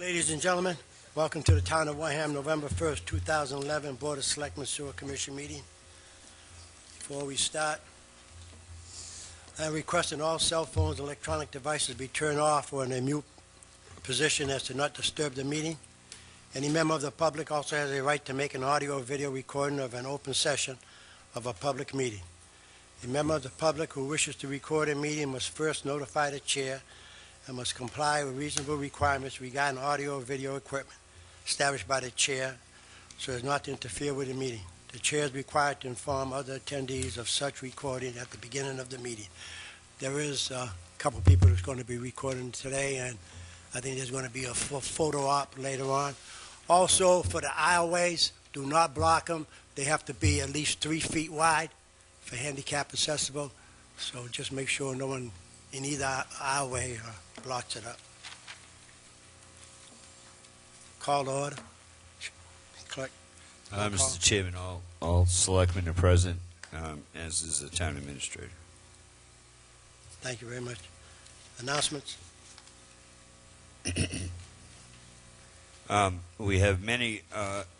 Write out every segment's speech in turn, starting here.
Ladies and gentlemen, welcome to the Town of Wareham, November 1st, 2011 Board of Selectmen Sewer Commission meeting. Before we start, I'm requesting all cell phones and electronic devices be turned off or in a mute position as to not disturb the meeting. Any member of the public also has a right to make an audio or video recording of an open session of a public meeting. A member of the public who wishes to record a meeting must first notify the chair and must comply with reasonable requirements regarding audio or video equipment established by the chair so as not to interfere with the meeting. The chair is required to inform other attendees of such recording at the beginning of the meeting. There is a couple people that's going to be recording today, and I think there's going to be a photo op later on. Also, for the aisleways, do not block them. They have to be at least 3 feet wide for handicap accessible, so just make sure no one in either aisleway blocks it up. Call to order. Clerk. Mr. Chairman, all selectmen are present, as is the town administrator. Thank you very much. Announcements? We have many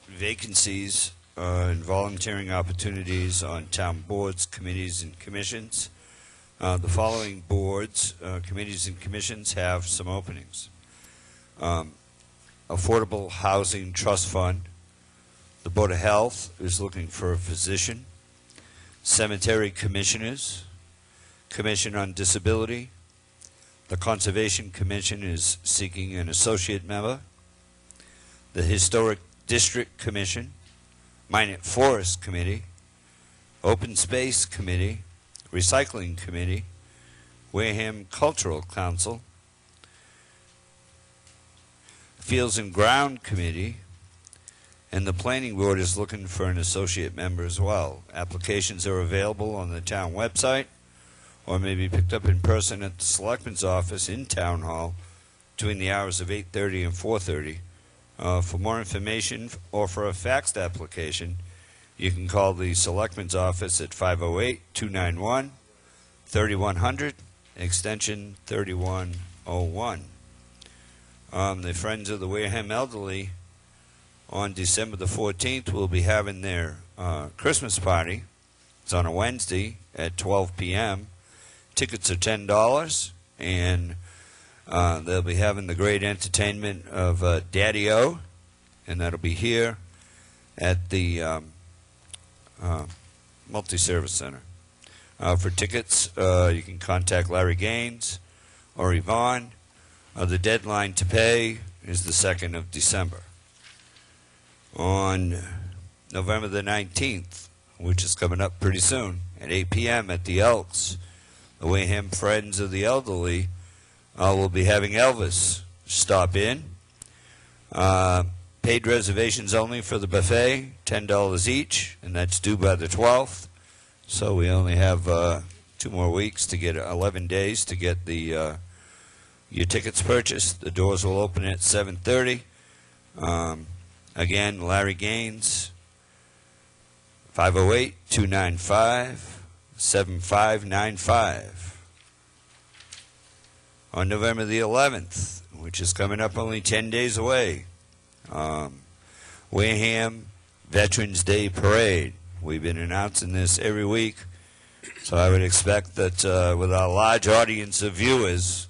vacancies and volunteering opportunities on town boards, committees, and commissions. The following boards, committees, and commissions have some openings. Affordable Housing Trust Fund. The Board of Health is looking for a physician. Cemetery Commissioners. Commission on Disability. The Conservation Commission is seeking an associate member. The Historic District Commission. Minot Forest Committee. Open Space Committee. Recycling Committee, Wareham Cultural Council, Fields and Ground Committee, and the Planning Board is looking for an associate member as well. Applications are available on the town website or may be picked up in person at the Selectman's office in Town Hall between the hours of 8:30 and 4:30. For more information or for a faxed application, you can call the Selectman's office at 508-291-3100, extension 3101. The Friends of the Wareham Elderly on December the 14th will be having their Christmas party. It's on a Wednesday at 12 p.m. Tickets are $10, and they'll be having the great entertainment of Daddy-O, and that'll be here at the Multi-Service Center. For tickets, you can contact Larry Gaines or Yvonne. The deadline to pay is the 2nd of December. On November the 19th, which is coming up pretty soon, at 8 p.m. at the Elks, the Wareham Friends of the Elderly will be having Elvis stop in. Paid reservations only for the buffet, $10 each, and that's due by the 12th. So we only have 2 more weeks to get 11 days to get the your tickets purchased. The doors will open at 7:30. Again, Larry Gaines, 508-295-7595. On November the 11th, which is coming up only 10 days away, Wareham Veterans Day Parade. We've been announcing this every week, so I would expect that with our large audience of viewers,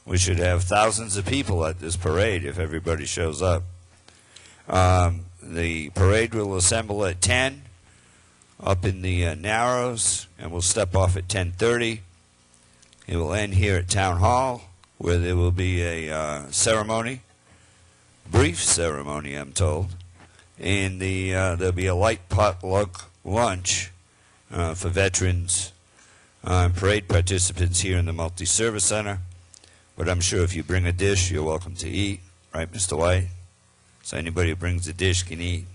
we should have thousands of people at this parade if everybody shows up. The parade will assemble at 10 up in the Narrows, and we'll step off at 10:30. It will end here at Town Hall, where there will be a ceremony. Brief ceremony, I'm told, and there'll be a light potluck lunch for veterans and parade participants here in the Multi-Service Center. But I'm sure if you bring a dish, you're welcome to eat, right, Mr. White? So anybody who brings a dish can eat.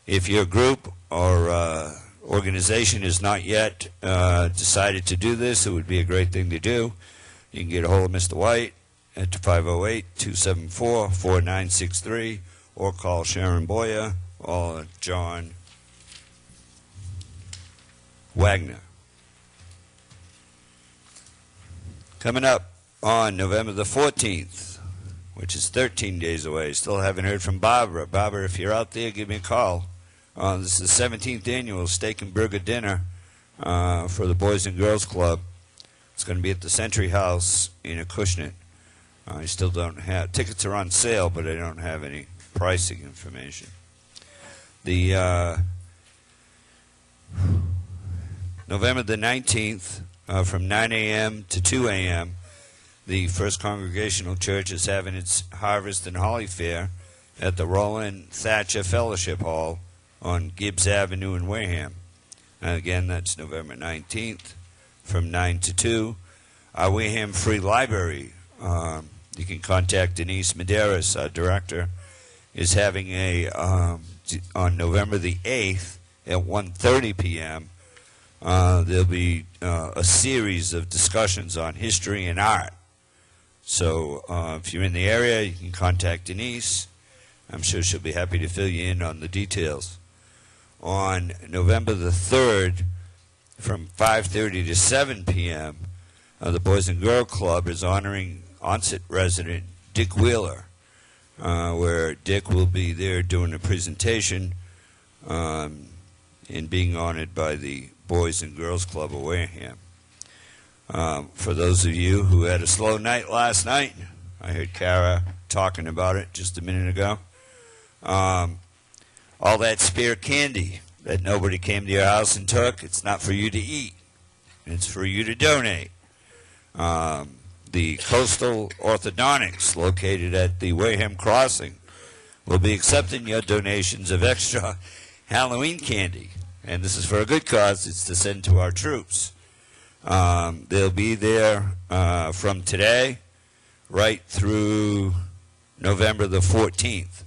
If your group or organization is not yet decided to do this, it would be a great thing to do. You can get a hold of Mr. White at 508-274-4963 or call Sharon Boyer or John Wagner. Coming up on November the 14th, which is 13 days away. Still haven't heard from Barbara. Barbara, if you're out there, give me a call. This is the 17th annual Steak and Burger Dinner for the Boys and Girls Club. It's going to be at the Century House in Acushnet. I still don't have tickets are on sale, but I don't have any pricing information. The November the 19th, from 9 a.m. to 2 a.m., the First Congregational Church is having its Harvest and Holly Fair at the Roland Thatcher Fellowship Hall on Gibbs Avenue in Wareham. And again, that's November 19th from 9 to 2. Our Wareham Free Library, you can contact Denise Medeiros, our director, is having a, on November the 8th at 1:30 p.m., there'll be a series of discussions on history and art. So if you're in the area, you can contact Denise. I'm sure she'll be happy to fill you in on the details. On November the 3rd, from 5:30 to 7 p.m., the Boys and Girl Club is honoring Onset resident Dick Wheeler, where Dick will be there doing a presentation and being honored by the Boys and Girls Club of Wareham. For those of you who had a slow night last night, I heard Kara talking about it just a minute ago. All that spare candy that nobody came to your house and took, it's not for you to eat. It's for you to donate. The Coastal Orthodontics, located at the Wareham Crossing, will be accepting your donations of extra Halloween candy. And this is for a good cause. It's to send to our troops. They'll be there from today right through November the 14th.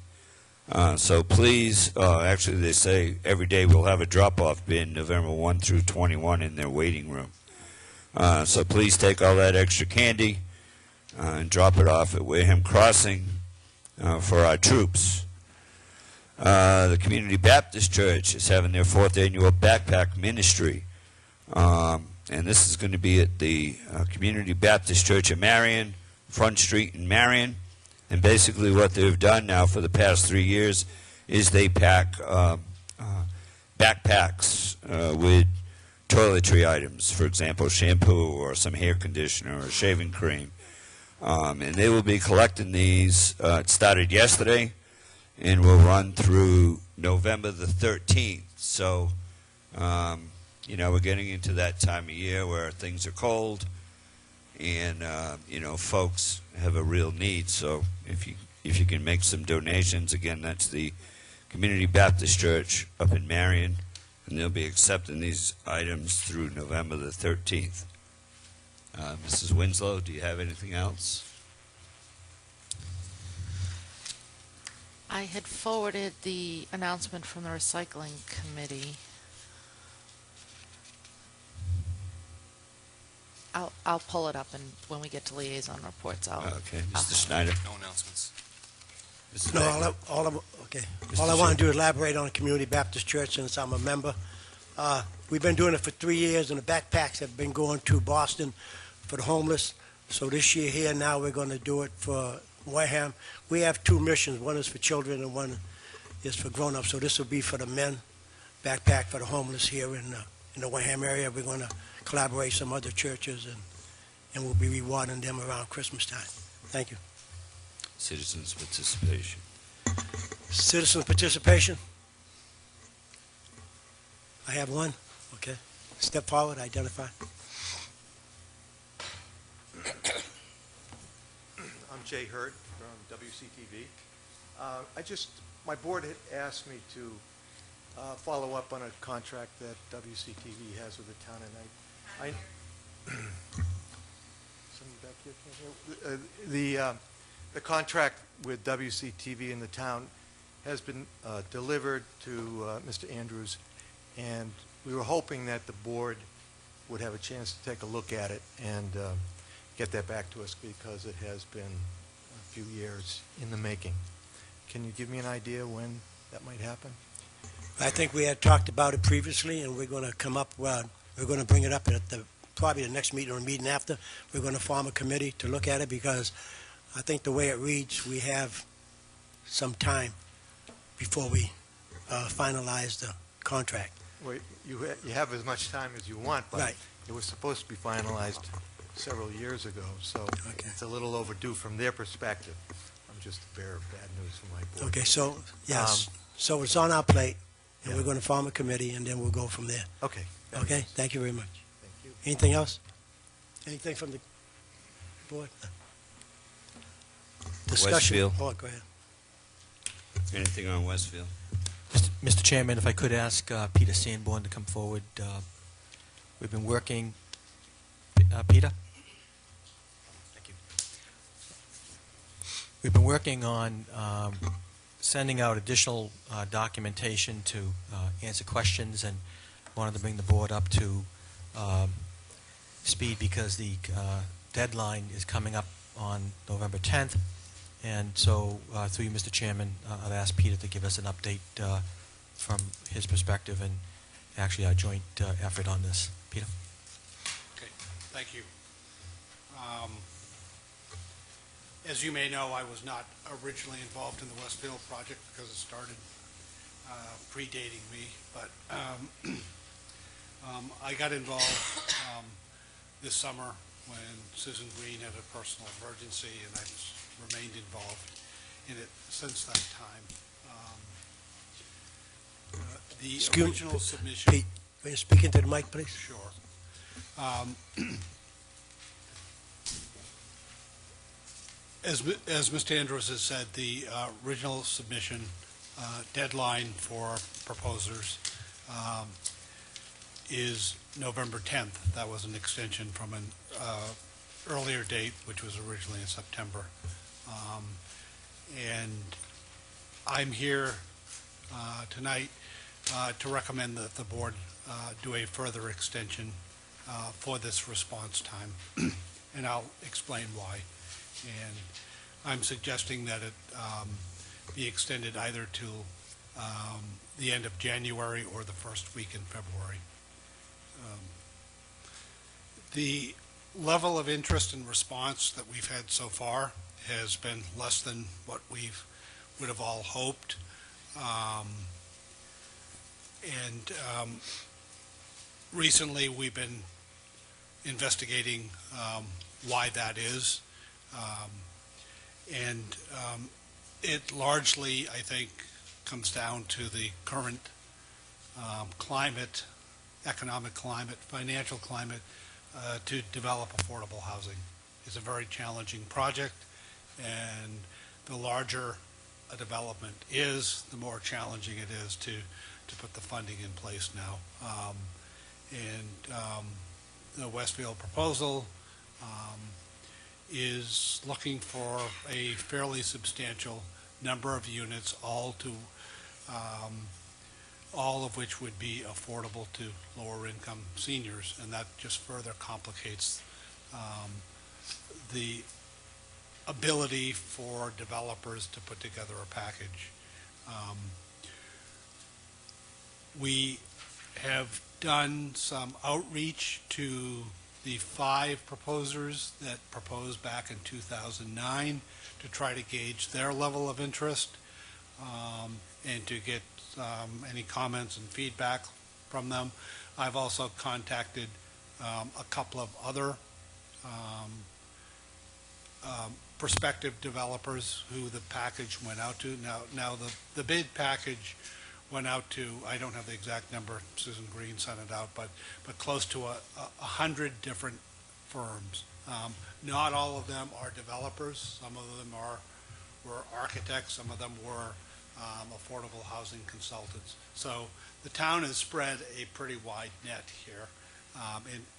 So please, actually they say every day we'll have a drop-off bin, November 1 through 21 in their waiting room. So please take all that extra candy and drop it off at Wareham Crossing for our troops. The Community Baptist Church is having their 4th annual backpack ministry. And this is going to be at the Community Baptist Church of Marion, Front Street in Marion. And basically what they've done now for the past 3 years is they pack backpacks with toiletry items, for example, shampoo or some hair conditioner or shaving cream. And they will be collecting these. It started yesterday and will run through November the 13th. So, you know, we're getting into that time of year where things are cold and, you know, folks have a real need. So if you can make some donations, again, that's the Community Baptist Church up in Marion, and they'll be accepting these items through November the 13th. Mrs. Winslow, do you have anything else? I had forwarded the announcement from the recycling committee. I'll pull it up, and when we get to liaison reports, I'll. Okay, Mr. Snyder. No announcements. Mrs. No, Bagley. all I Mr. want to do is elaborate on the Community Baptist Church since I'm a member. We've been doing it for 3 years, and the backpacks have been going to Boston for the homeless. So this year here now we're going to do it for Wareham. We have 2 missions. One is for children and one is for grown-ups. So this will be for the men, backpack for the homeless here in the Wareham area. We're going to collaborate with some other churches, and we'll be rewarding them around Christmas time. Thank you. Citizens participation. Citizen participation? I have one. Okay. Step forward, identify. I'm Jay Hurd from WCTV. My board had asked me to follow up on a contract that WCTV has with the town, and somebody back here can't hear. The contract with WCTV in the town has been delivered to Mr. Andrews, and we were hoping that the board would have a chance to take a look at it and get that back to us because it has been a few years in the making. Can you give me an idea when that might happen? I think we had talked about it previously, and we're going to come up, we're going to bring it up at probably the next meeting or meeting after. We're going to form a committee to look at it because I think the way it reads, we have some time before we finalize the contract. Well, you have as much time as you want, but Right. it was supposed to be finalized several years ago, so Okay. it's a little overdue from their perspective. I'm just the bearer of bad news from my board. Okay, so, yes, so it's on our plate, and yeah. we're going to form a committee, and then we'll go from there. Okay. Okay, thank you very much. Thank you. Anything else? Anything from the board? Discussion. Westfield. Oh, go ahead. Anything on Westfield? Mr. Chairman, if I could ask Peter Sanborn to come forward. We've been working, Peter? Thank you. We've been working on sending out additional documentation to answer questions, and wanted to bring the board up to speed because the deadline is coming up on November 10th. And so, through you, Mr. Chairman, I've asked Peter to give us an update from his perspective and actually our joint effort on this. Peter? Okay, thank you. As you may know, I was not originally involved in the Westfield project because it started predating me, but I got involved this summer when Susan Green had a personal emergency, and I just remained involved in it since that time. The Excuse- original submission... Pete, will you speak into the mic, please? Sure. As Mr. Andrews has said, the original submission deadline for proposers is November 10th. That was an extension from an earlier date, which was originally in September. And I'm here tonight to recommend that the board do a further extension for this response time, and I'll explain why. And I'm suggesting that it be extended either to the end of January or the first week in February. The level of interest and response that we've had so far has been less than what we would have all hoped. Recently we've been investigating why that is. It largely, I think, comes down to the current climate, economic climate, financial climate to develop affordable housing. It's a very challenging project, and the larger a development is, the more challenging it is to put the funding in place now. The Westfield proposal is looking for a fairly substantial number of units, all of which would be affordable to lower income seniors, and that just further complicates the ability for developers to put together a package. We have done some outreach to the 5 proposers that proposed back in 2009 to try to gauge their level of interest and to get any comments and feedback from them. I've also contacted a couple of other prospective developers who the package went out to. Now the bid package went out to, I don't have the exact number, Susan Green sent it out, but close to 100 different firms. Not all of them are developers. Some of them were architects. Some of them were affordable housing consultants. So the town has spread a pretty wide net here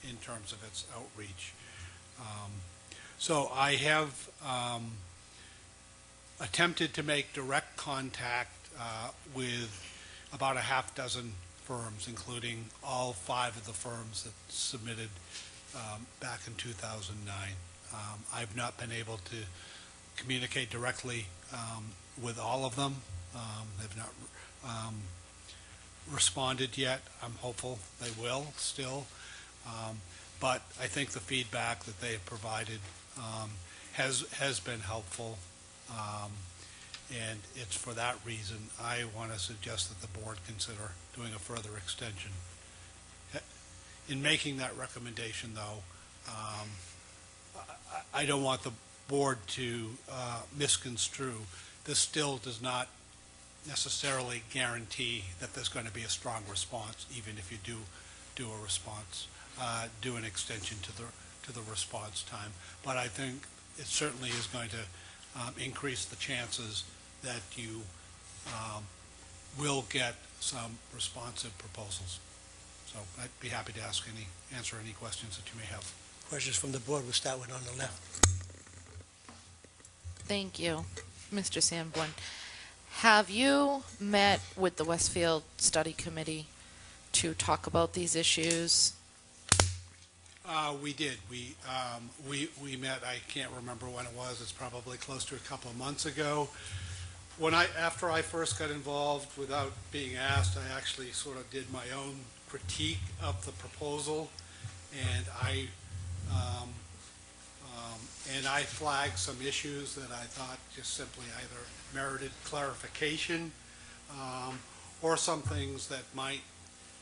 in terms of its outreach. So I have attempted to make direct contact with about a half dozen firms, including all 5 of the firms that submitted back in 2009. I've not been able to communicate directly with all of them. They've not responded yet. I'm hopeful they will still. But I think the feedback that they have provided has been helpful. And it's for that reason I want to suggest that the board consider doing a further extension. In making that recommendation, though, I don't want the board to misconstrue. This still does not necessarily guarantee that there's going to be a strong response, even if you do a response, do an extension to the response time. But I think it certainly is going to increase the chances that you will get some responsive proposals. So I'd be happy to answer any questions that you may have. Questions from the board, we'll start with on the left. Thank you, Mr. Sanborn. Have you met with the Westfield Study Committee to talk about these issues? We did. We met, I can't remember when it was, it's probably close to a couple of months ago. After I first got involved, without being asked, I actually sort of did my own critique of the proposal, and I flagged some issues that I thought just simply either merited clarification, or some things that might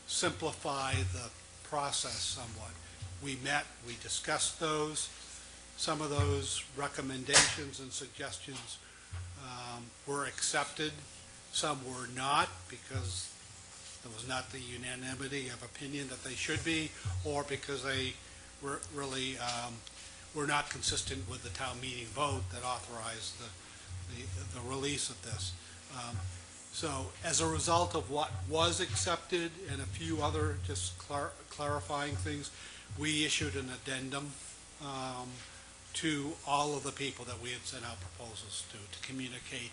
simplify the process somewhat. We met, we discussed those. Some of those recommendations and suggestions were accepted. Some were not, because there was not the unanimity of opinion that they should be, or because they were really were not consistent with the town meeting vote that authorized the release of this. So as a result of what was accepted and a few other just clarifying things, we issued an addendum to all of the people that we had sent out proposals to communicate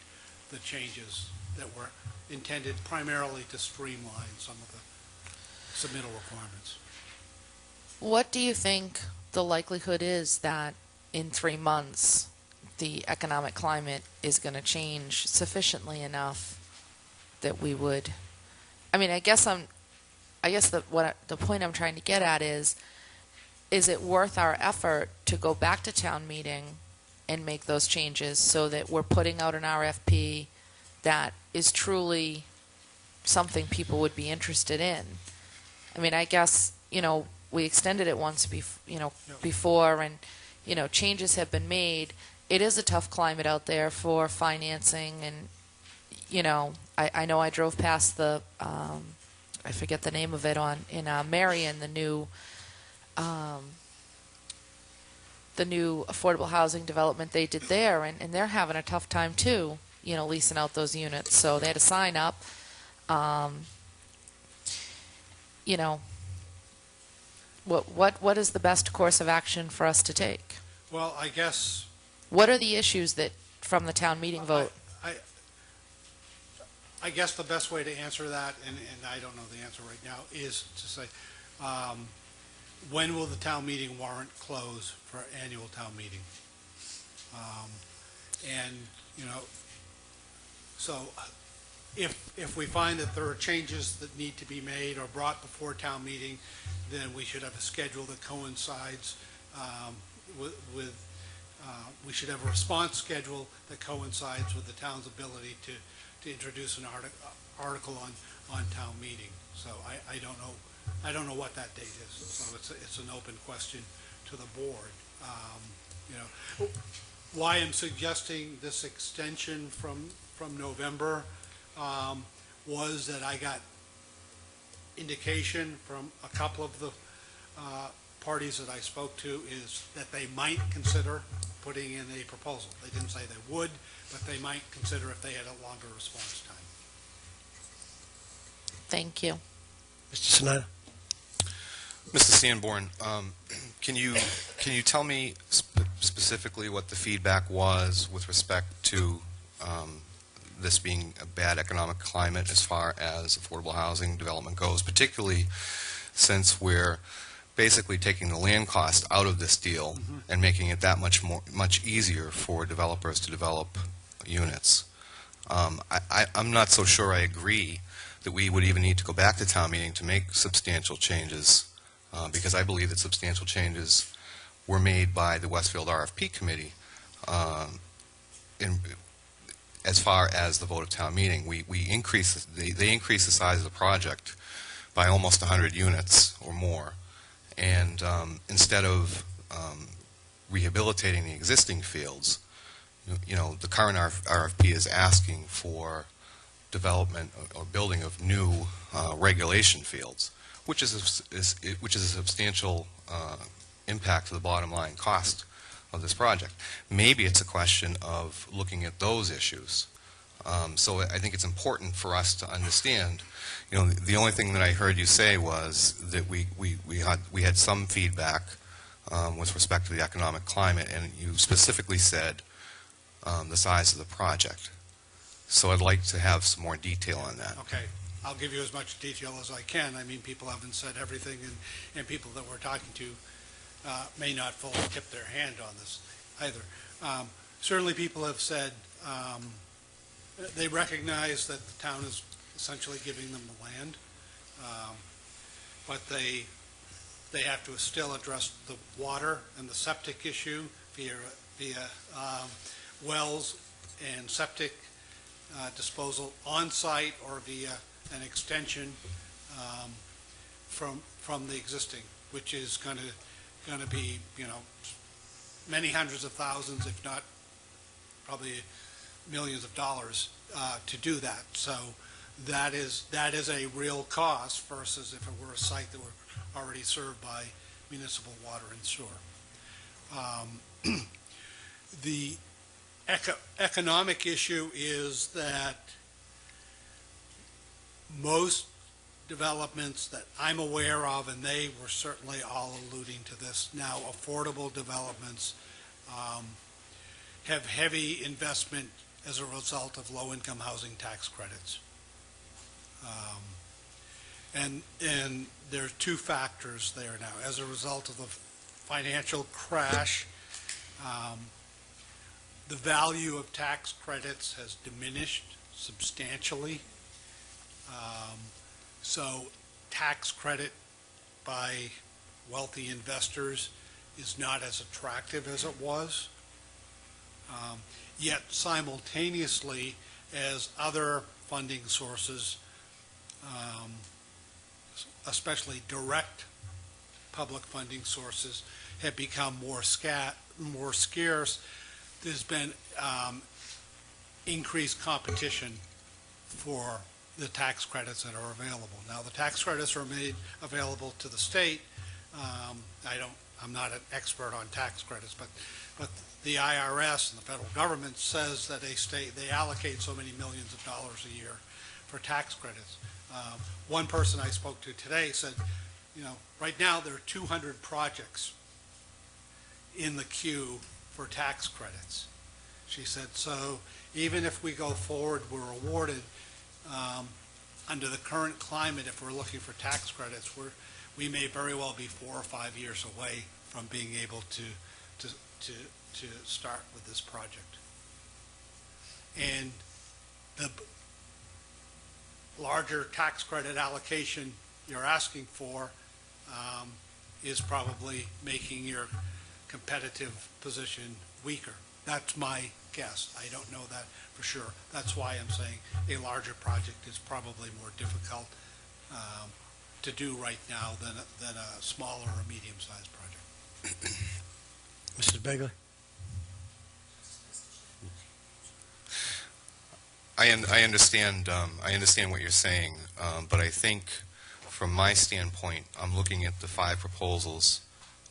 the changes that were intended primarily to streamline some of the submittal requirements. What do you think the likelihood is that in 3 months the economic climate is going to change sufficiently enough that we would? I mean, I guess the point I'm trying to get at is it worth our effort to go back to town meeting and make those changes so that we're putting out an RFP that is truly something people would be interested in? I mean, I guess, we extended it once before, and, changes have been made. It is a tough climate out there for financing, and, I know I drove past the, I forget the name of it, in Marion, the new affordable housing development they did there, and they're having a tough time too, leasing out those units. So they had to sign up. What is the best course of action for us to take? Well, I guess What are the issues that from the town meeting vote? I guess the best way to answer that, and I don't know the answer right now, is to say, when will the town meeting warrant close for annual town meeting? So if we find that there are changes that need to be made or brought before town meeting, then we should have a schedule that coincides we should have a response schedule that coincides with the town's ability to introduce an article on town meeting. So I don't know what that date is. So it's an open question to the board. Why I'm suggesting this extension from November was that I got indication from a couple of the parties that I spoke to is that they might consider putting in a proposal. They didn't say they would, but they might consider if they had a longer response time. Thank you. Mr. Snyder? Mr. Sanborn, can you tell me specifically what the feedback was with respect to this being a bad economic climate as far as affordable housing development goes, particularly since we're basically taking the land cost out of this deal and making it that much easier for developers to develop units? I'm not so sure I agree that we would even need to go back to town meeting to make substantial changes, because I believe that substantial changes were made by the Westfield RFP committee in, as far as the vote of town meeting. They increased the size of the project by almost 100 units or more. And instead of rehabilitating the existing fields, the current RFP is asking for development or building of new regulation fields, which is a substantial impact to the bottom line cost of this project. Maybe it's a question of looking at those issues. So I think it's important for us to understand. The only thing that I heard you say was that we had some feedback with respect to the economic climate, and you specifically said the size of the project. So I'd like to have some more detail on that. Okay, I'll give you as much detail as I can. I mean, people haven't said everything, and people that we're talking to may not fully tip their hand on this either. Certainly people have said they recognize that the town is essentially giving them the land, but they have to still address the water and the septic issue via wells and septic disposal on-site or via an extension from the existing, which is going to be, many hundreds of thousands, if not probably millions of dollars to do that. So that is a real cost versus if it were a site that were already served by municipal water and sewer. The economic issue is that most developments that I'm aware of, and they were certainly all alluding to this now, affordable developments have heavy investment as a result of low-income housing tax credits. And there are two factors there now. As a result of the financial crash, the value of tax credits has diminished substantially. So tax credit by wealthy investors is not as attractive as it was. Yet simultaneously, as other funding sources, especially direct public funding sources, have become more scarce, there's been increased competition for the tax credits that are available. Now, the tax credits are made available to the state. I'm not an expert on tax credits, but the IRS and the federal government says that they allocate so many millions of dollars a year for tax credits. One person I spoke to today said, right now there are 200 projects in the queue for tax credits. She said, so even if we go forward, we're awarded under the current climate, if we're looking for tax credits, we may very well be 4 or 5 years away from being able to start with this project. And the larger tax credit allocation you're asking for is probably making your competitive position weaker. That's my guess. I don't know that for sure. That's why I'm saying a larger project is probably more difficult to do right now than a smaller or medium-sized project. Mrs. Begley? I understand what you're saying, but I think from my standpoint, I'm looking at the 5 proposals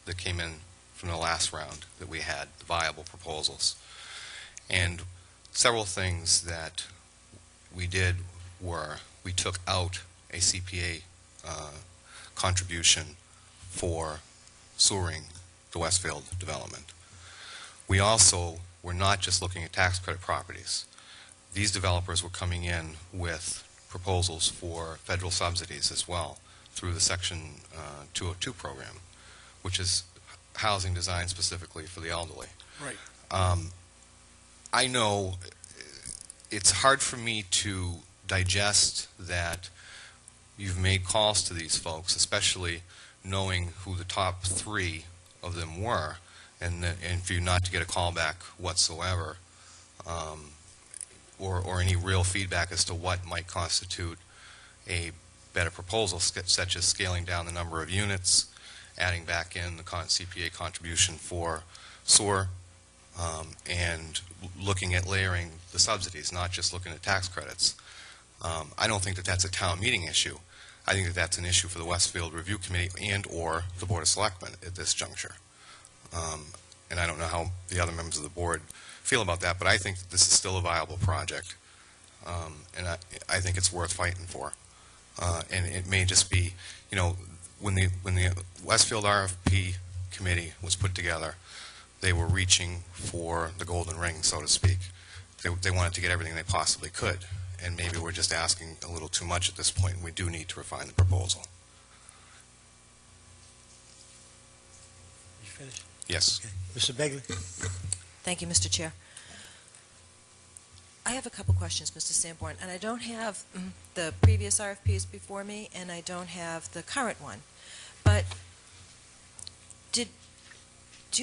that came in from the last round that we had, the viable proposals. And several things that we did were we took out a CPA contribution for sewering the Westfield development. We also were not just looking at tax credit properties. These developers were coming in with proposals for federal subsidies as well through the Section 202 program, which is housing designed specifically for the elderly. Right. I know it's hard for me to digest that you've made calls to these folks, especially knowing who the top 3 of them were, and for you not to get a call back whatsoever, or any real feedback as to what might constitute a better proposal, such as scaling down the number of units, adding back in the CPA contribution for sewer, and looking at layering the subsidies, not just looking at tax credits. I don't think that that's a town meeting issue. I think that that's an issue for the Westfield Review Committee and or the Board of Selectmen at this juncture. And I don't know how the other members of the board feel about that, but I think that this is still a viable project, and I think it's worth fighting for. And it may just be, you know, when the Westfield RFP committee was put together, they were reaching for the golden ring, so to speak. They wanted to get everything they possibly could, and maybe we're just asking a little too much at this point, and we do need to refine the proposal. You finished? Yes. Okay. Mr. Begley? Thank you, Mr. Chair. I have a couple questions, Mr. Sanborn, and I don't have the previous RFPs before me, and I don't have the current one. But do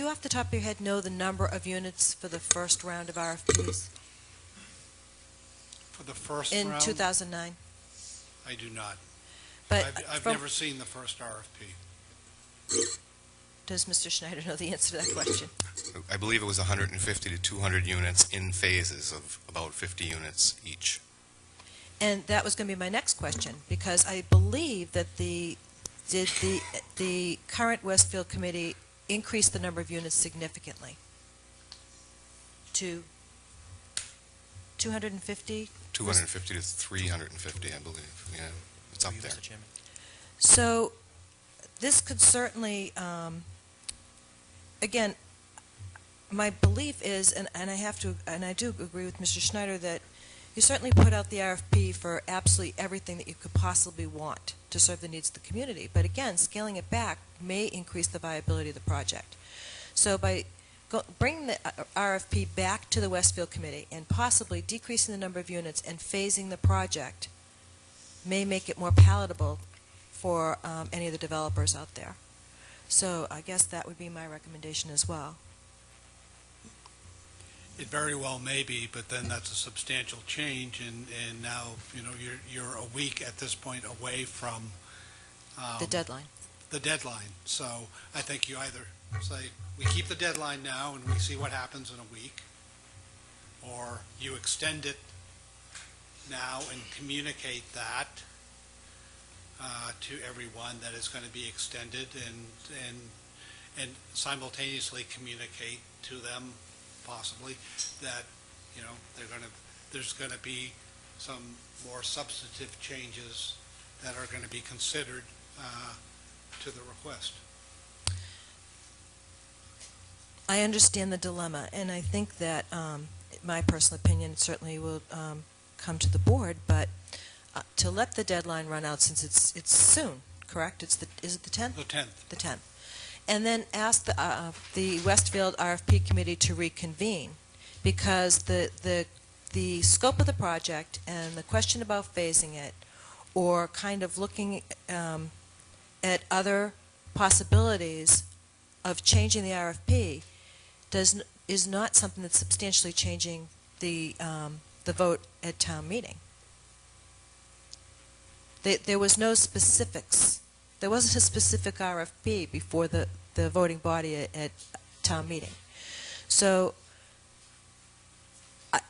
you off the top of your head know the number of units for the first round of RFPs For the first in round, 2009? I do not. But I've from- never seen the first RFP. Does Mr. Schneider know the answer to that question? I believe it was 150 to 200 units in phases of about 50 units each. And that was going to be my next question, because I believe that the current Westfield committee increased the number of units significantly to 250? 250 to 350, I believe. Yeah, it's up Through you, there. Mr. Chairman. So this could certainly, again, my belief is, and I do agree with Mr. Schneider, that you certainly put out the RFP for absolutely everything that you could possibly want to serve the needs of the community. But again, scaling it back may increase the viability of the project. So by bringing the RFP back to the Westfield Committee and possibly decreasing the number of units and phasing the project may make it more palatable for any of the developers out there. So I guess that would be my recommendation as well. It very well may be, but then that's a substantial change, and now, you know, you're a week at this point away from The deadline. the deadline. So I think you either say, we keep the deadline now and we see what happens in a week, or you extend it now and communicate that to everyone that it's going to be extended, and simultaneously communicate to them possibly that, you know, there's going to be some more substantive changes that are going to be considered to the request. I understand the dilemma, and I think that my personal opinion certainly will come to the board, but to let the deadline run out, since it's soon, correct? Is it the 10th? The 10th. The 10th. And then ask the Westfield RFP committee to reconvene, because the scope of the project and the question about phasing it, or kind of looking at other possibilities of changing the RFP, is not something that's substantially changing the vote at town meeting. There was no specifics. There wasn't a specific RFP before the voting body at town meeting. So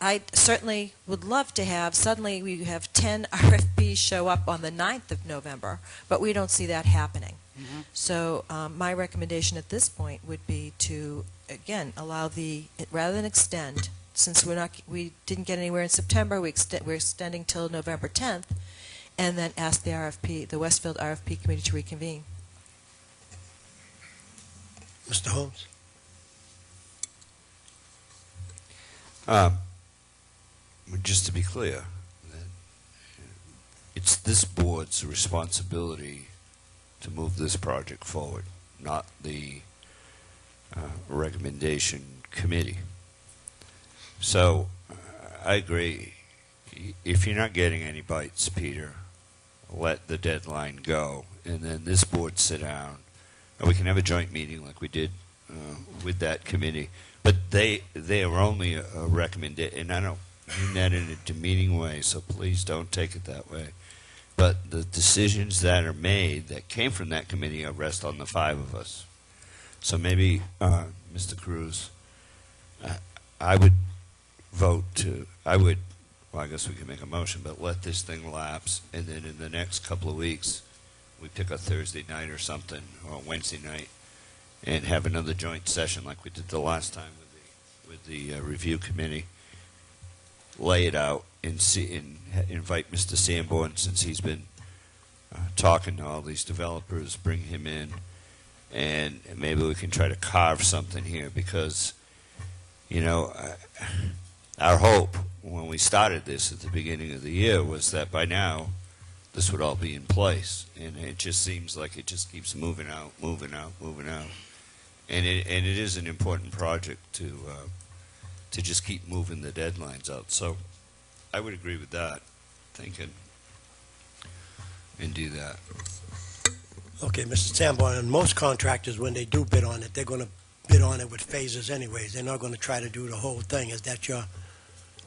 I certainly would love to have, suddenly we have 10 RFPs show up on the 9th of November, but we don't see that happening. Mm-hmm. So my recommendation at this point would be to, again, allow rather than extend, since we didn't get anywhere in September, we're extending till November 10th, and then ask the Westfield RFP committee to reconvene. Mr. Holmes? Just to be clear, it's this board's responsibility to move this project forward, not the recommendation committee. So I agree. If you're not getting any bites, Peter, let the deadline go, and then this board sit down, and we can have a joint meeting like we did with that committee. But they are only a recommendation, and I don't mean that in a demeaning way, so please don't take it that way. But the decisions that are made that came from that committee rest on the five of us. So maybe, Mr. Cruz, I would vote well, I guess we can make a motion, but let this thing lapse, and then in the next couple of weeks, we pick a Thursday night or something, or a Wednesday night, and have another joint session like we did the last time with the review committee. Lay it out and invite Mr. Sanborn, since he's been talking to all these developers, bring him in, and maybe we can try to carve something here, because, you know, our hope when we started this at the beginning of the year was that by now this would all be in place, and it just seems like it just keeps moving out. And it is an important project to just keep moving the deadlines out. So I would agree with that, thinking, and do that. Okay, Mr. Sanborn, and most contractors, when they do bid on it, they're going to bid on it with phases anyways. They're not going to try to do the whole thing. Is that your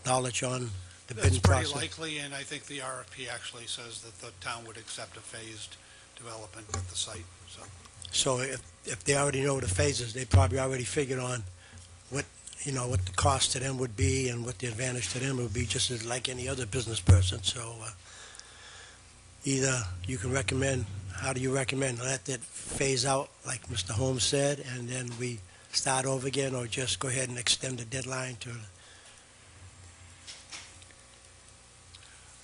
knowledge on the That's bidding pretty process? likely, and I think the RFP actually says that the town would accept a phased development at the site, so. So if they already know the phases, they probably already figured on what the cost to them would be and what the advantage to them would be, just as like any other business person. So either you can recommend, how do you recommend, let that phase out like Mr. Holmes said, and then we start over again, or just go ahead and extend the deadline to?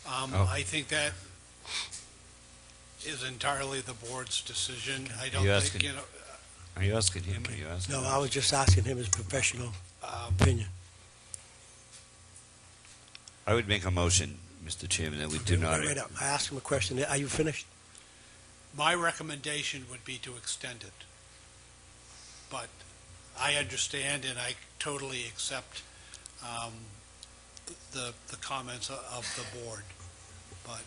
I think that is entirely the board's decision. I don't You think, asking- Are you asking him, or are you asking No, us? I was just asking him his professional opinion. I would make a motion, Mr. Chairman, that we do not. Wait up. I asked him a question. Are you finished? my recommendation would be to extend it. But I understand and I totally accept the comments of the board. But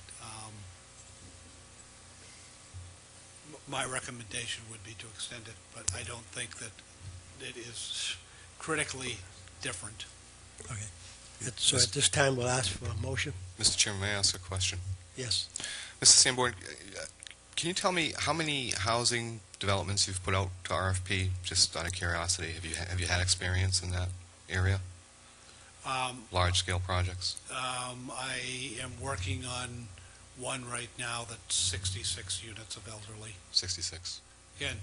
my recommendation would be to extend it, but I don't think that it is critically different. Okay. So at this time, we'll ask for a motion. Mr. Chairman, may I ask a question? Yes. Mr. Sanborn, can you tell me how many housing developments you've put out to RFP, just out of curiosity? Have you had experience in that area? Large-scale projects? I am working on one right now that's 66 units of elderly. 66. Again,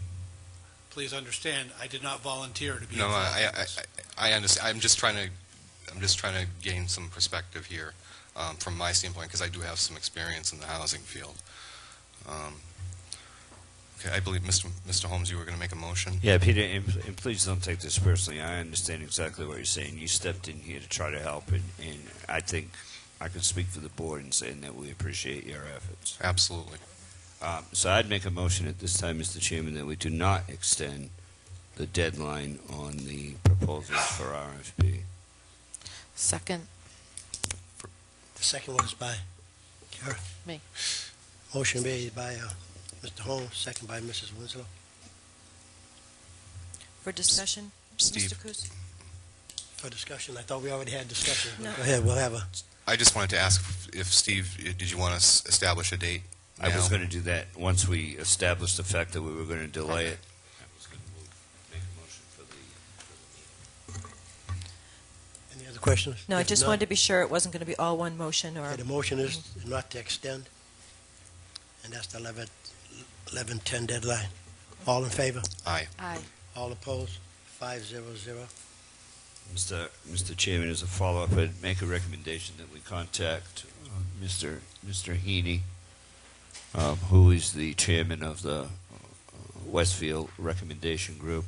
please understand, I did not volunteer to be No, involved in this. I understand. I'm just trying to gain some perspective here from my standpoint, because I do have some experience in the housing field. Okay, I believe Mr. Holmes, you were going to make a motion. Yeah, Peter, and please don't take this personally. I understand exactly what you're saying. You stepped in here to try to help, and I think I can speak for the board in saying that we appreciate your efforts. Absolutely. So I'd make a motion at this time, Mr. Chairman, that we do not extend the deadline on the proposals for RFP. Second. The second one is by Karen. Me. Motion made by Mr. Holmes, second by Mrs. Winslow. For discussion, Steve. Mr. Cruz? For discussion, I thought we already had discussion. No. Go ahead, we'll have a, I just wanted to ask if Steve, did you want to establish a date now? I was going to do that once we established the fact that we were going to delay it. I was going to make a motion for the... any other questions? No, I If just none, wanted to be sure it wasn't going to be all one motion or... okay, the motion is not to extend, and that's the 11/10 deadline. All in favor? Aye. Aye. All opposed? 5-0-0. Mr. Chairman, as a follow-up, I'd make a recommendation that we contact Mr. Heaney, who is the chairman of the Westfield Recommendation Group,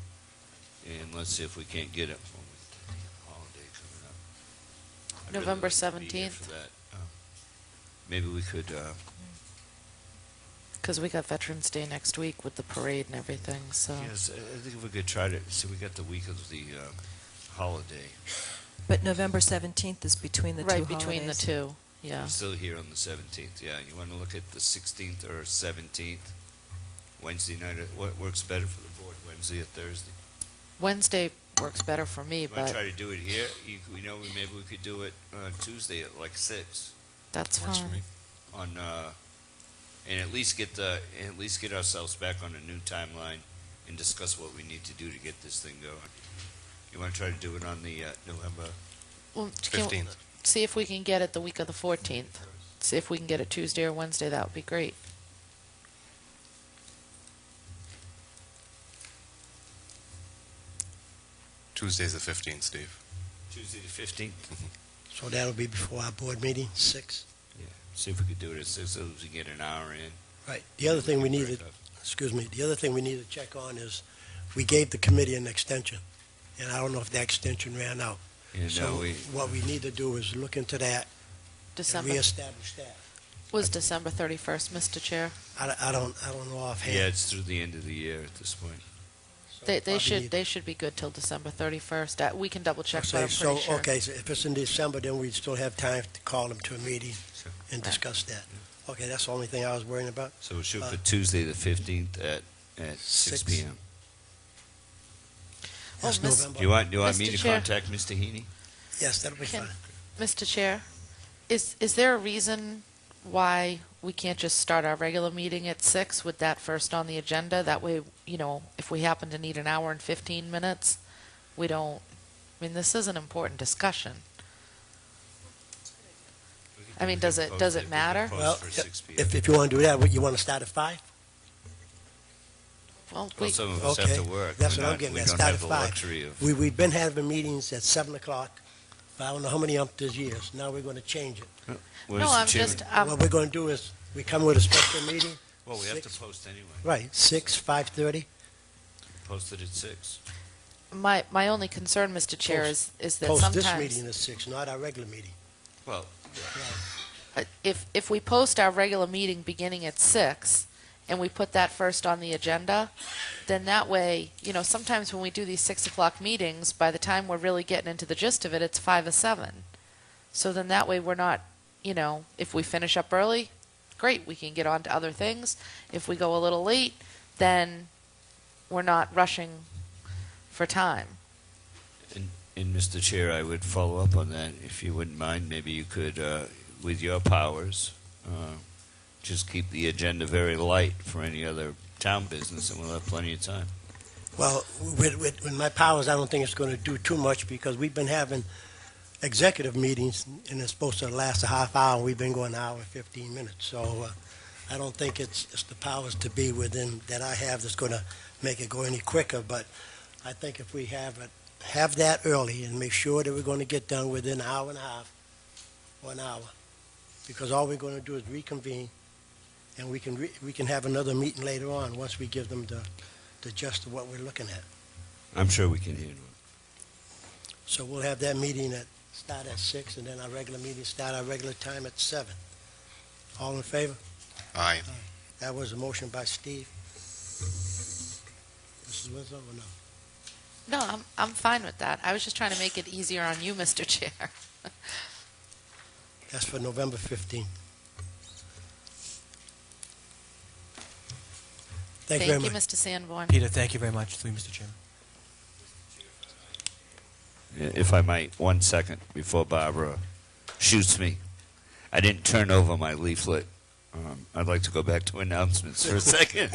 and let's see if we can't get it for the holiday coming up. I'd really November like to be here 17th. for that. Maybe we could, Because we got Veterans Day next week with the parade and everything, so. yes, I think if we could try to, see, we got the week of the holiday. But November 17th is between the two Right, holidays. between the two, yeah. We're still here on the 17th, yeah. You want to look at the 16th or 17th? Wednesday night, what works better for the board, Wednesday or Thursday? Wednesday works better for me, You want to but try to do it here? Maybe we could do it Tuesday at like 6 that's Works for fine. me. on, and at least get ourselves back on a new timeline and discuss what we need to do to get this thing going. You want to try to do it on the November? Well, 15th. see if we can get it the week of the 14th. See if we can get it Tuesday or Wednesday. That would be great. Tuesday's the 15th, Steve. Tuesday the 15th? So that'll be before our board meeting, 6. Yeah. See if we could do it at 6 so we get an hour in. Right. The other thing we needed, the other thing we need to check on is, we gave the committee an extension, and I don't know if that extension ran out. And So what we need to do is look into that and December reestablish that. was December 31st, Mr. Chair. I don't know offhand. yeah, it's through the end of the year at this point. So They probably need- should be good till December 31st. We can double check, but Okay, I'm pretty sure. Okay, so if it's in December, then we still have time to call them to a meeting Sure. and discuss that. Okay, that's the only thing I was worrying about. So we'll shoot Uh, for Tuesday the 15th at 6 6. p.m. That's Miss- November. Do you want me Mr. to Chair. contact Mr. Heaney? Yes, that'll be Can- fine. Mr. Chair, is there a reason why we can't just start our regular meeting at 6 with that first on the agenda? That way, if we happen to need an hour and 15 minutes, we don't, this is an important discussion. I mean, does it matter? Well, For 6 p.m. if you want to do that, you want to start at 5? Well, Well, some of us Okay, have to work. that's We're what I'm not- getting we at, don't start have at the 5. luxury of. We've been having meetings at 7 o'clock, but I don't know how many umpties years. Now we're going to change it. Well, no, Mr. I'm Chairman- just, What we're going to do is, we come with a special meeting, Well, we have to 6. post anyway. Right, 6, 5:30. Post it at 6. my only concern, Mr. Chair, is that Post sometimes. this meeting at 6, not our regular meeting. Well, If we post our regular meeting beginning at 6 and we put that first on the agenda, then that way, sometimes when we do these 6 o'clock meetings, by the time we're really getting into the gist of it, it's 5 or 7. So then that way we're not, if we finish up early, great, we can get on to other things. If we go a little late, then we're not rushing for time. and Mr. Chair, I would follow up on that if you wouldn't mind. Maybe you could, with your powers, just keep the agenda very light for any other town business, and we'll have plenty of time. Well, with my powers, I don't think it's going to do too much because we've been having executive meetings and it's supposed to last a half hour. We've been going an hour and 15 minutes. So I don't think it's the powers to be within that I have that's going to make it go any quicker. But I think if we have that early and make sure that we're going to get done within an hour and a half, 1 hour, because all we're going to do is reconvene and we can have another meeting later on once we give them the gist of what we're looking at. I'm sure we can handle it. So we'll have that meeting start at 6, and then our regular meeting start our regular time at 7. All in favor? Aye. That was a motion by Steve. Mrs. Winslow, or no? No, I'm fine with that. I was just trying to make it easier on you, Mr. Chair. That's for November 15th. Thank you very much. Mr. Sanborn. Peter, thank you very much, through you, Mr. Chairman. If I might, 1 second before Barbara shoots me. I didn't turn over my leaflet. I'd like to go back to announcements for a second.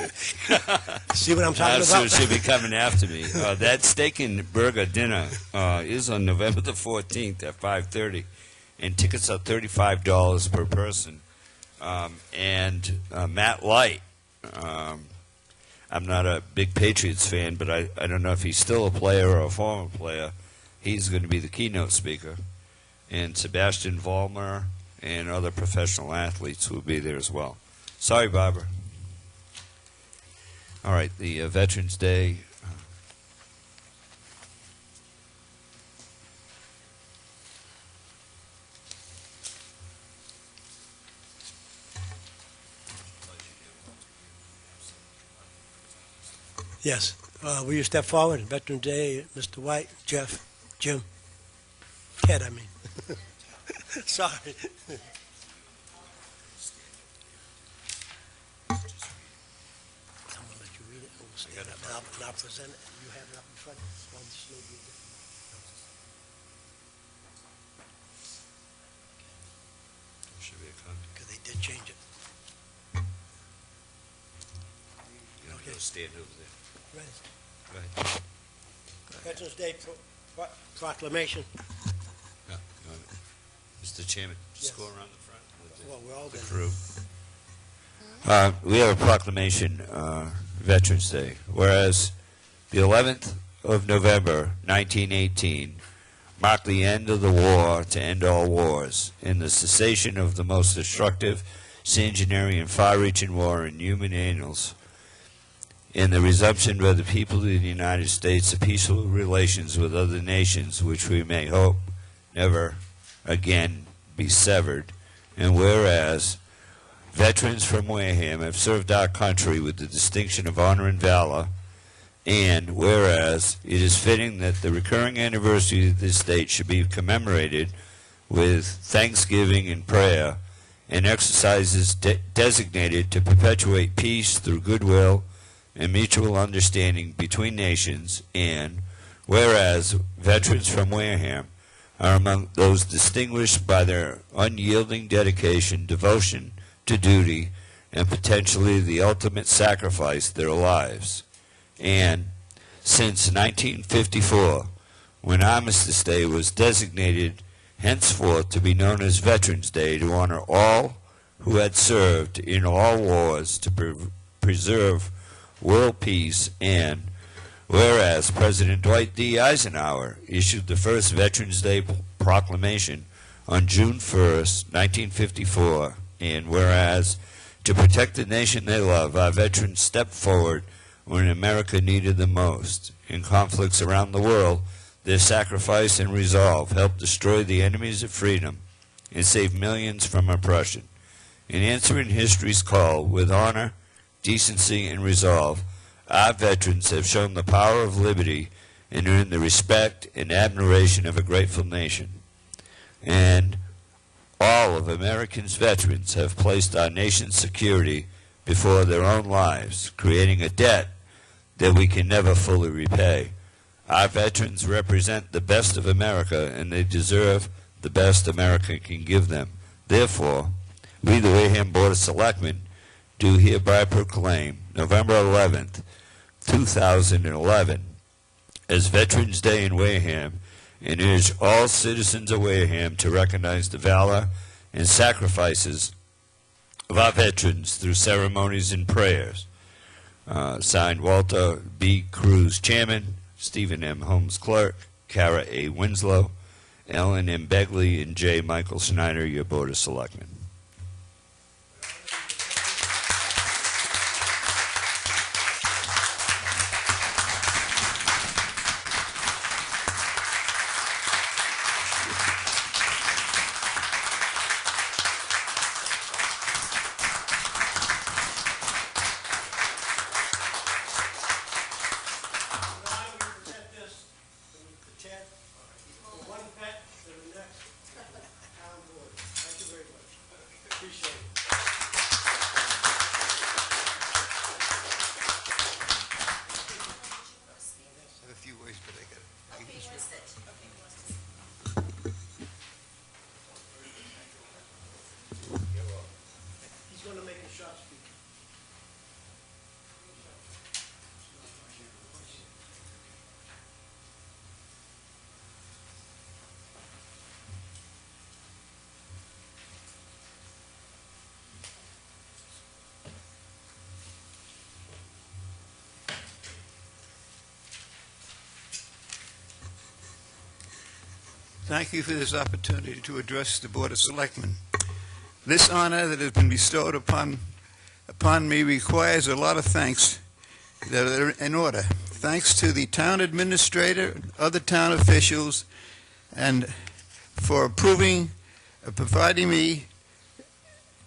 See what I'm talking So about? she'll be coming after me. That steak and burger dinner is on November the 14th at 5:30, and tickets are $35 per person. And Matt Light, I'm not a big Patriots fan, but I don't know if he's still a player or a former player. He's going to be the keynote speaker. And Sebastian Vollmer and other professional athletes will be there as well. Sorry, Barbara. All right, the Veterans Day. Yes. Will you step forward? Veterans Day, Mr. White, Jeff, Jim. Ted, I mean. Sorry. I'm going to let you read it. We'll stand up and I'll present it. You have it up in front, one just may be a different. Should be a copy. Because they did change it. You Okay. go stand over there. Right. Go ahead. Veterans Day proclamation. Yeah, you want it? Mr. Chairman, just Yes. go around the front with Well, we're all the done. crew. We have a proclamation, Veterans Day. Whereas the 11th of November, 1918, marked the end of the war to end all wars and the cessation of the most destructive, sanguinary, and far-reaching war in human annals, and the resumption by the people of the United States of peaceful relations with other nations, which we may hope never again be severed. And whereas veterans from Wareham have served our country with the distinction of honor and valor, and whereas it is fitting that the recurring anniversary of this date should be commemorated with thanksgiving and prayer and exercises designated to perpetuate peace through goodwill and mutual understanding between nations, and whereas veterans from Wareham are among those distinguished by their unyielding dedication, devotion to duty, and potentially the ultimate sacrifice, their lives. And since 1954, when Armistice Day was designated henceforth to be known as Veterans Day, to honor all who had served in all wars to preserve world peace, and whereas President Dwight D. Eisenhower issued the first Veterans Day proclamation on June 1st, 1954, and whereas to protect the nation they love, our veterans stepped forward when America needed them most. In conflicts around the world, their sacrifice and resolve helped destroy the enemies of freedom and save millions from oppression. In answering history's call with honor, decency, and resolve, our veterans have shown the power of liberty and earned the respect and admiration of a grateful nation. And all of America's veterans have placed our nation's security before their own lives, creating a debt that we can never fully repay. Our veterans represent the best of America, and they deserve the best America can give them. Therefore, we, the Wareham Board of Selectmen, do hereby proclaim November 11th, 2011, as Veterans Day in Wareham, and urge all citizens of Wareham to recognize the valor and sacrifices of our veterans through ceremonies and prayers. Signed, Walter B. Cruz, Chairman, Stephen M. Holmes, Clerk, Kara A. Winslow, Ellen M. Begley, and J. Michael Snyder, your Board of Selectmen. I have a few ways, but I got it. He's going to make a short speech. Thank you for this opportunity to address the Board of Selectmen. This honor that has been bestowed upon me requires a lot of thanks that are in order. Thanks to the town administrator, other town officials, and for providing me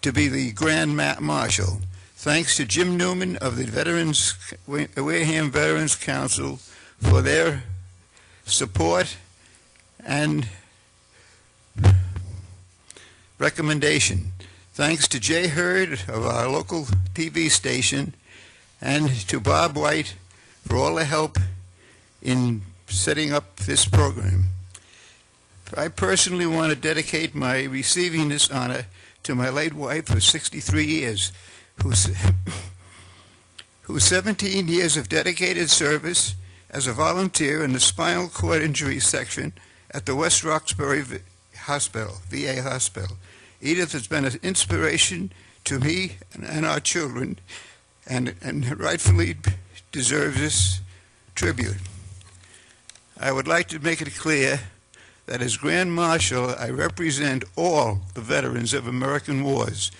to be the Grand Marshal. Thanks to Jim Newman of the Wareham Veterans Council for their support and recommendation. Thanks to Jay Hurd of our local TV station and to Bob White for all the help in setting up this program. I personally want to dedicate my receiving this honor to my late wife of 63 years, whose 17 years of dedicated service as a volunteer in the spinal cord injury section at the West Roxbury Hospital, VA Hospital. Edith has been an inspiration to me and our children, and rightfully deserves this tribute. I would like to make it clear that as Grand Marshal, I represent all the veterans of American wars,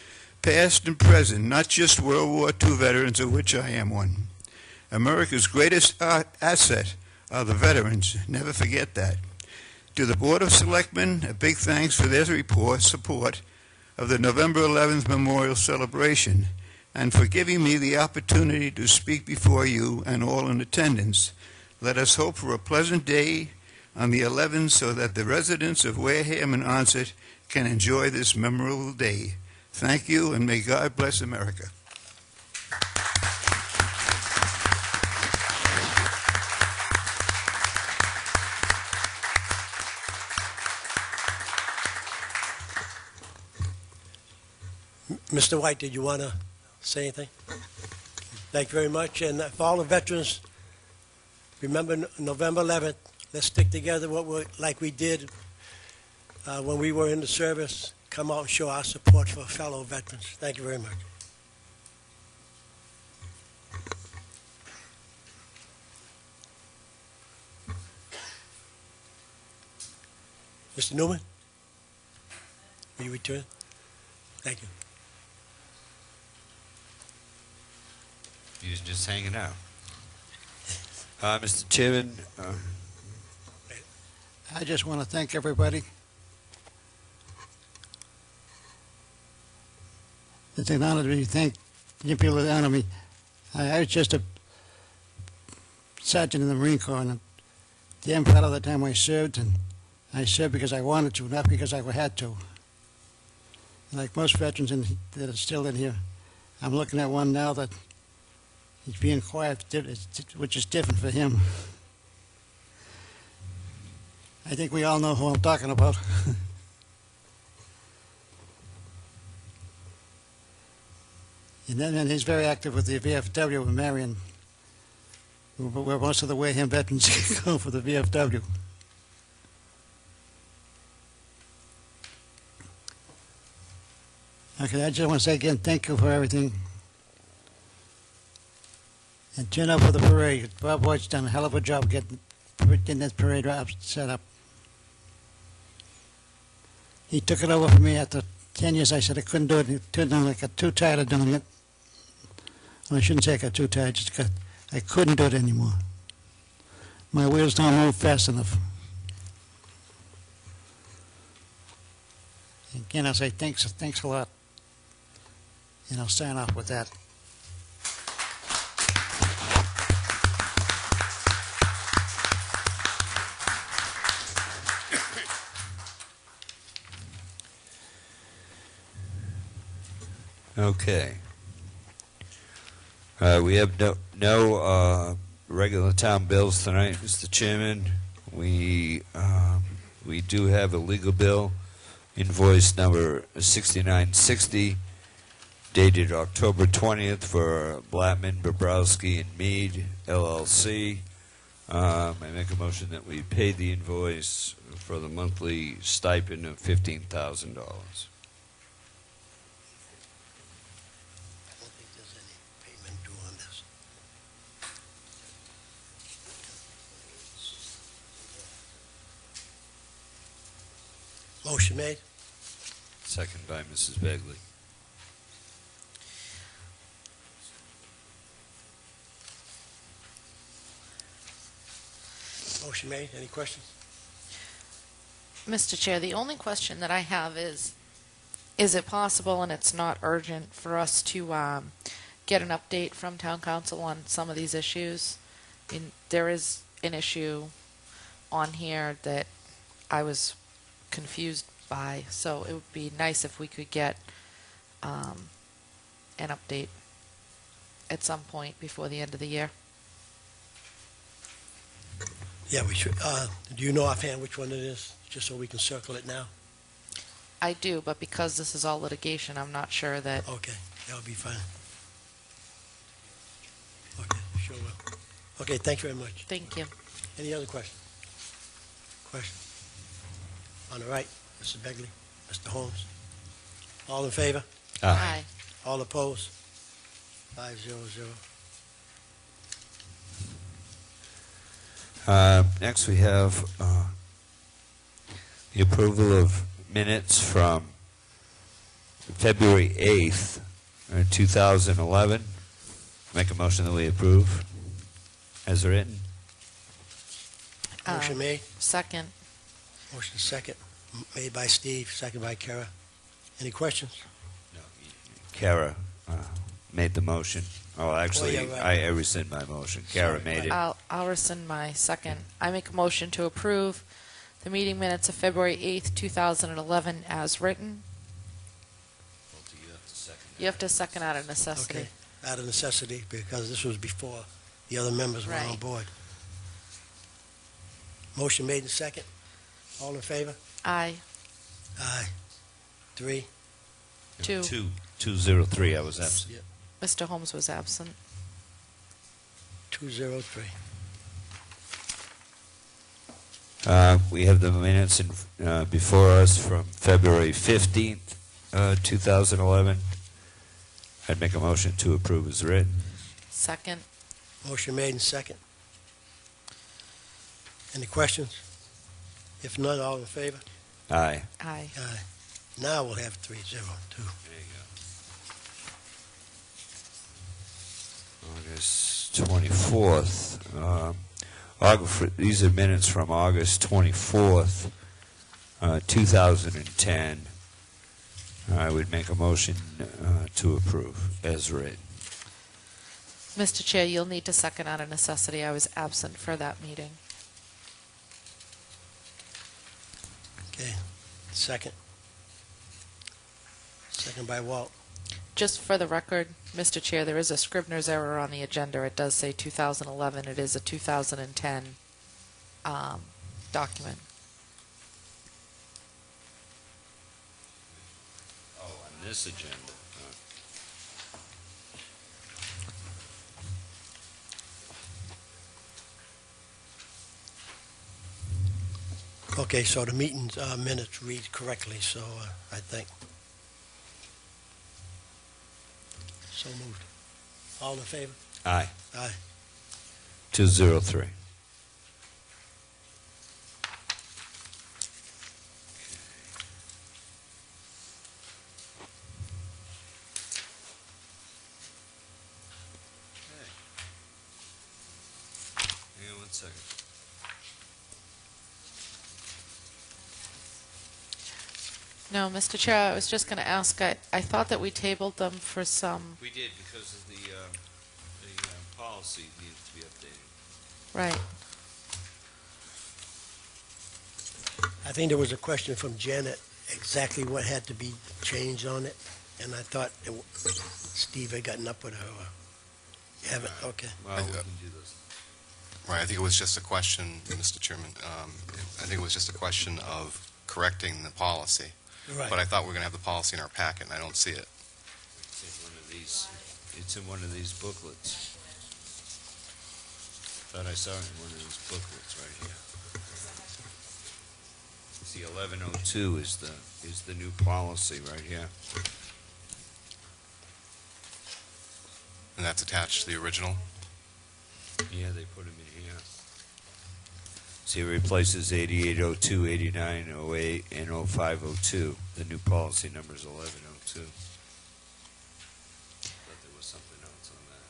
past and present, not just World War II veterans, of which I am one. America's greatest asset are the veterans. Never forget that. To the Board of Selectmen, a big thanks for their support of the November 11th Memorial Celebration, and for giving me the opportunity to speak before you and all in attendance. Let us hope for a pleasant day on the 11th so that the residents of Wareham and Onset can enjoy this memorable day. Thank you, and may God bless America. Mr. White, did you want to say anything? Thank you very much. And for all the veterans, remember November 11th, let's stick together like we did when we were in the service. Come out and show our support for fellow veterans. Thank you very much. Mr. Newman, will you return? Thank you. He's just hanging out. Mr. Chairman, I just want to thank everybody. It's an honor to be thanked. You people that honor me. I was just a sergeant in the Marine Corps, and damn proud of the time I served, and I served because I wanted to, not because I had to. And like most veterans that are still in here, I'm looking at one now that he's being quiet, which is different for him. I think we all know who I'm talking about. And then he's very active with the VFW in Marion, where most of the Wareham veterans go for the VFW. Okay, I just want to say again, thank you for everything. And turn up for the parade. Bob White's done a hell of a job getting that parade set up. He took it over from me after 10 years. I said I couldn't do it. He turned on like I got too tired of doing it. Well, I shouldn't say I got too tired. I couldn't do it anymore. My wheels don't move fast enough. Again, I'll say thanks a lot. And I'll sign off with that. okay. We have no regular town bills tonight, Mr. Chairman. We do have a legal bill, invoice number 6960, dated October 20th for Blattman, Bobrowski, and Mead, LLC. I make a motion that we pay the invoice for the monthly stipend of $15,000. I don't think there's any payment due on this. Motion made. Second by Mrs. Begley. Motion made. Any questions? Mr. Chair, the only question that I have is it possible, and it's not urgent, for us to get an update from Town Council on some of these issues? There is an issue on here that I was confused by, so it would be nice if we could get an update at some point before the end of the year. Yeah, we should, do you know offhand which one it is, just so we can circle it now? I do, but because this is all litigation, I'm not sure that, Okay, that'll be fine. Okay, sure will. Okay, thank you very much. thank you. Any other questions? Question? On the right, Mr. Begley, Mr. Holmes. All in favor? Aye. All opposed? 500. Next, we have the approval of minutes from February 8th, 2011. Make a motion that we approve as written. Motion made, Second. motion second, made by Steve, second by Kara. Any questions? Kara made the motion. Oh, actually, yeah, right. I rescind my motion. Kara Sorry, made it. I'll rescind my second. I make a motion to approve the meeting minutes of February 8th, 2011 as written. You have to second out of necessity. Okay, out of necessity, because this was before the other members were on Right. board. Motion made and second. All in favor? Aye. Aye. 3? 2. 203, I was absent. Yep, Mr. Holmes was absent. 203. We have the minutes before us from February 15th, 2011. I'd make a motion to approve as written. Second. Motion made and second. Any questions? If none, all in favor? Aye. Aye. Aye. Now we'll have 302. There you go. August 24th. These are minutes from August 24th, 2010. I would make a motion to approve as written. Mr. Chair, you'll need to second out of necessity. I was absent for that meeting. Okay, second. Second by Walt. Just for the record, Mr. Chair, there is a Scribner's error on the agenda. It does say 2011. It is a 2010 document. Oh, on this agenda. Okay, so the meeting's minutes read correctly, so I think. So moved. All in favor? Aye. Aye. 203. Hang on one second. No, Mr. Chair, I was just going to ask, I thought that we tabled them for some, We did because of the policy needed to be updated. right. I think there was a question from Janet, exactly what had to be changed on it, and I thought Steve had gotten up with her. You haven't? Okay. Well, we can do this. Right, I think it was just a question, Mr. Chairman, I think it was just a question of correcting the policy. Right. But I thought we were going to have the policy in our packet, and I don't see it. It's in one of these. It's in one of these booklets. Thought I saw it in one of these booklets right here. See, 1102 is the new policy right here. And that's attached to the original? Yeah, they put them in here. See, it replaces 8802, 8908, and 0502. The new policy number is 1102. Thought there was something else on that.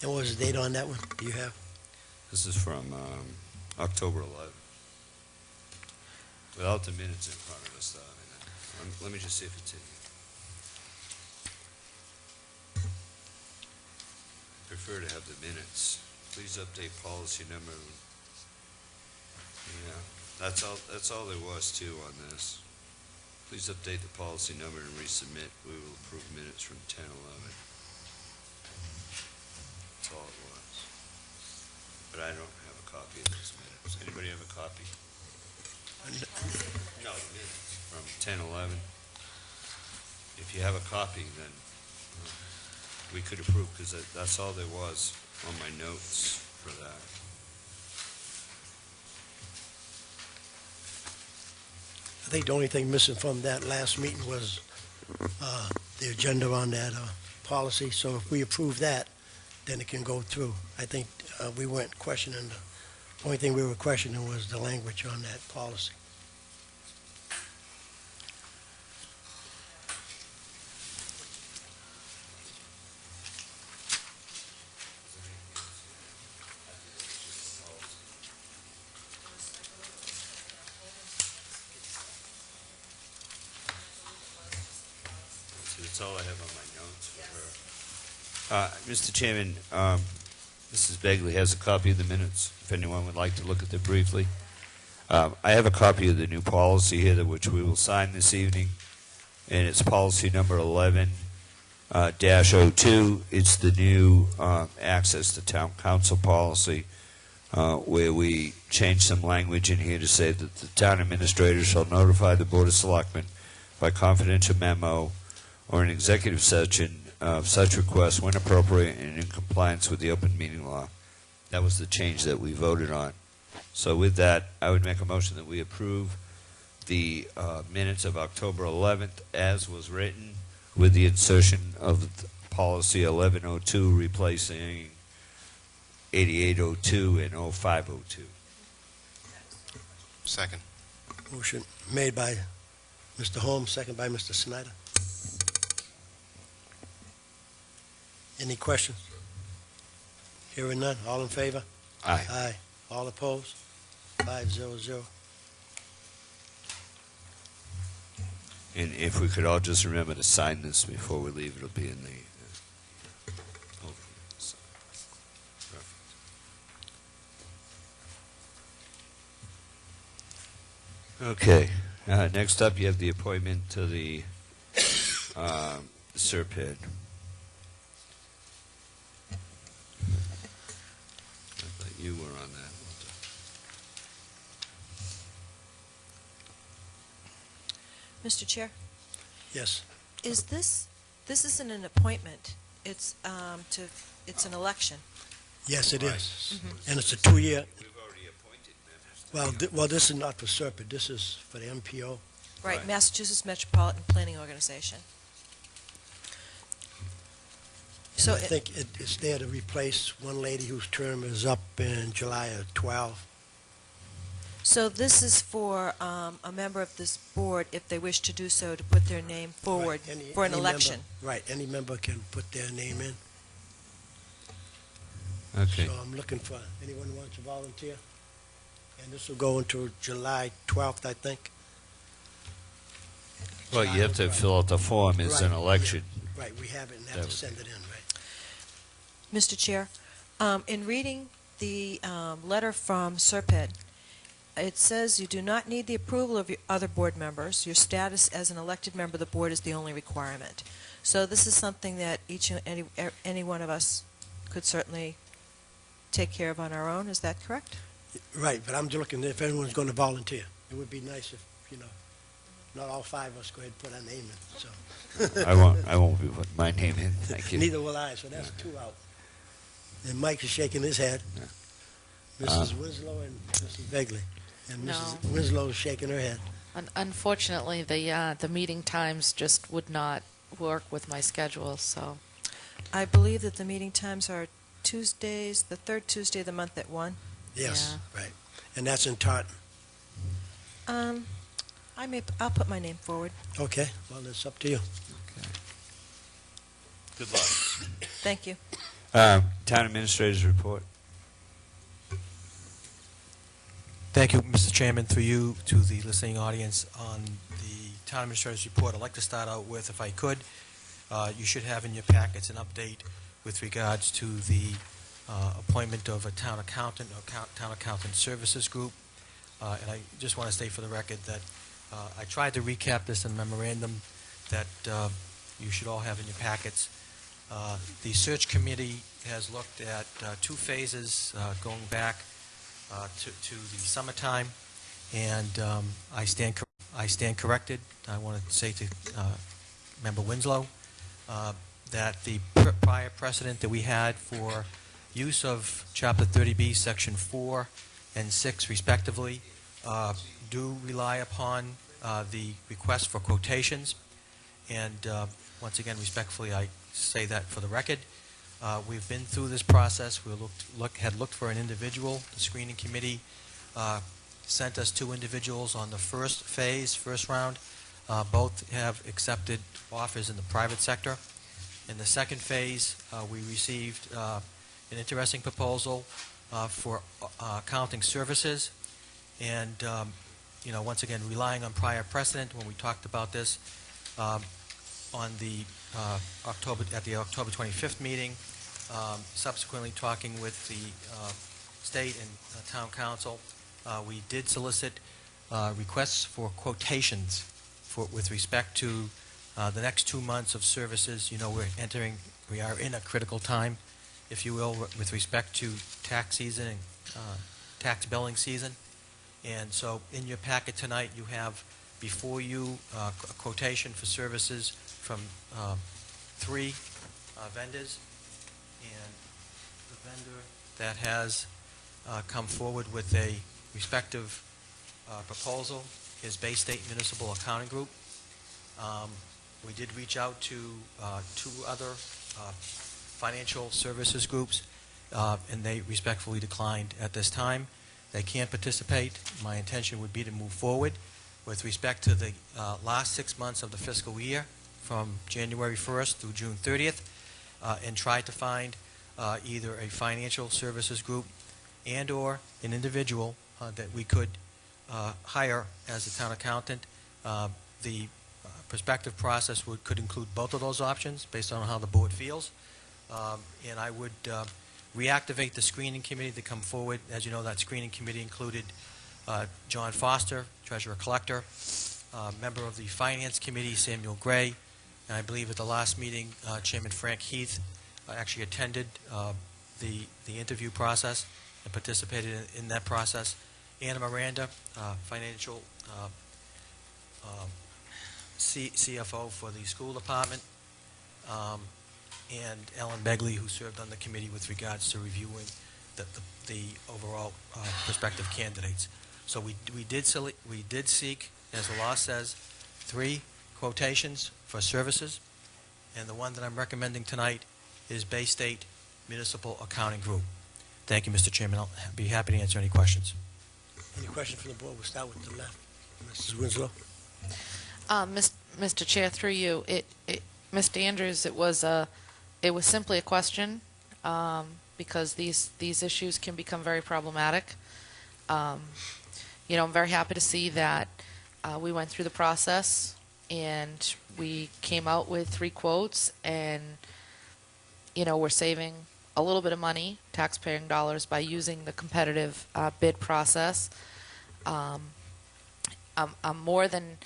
And what was the date on that one? Do you have? This is from October 11th. Without the minutes in front of us, though. Let me just see if it's in here. I prefer to have the minutes. Please update policy number. Yeah, that's all there was too on this. Please update the policy number and resubmit. We will approve minutes from 10/11. That's all it was. But I don't have a copy of those minutes. Anybody have a copy? No, minutes from 10:11. If you have a copy, then we could approve, because that's all there was on my notes for that. I think the only thing missing from that last meeting was the agenda on that policy, so if we approve that, then it can go through. I think we weren't questioning, the only thing we were questioning was the language on that policy. That's all I have on my notes for her. Mr. Chairman, Mrs. Begley has a copy of the minutes, if anyone would like to look at them briefly. I have a copy of the new policy here, which we will sign this evening, and it's policy number 11-02. It's the new access to town council policy, where we change some language in here to say that the town administrator shall notify the Board of Selectmen by confidential memo or an executive session of such request when appropriate and in compliance with the open meeting law. That was the change that we voted on. So with that, I would make a motion that we approve the minutes of October 11th as was written, with the insertion of policy 1102 replacing 8802 and 0502. Second. Motion made by Mr. Holmes, second by Mr. Snyder. Any questions? Hearing none, all in favor? Aye. Aye. All opposed? 5-0-0. And if we could all just remember to sign this before we leave, it'll be in the... Okay. Next up, you have the appointment to the SERPID. I thought you were on that. Mr. Chair, Yes. is this isn't an appointment, it's it's an election. Yes, it Right. is. And it's a 2-year, We've already appointed members. well, this is not for SERPID, this is for the MPO. Right, Right. Massachusetts Metropolitan Planning Organization. And So I think it's there to replace one lady whose term is up in July of 12. So this is for a member of this board, if they wish to do so, to put their name forward Right, any- for an any member- election. Right, any member can put their name in. Okay. So I'm looking for anyone who wants to volunteer. And this will go until July 12th, I think. Well, you have to fill out the form as an Right, election. Right, we have it and That have to would send it in, right? Mr. Chair, in reading the letter from SERPID, it says you do not need the approval of your other board members. Your status as an elected member of the board is the only requirement. So this is something that any one of us could certainly take care of on our own. Is that correct? Right, but I'm just looking if anyone's going to volunteer. It would be nice if, not all 5 of us go ahead and put our name in, so. I won't be putting my name in, thank you. Neither will I, so that's 2 out. And Mike is shaking his head. Mrs. Winslow and Mrs. Begley. And No. Mrs. Winslow is shaking her head. Unfortunately, the meeting times just would not work with my schedule, so. I believe that the meeting times are Tuesdays, the third Tuesday of the month at 1. Yes, right. And that's in Taunton. I'll put my name forward. Okay, well, it's up to you. Good luck. Thank you. Town Administrator's report. Thank you, Mr. Chairman, through you to the listening audience on the Town Administrator's report. I'd like to start out with, if I could, you should have in your packets an update with regards to the appointment of a town accountant or town accountant services group. And I just want to state for the record that I tried to recap this in a memorandum that you should all have in your packets. The search committee has looked at 2 phases going back to the summertime, and I stand corrected. I want to say to Member Winslow that the prior precedent that we had for use of Chapter 30B, Section 4 and 6, respectively, do rely upon the request for quotations. And once again, respectfully, I say that for the record. We've been through this process. We had looked for an individual. The screening committee sent us 2 individuals on the first phase, first round. Both have accepted offers in the private sector. In the second phase, we received an interesting proposal for accounting services. And, once again, relying on prior precedent, when we talked about this on the October 25th meeting, subsequently talking with the state and town council, we did solicit requests for quotations with respect to the next 2 months of services. We are in a critical time, if you will, with respect to tax season and tax billing season. And so in your packet tonight, you have before you a quotation for services from 3 vendors. And the vendor that has come forward with a respective proposal is Bay State Municipal Accounting Group. We did reach out to 2 other financial services groups, and they respectfully declined at this time. They can't participate. My intention would be to move forward with respect to the last 6 months of the fiscal year from January 1st through June 30th, and try to find either a financial services group and or an individual that we could hire as a town accountant. The prospective process could include both of those options based on how the board feels. And I would reactivate the screening committee to come forward. As you know, that screening committee included John Foster, treasurer-collector, member of the finance committee, Samuel Gray, and I believe at the last meeting, Chairman Frank Heath actually attended the interview process and participated in that process. Anna Miranda, financial CFO for the school department, and Ellen Begley, who served on the committee with regards to reviewing the overall prospective candidates. So we did seek, as the law says, 3 quotations for services, and the one that I'm recommending tonight is Bay State Municipal Accounting Group. Thank you, Mr. Chairman. I'll be happy to answer any questions. Any questions from the board? We'll start with the left. Mrs. Winslow? Mr. Chair, through you, Mr. Andrews, it was simply a question because these issues can become very problematic. I'm very happy to see that we went through the process and we came out with 3 quotes, and we're saving a little bit of money, taxpaying dollars, by using the competitive bid process. I'm more than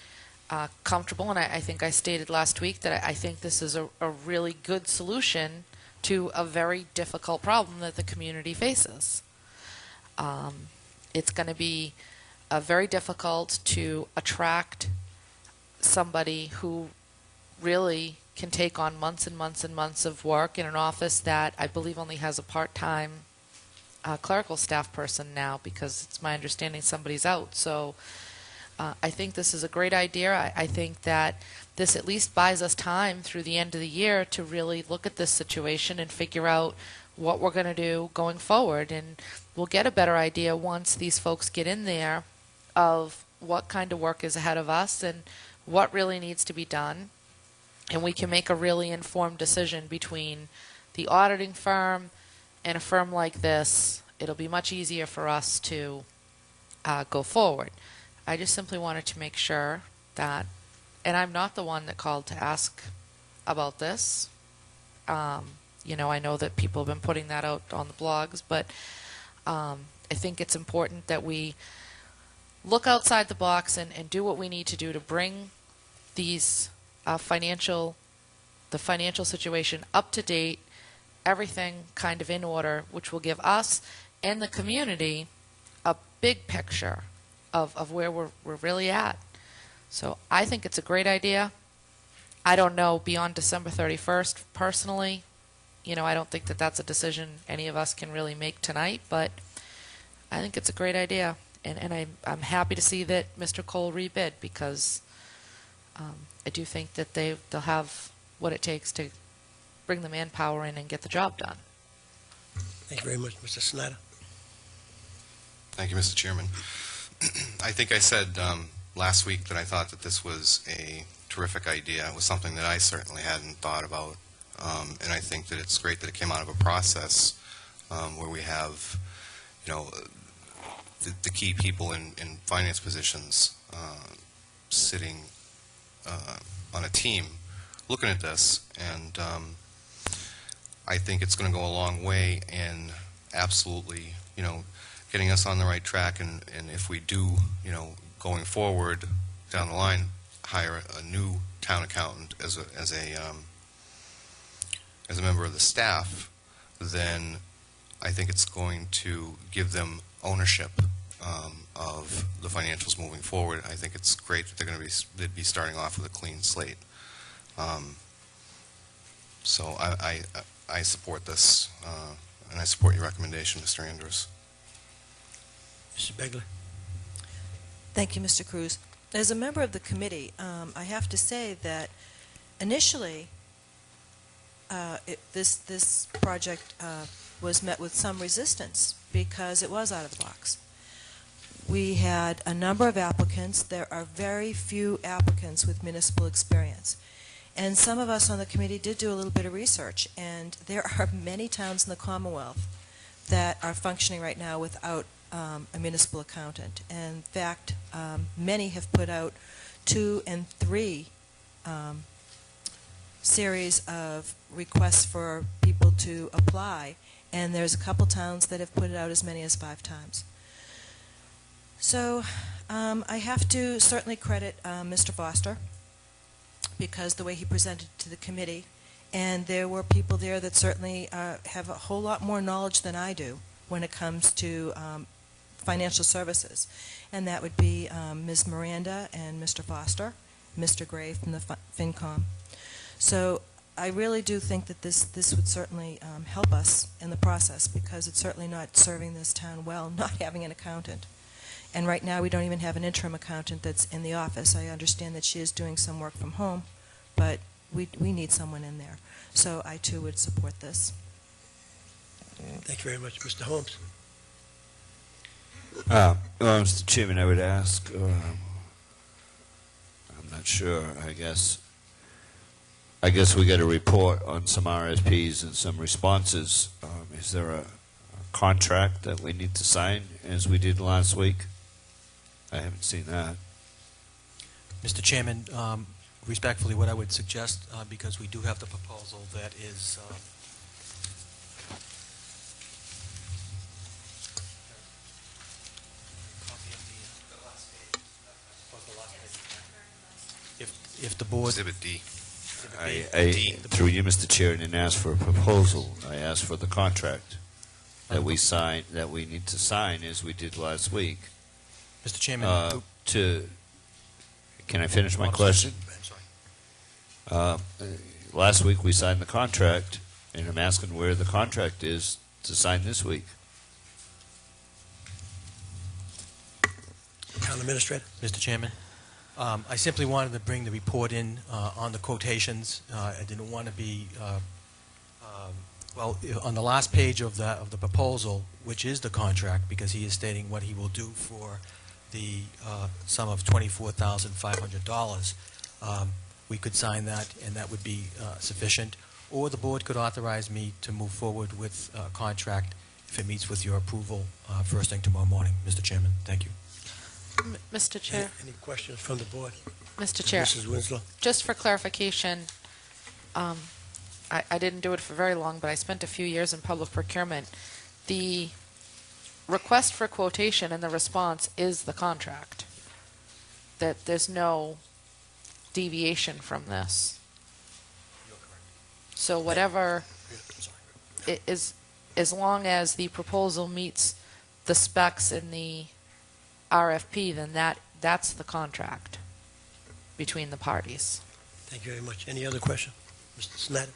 comfortable, and I think I stated last week that I think this is a really good solution to a very difficult problem that the community faces. It's going to be very difficult to attract somebody who really can take on months and months and months of work in an office that I believe only has a part-time clerical staff person now, because it's my understanding somebody's out. So I think this is a great idea. I think that this at least buys us time through the end of the year to really look at this situation and figure out what we're going to do going forward. And we'll get a better idea once these folks get in there of what kind of work is ahead of us and what really needs to be done. And we can make a really informed decision between the auditing firm and a firm like this. It'll be much easier for us to go forward. I just simply wanted to make sure that, and I'm not the one that called to ask about this. I know that people have been putting that out on the blogs, but I think it's important that we look outside the box and do what we need to do to bring these the financial situation up to date, everything kind of in order, which will give us and the community big picture of where we're really at. So I think it's a great idea. I don't know beyond December 31st personally. I don't think that that's a decision any of us can really make tonight, but I think it's a great idea. And I'm happy to see that Mr. Cole rebid, because I do think that they'll have what it takes to bring the manpower in and get the job done. Thank you very much, Mr. Snyder. Thank you, Mr. Chairman. I think I said last week that I thought that this was a terrific idea. It was something that I certainly hadn't thought about. And I think that it's great that it came out of a process where we have, the key people in finance positions sitting on a team looking at this. And I think it's going to go a long way in absolutely, getting us on the right track. And if we do, going forward down the line, hire a new town accountant as a member of the staff, then I think it's going to give them ownership of the financials moving forward. I think it's great that they'd be starting off with a clean slate. So I support this, and I support your recommendation, Mr. Andrews. Mr. Begley? Thank you, Mr. Cruz. As a member of the committee, I have to say that initially this project was met with some resistance because it was out of the box. We had a number of applicants. There are very few applicants with municipal experience. And some of us on the committee did do a little bit of research, and there are many towns in the Commonwealth that are functioning right now without a municipal accountant. And in fact, many have put out 2 and 3 series of requests for people to apply, and there's a couple towns that have put it out as many as 5 times. So I have to certainly credit Mr. Foster, because the way he presented to the committee, and there were people there that certainly have a whole lot more knowledge than I do when it comes to financial services, and that would be Ms. Miranda and Mr. Foster, Mr. Gray from the FinCom. So I really do think that this would certainly help us in the process, because it's certainly not serving this town well not having an accountant. And right now we don't even have an interim accountant that's in the office. I understand that she is doing some work from home, but we need someone in there. So I too would support this. Thank you very much. Mr. Holmes? Well, Mr. Chairman, I would ask, I'm not sure, I guess we got a report on some RFPs and some responses. Is there a contract that we need to sign as we did last week? I haven't seen that. Mr. Chairman, respectfully, what I would suggest, because we do have the proposal that is if the board... Exhibit D. Through you, Mr. Chair, didn't ask for a proposal. I asked for the contract that we sign, that we need to sign as we did last week. Mr. Chairman, Can I finish my question? I'm sorry. Last week we signed the contract, and I'm asking where the contract is to sign this week. Town Administrator? Mr. Chairman, I simply wanted to bring the report in on the quotations. I didn't want to be, well, on the last page of the proposal, which is the contract, because he is stating what he will do for the sum of $24,500. We could sign that, and that would be sufficient. Or the board could authorize me to move forward with a contract if it meets with your approval first thing tomorrow morning. Mr. Chairman, thank you. Mr. Chair. Any questions from the board? Mr. Chair. Mrs. Winslow? Just for clarification, I didn't do it for very long, but I spent a few years in public procurement. The request for quotation and the response is the contract. That there's no deviation from this. So whatever is, as long as the proposal meets the specs in the RFP, then that's the contract between the parties. Thank you very much. Any other question? Mr. Snyder?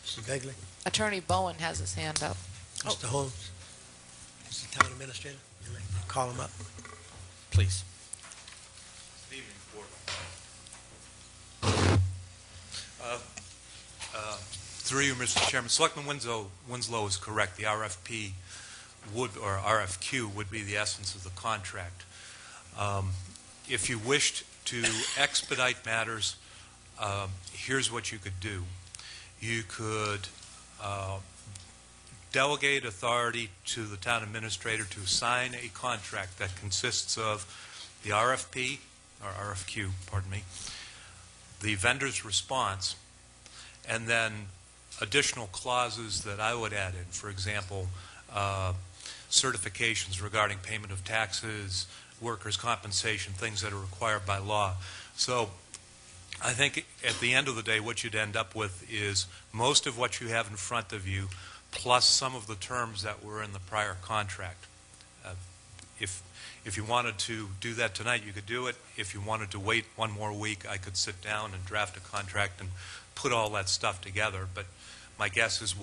Mr. Begley? Attorney Bowen has his hand up. Mr. Holmes? Mr. Town Administrator? You'd like to call him up? Please. Through you, Mr. Chairman, Selectman Winslow is correct. The RFP or RFQ would be the essence of the contract. If you wished to expedite matters, here's what you could do. You could delegate authority to the town administrator to sign a contract that consists of the RFP, or RFQ, pardon me, the vendor's response, and then additional clauses that I would add in. For example, certifications regarding payment of taxes, workers' compensation, things that are required by law. So I think at the end of the day, what you'd end up with is most of what you have in front of you, plus some of the terms that were in the prior contract. If you wanted to do that tonight, you could do it. If you wanted to wait one more week, I could sit down and draft a contract and put all that stuff together. But my guess is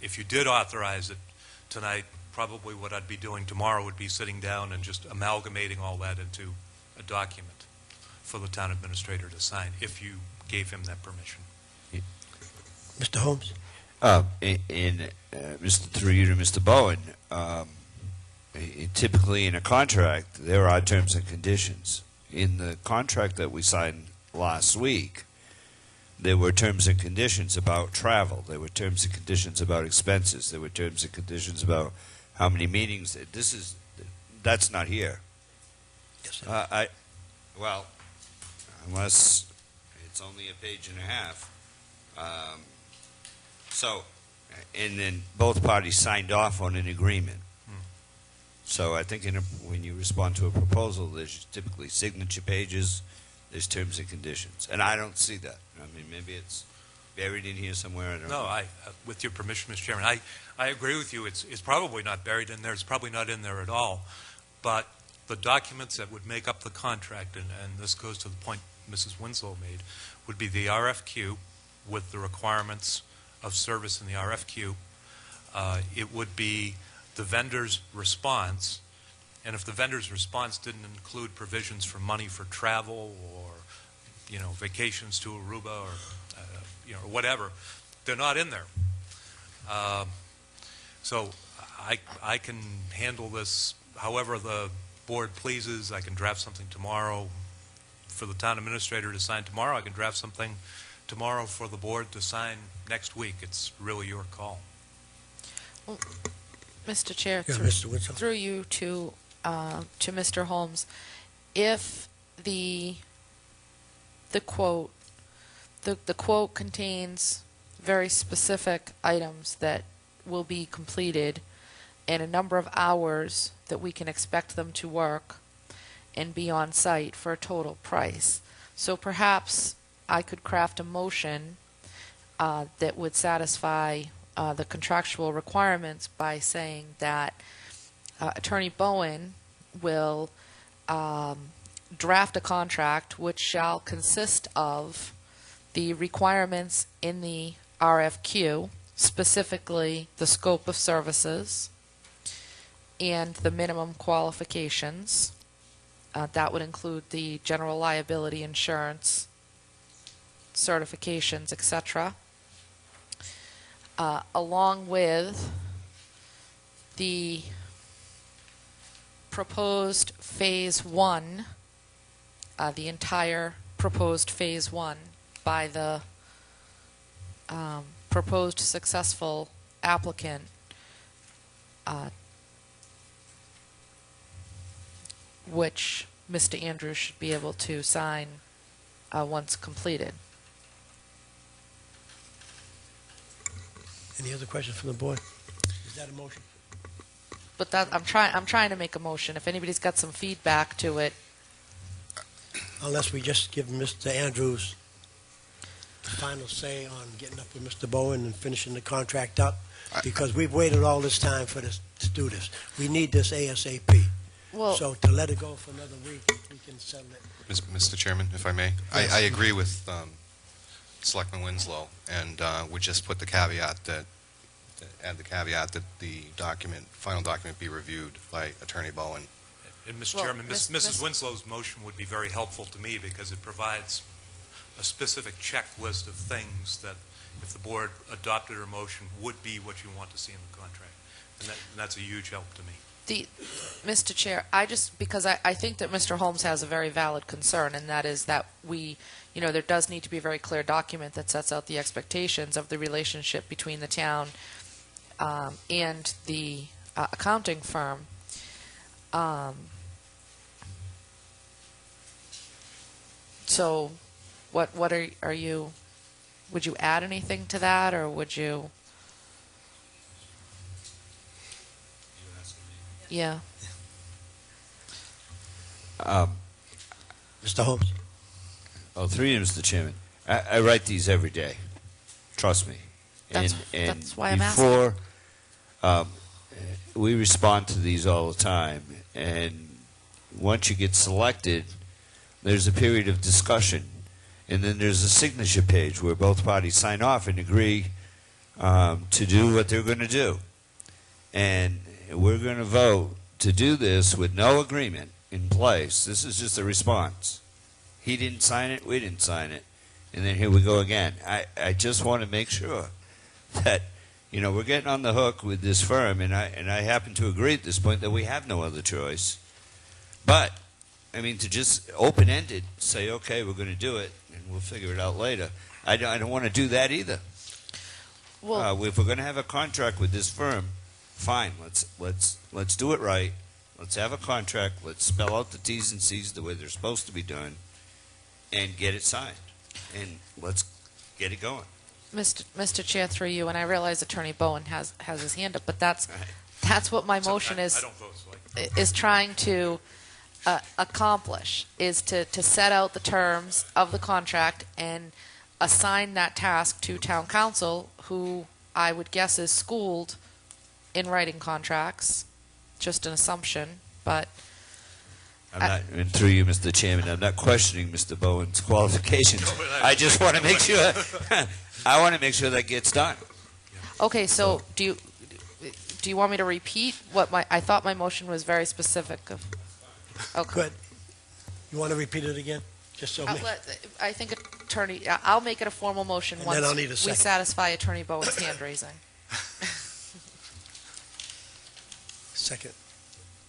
if you did authorize it tonight, probably what I'd be doing tomorrow would be sitting down and just amalgamating all that into a document for the town administrator to sign, if you gave him that permission. Mr. Holmes? Through you to Mr. Bowen, typically in a contract, there are terms and conditions. In the contract that we signed last week, there were terms and conditions about travel. There were terms and conditions about expenses. There were terms and conditions about how many meetings. That's not here. Yes, sir. Well, unless it's only a page and a half. And then both parties signed off on an agreement. So I think when you respond to a proposal, there's typically signature pages, there's terms and conditions. And I don't see that. I mean, maybe it's buried in here somewhere. I don't know. No, with your permission, Mr. Chairman, I agree with you. It's probably not buried in there. It's probably not in there at all. But the documents that would make up the contract, and this goes to the point Mrs. Winslow made, would be the RFQ with the requirements of service in the RFQ. It would be the vendor's response, and if the vendor's response didn't include provisions for money for travel or, vacations to Aruba or, whatever, they're not in there. So I can handle this however the board pleases. I can draft something tomorrow for the town administrator to sign tomorrow. I can draft something tomorrow for the board to sign next week. It's really your call. Well, Mr. Chair, Yeah, Mr. Winslow. through you to Mr. Holmes, if the quote contains very specific items that will be completed and a number of hours that we can expect them to work and be on site for a total price. So perhaps I could craft a motion that would satisfy the contractual requirements by saying that Attorney Bowen will draft a contract which shall consist of the requirements in the RFQ, specifically the scope of services and the minimum qualifications. That would include the general liability insurance, certifications, etc., along with the proposed Phase 1, the entire proposed Phase 1 by the proposed successful applicant, which Mr. Andrews should be able to sign once completed. Any other questions from the board? Is that a motion? But that I'm trying to make a motion. If anybody's got some feedback to it, Unless we just give Mr. Andrews the final say on getting up with Mr. Bowen and finishing the contract up, because we've waited all this time for this to do this. We need this ASAP. Well, So to let it go for another week, we can settle it. Mr. Chairman, if I may, Yes. I agree with Selectman Winslow, and would just put the caveat that, add the caveat that the final document be reviewed by Attorney Bowen. And Mr. Well, Chairman, Miss- Mrs. Winslow's motion would be very helpful to me because it provides a specific checklist of things that, if the board adopted her motion, would be what you want to see in the contract. And that's a huge help to me. Mr. Chair, because I think that Mr. Holmes has a very valid concern, and that is that there does need to be a very clear document that sets out the expectations of the relationship between the town and the accounting firm. So, what are you? Would you add anything to that, or would you? Yeah. Mr. Holmes? Through you, Mr. Chairman. I write these every day. Trust me. That's why I'm asking. before, we respond to these all the time, and once you get selected, there's a period of discussion, and then there's a signature page where both parties sign off and agree to do what they're going to do. And we're going to vote to do this with no agreement in place. This is just a response. He didn't sign it, we didn't sign it, and then here we go again. I just want to make sure that we're getting on the hook with this firm, and I happen to agree at this point that we have no other choice. But to just open-ended say, okay, we're going to do it, and we'll figure it out later. I don't want to do that either. Well, If we're going to have a contract with this firm, fine. Let's do it right. Let's have a contract. Let's spell out the T's and C's the way they're supposed to be done, and get it signed. And let's get it going. Mr. Chair, through you, and I realize Attorney Bowen has his hand up, but that's what my motion I is don't vote, so is trying to accomplish, is to set out the terms of the contract and assign that task to town council, who I would guess is schooled in writing contracts. Just an assumption, but And through you, Mr. Chairman, I'm not questioning Mr. Bowen's qualifications. I just want to make sure. I want to make sure that gets done. okay. So do you want me to repeat what I thought my motion was very specific of? Okay. Good. You want to repeat it again? Just so. I think I'll make it a formal motion And once then I'll need a we second. satisfy Attorney Bowen's hand raising. Second.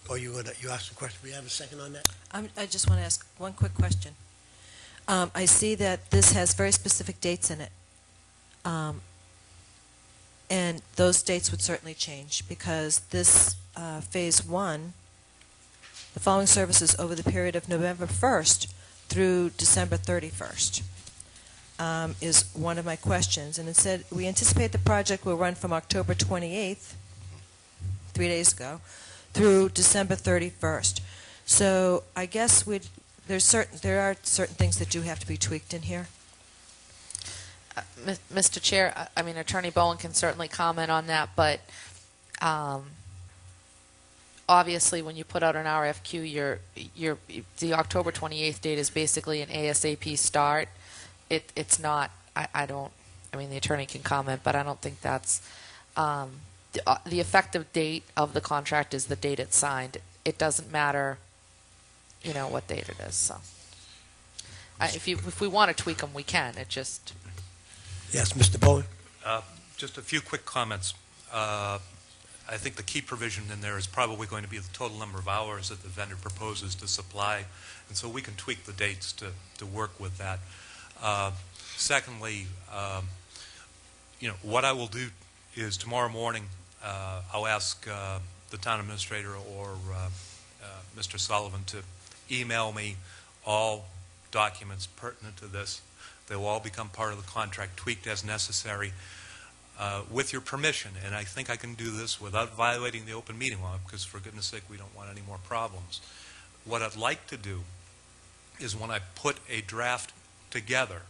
Or you asked a question. We have a second on that? I just want to ask one quick question. I see that this has very specific dates in it. And those dates would certainly change because this Phase 1, the following services over the period of November 1st through December 31st, is one of my questions. And it said, we anticipate the project will run from October 28th, 3 days ago, through December 31st. So I guess there are certain things that do have to be tweaked in here. Mr. Chair, Attorney Bowen can certainly comment on that, but obviously when you put out an RFQ, the October 28th date is basically an ASAP start. It's not. The attorney can comment, but I don't think that's. The effective date of the contract is the date it's signed. It doesn't matter, what date it is. So, if we want to tweak them, we can. It just. Yes, Mr. Bowen? Just a few quick comments. I think the key provision in there is probably going to be the total number of hours that the vendor proposes to supply, and so we can tweak the dates to work with that. Secondly, what I will do is tomorrow morning I'll ask the town administrator or Mr. Sullivan to email me all documents pertinent to this. They will all become part of the contract, tweaked as necessary, with your permission. And I think I can do this without violating the open meeting law, because for goodness sake, we don't want any more problems. What I'd like to do is when I put a draft together,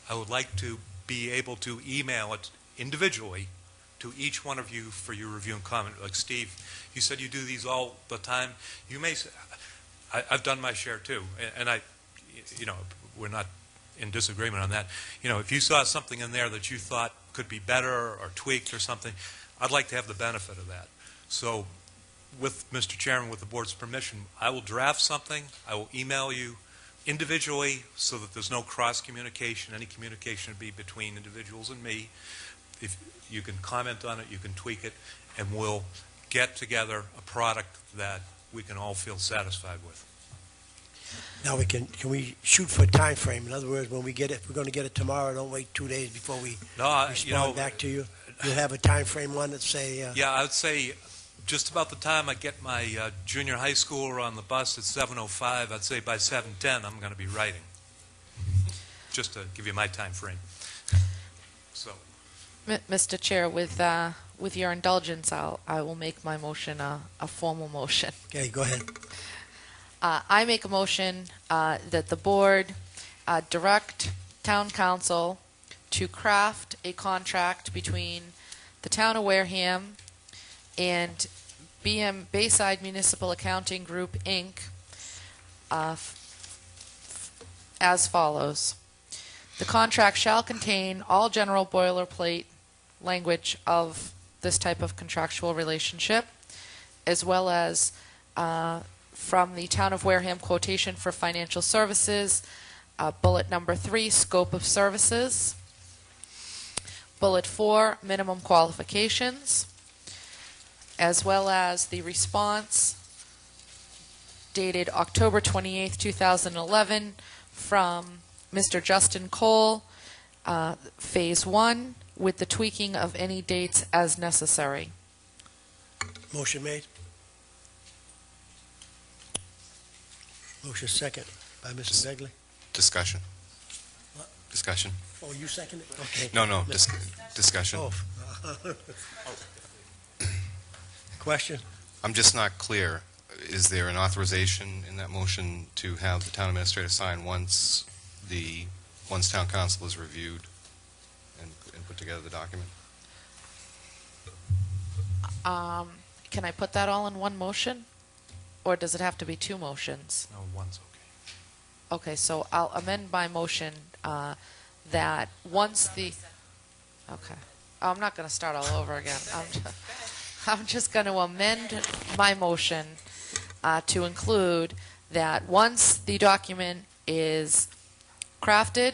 I would like to be able to email it individually to each one of you for your review and comment. Like Steve, you said you do these all the time. You may say, I've done my share too, and we're not in disagreement on that. If you saw something in there that you thought could be better or tweaked or something, I'd like to have the benefit of that. So with Mr. Chairman, with the board's permission, I will draft something. I will email you individually so that there's no cross-communication. Any communication would be between individuals and me. If you can comment on it, you can tweak it, and we'll get together a product that we can all feel satisfied with. Now can we shoot for a time frame? In other words, when we get it, if we're going to get it tomorrow, don't wait 2 days before we respond back to you. You'll have a time frame one that say. Yeah, I would say just about the time I get my junior high schooler on the bus at 7:05, I'd say by 7:10 I'm going to be writing. Just to give you my time frame. So, Mr. Chair, with your indulgence, I will make my motion a formal motion. Okay, go ahead. I make a motion that the board direct town council to craft a contract between the town of Wareham and BM Bayside Municipal Accounting Group, Inc. As follows. The contract shall contain all general boilerplate language of this type of contractual relationship, as well as from the Town of Wareham quotation for financial services, bullet number 3, scope of services, bullet 4, minimum qualifications, as well as the response dated October 28th, 2011 from Mr. Justin Cole, Phase 1, with the tweaking of any dates as necessary. Motion made. Motion second by Mr. Begley. Discussion. What? Discussion. Oh, you seconded it? Okay. No, discussion. Oh. Question? I'm just not clear. Is there an authorization in that motion to have the town administrator sign once town council is reviewed and put together the document? Can I put that all in one motion? Or does it have to be 2 motions? no, one's okay. Okay, so I'll amend my motion that once the... Okay. I'm not going to start all over again. I'm just going to amend my motion to include that once the document is crafted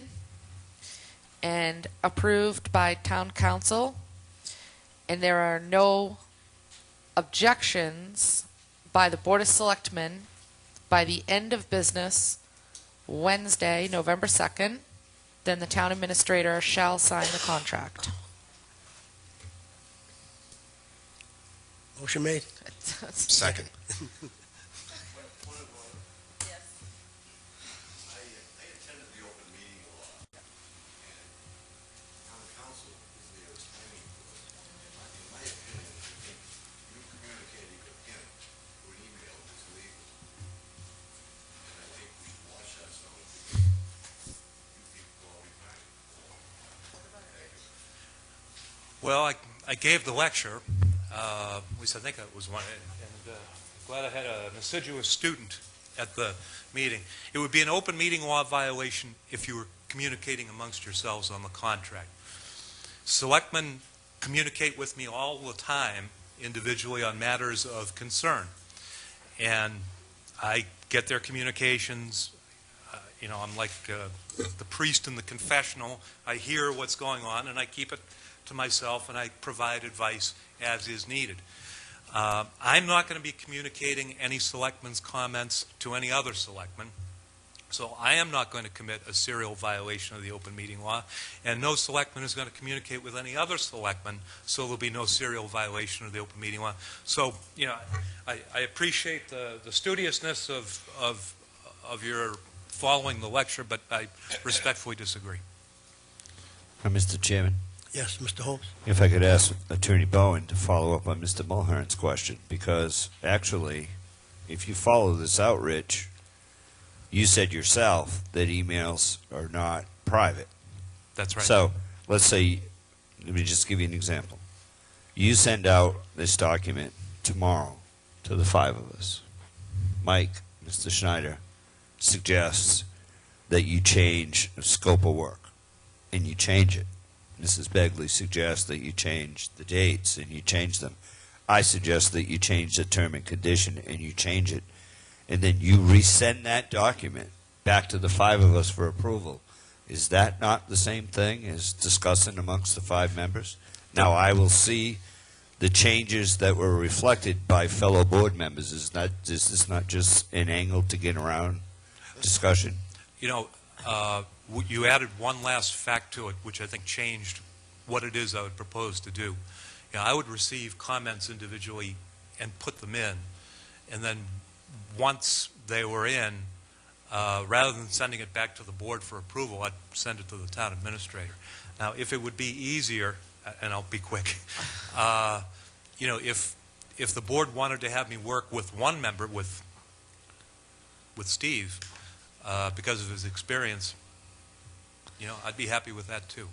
and approved by town council, and there are no objections by the Board of Selectmen by the end of business Wednesday, November 2nd, then the town administrator shall sign the contract. Motion made. Second. Well, I gave the lecture. At least I think it was one. And glad I had an assiduous student at the meeting. It would be an open meeting law violation if you were communicating amongst yourselves on the contract. Selectmen communicate with me all the time individually on matters of concern. And I get their communications. I'm like the priest in the confessional. I hear what's going on, and I keep it to myself, and I provide advice as is needed. I'm not going to be communicating any selectmen's comments to any other selectman, so I am not going to commit a serial violation of the open meeting law, and no selectman is going to communicate with any other selectman, so there'll be no serial violation of the open meeting law. So, I appreciate the studiousness of your following the lecture, but I respectfully disagree. Mr. Chairman, Yes, Mr. Holmes. if I could ask Attorney Bowen to follow up on Mr. Mulhern's question, because actually, if you follow this out, Rich, you said yourself that emails are not private. That's right. So let's say, let me just give you an example. You send out this document tomorrow to the five of us. Mike, Mr. Schneider, suggests that you change the scope of work, and you change it. Mrs. Begley suggests that you change the dates, and you change them. I suggest that you change the term and condition, and you change it. And then you resend that document back to the five of us for approval. Is that not the same thing as discussing amongst the five members? Now, I will see the changes that were reflected by fellow board members. Is this not just an angle to get around discussion? You know, you added one last fact to it, which I think changed what it is I would propose to do. You know, I would receive comments individually and put them in, and then once they were in, rather than sending it back to the board for approval, I'd send it to the town administrator. Now, if it would be easier, and I'll be quick, you know, if the board wanted to have me work with one member, with Steve, because of his experience, you know, I'd be happy with that too.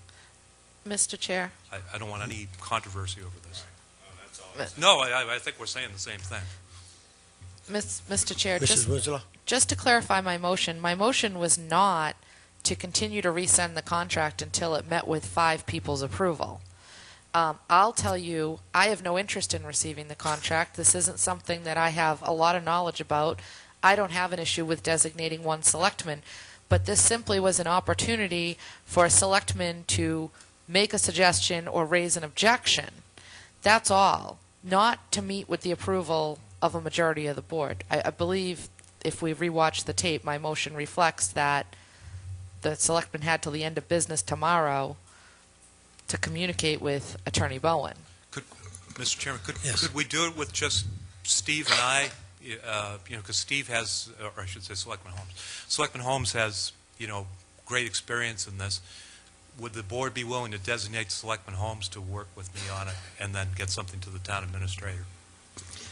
Mr. Chair. I don't want any controversy over this. No, I think we're saying the same thing. Mr. Chair, Mrs. Winslow? just to clarify my motion was not to continue to resend the contract until it met with five people's approval. I'll tell you, I have no interest in receiving the contract. This isn't something that I have a lot of knowledge about. I don't have an issue with designating one selectman, but this simply was an opportunity for a selectman to make a suggestion or raise an objection. That's all, not to meet with the approval of a majority of the board. I believe if we rewatch the tape, my motion reflects that the selectman had till the end of business tomorrow to communicate with Attorney Bowen. Mr. Chairman, Yes. could we do it with just Steve and I? You know, because Steve has, or I should say Selectman Holmes. Selectman Holmes has, you know, great experience in this. Would the board be willing to designate Selectman Holmes to work with me on it and then get something to the town administrator?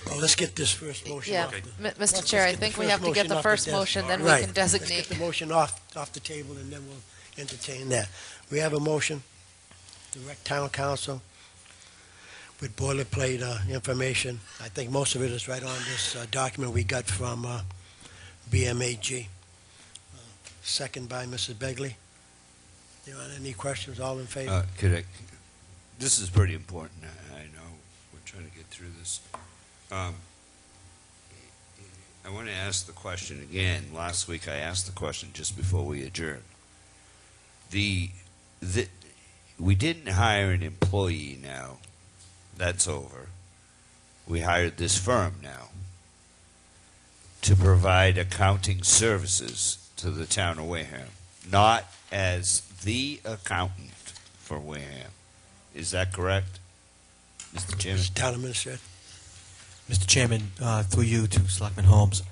Well, let's get this first motion Yeah, off. Okay. Let's Mr. Chair, I get the think we first have to get motion the off first desk. motion, then we Right. can designate. Let's get the motion off the table, and then we'll entertain that. We have a motion, direct town council with boilerplate information. I think most of it is right on this document we got from BMAG. Second by Mrs. Begley. You want any questions? All in favor? This is pretty important. I know we're trying to get through this. I want to ask the question again. Last week I asked the question just before we adjourned. We didn't hire an employee now. That's over. We hired this firm now to provide accounting services to the town of Wareham, not as the accountant for Wareham. Is that correct, Mr. Chairman? Town administrator. Mr. Chairman, through you to Selectman Holmes,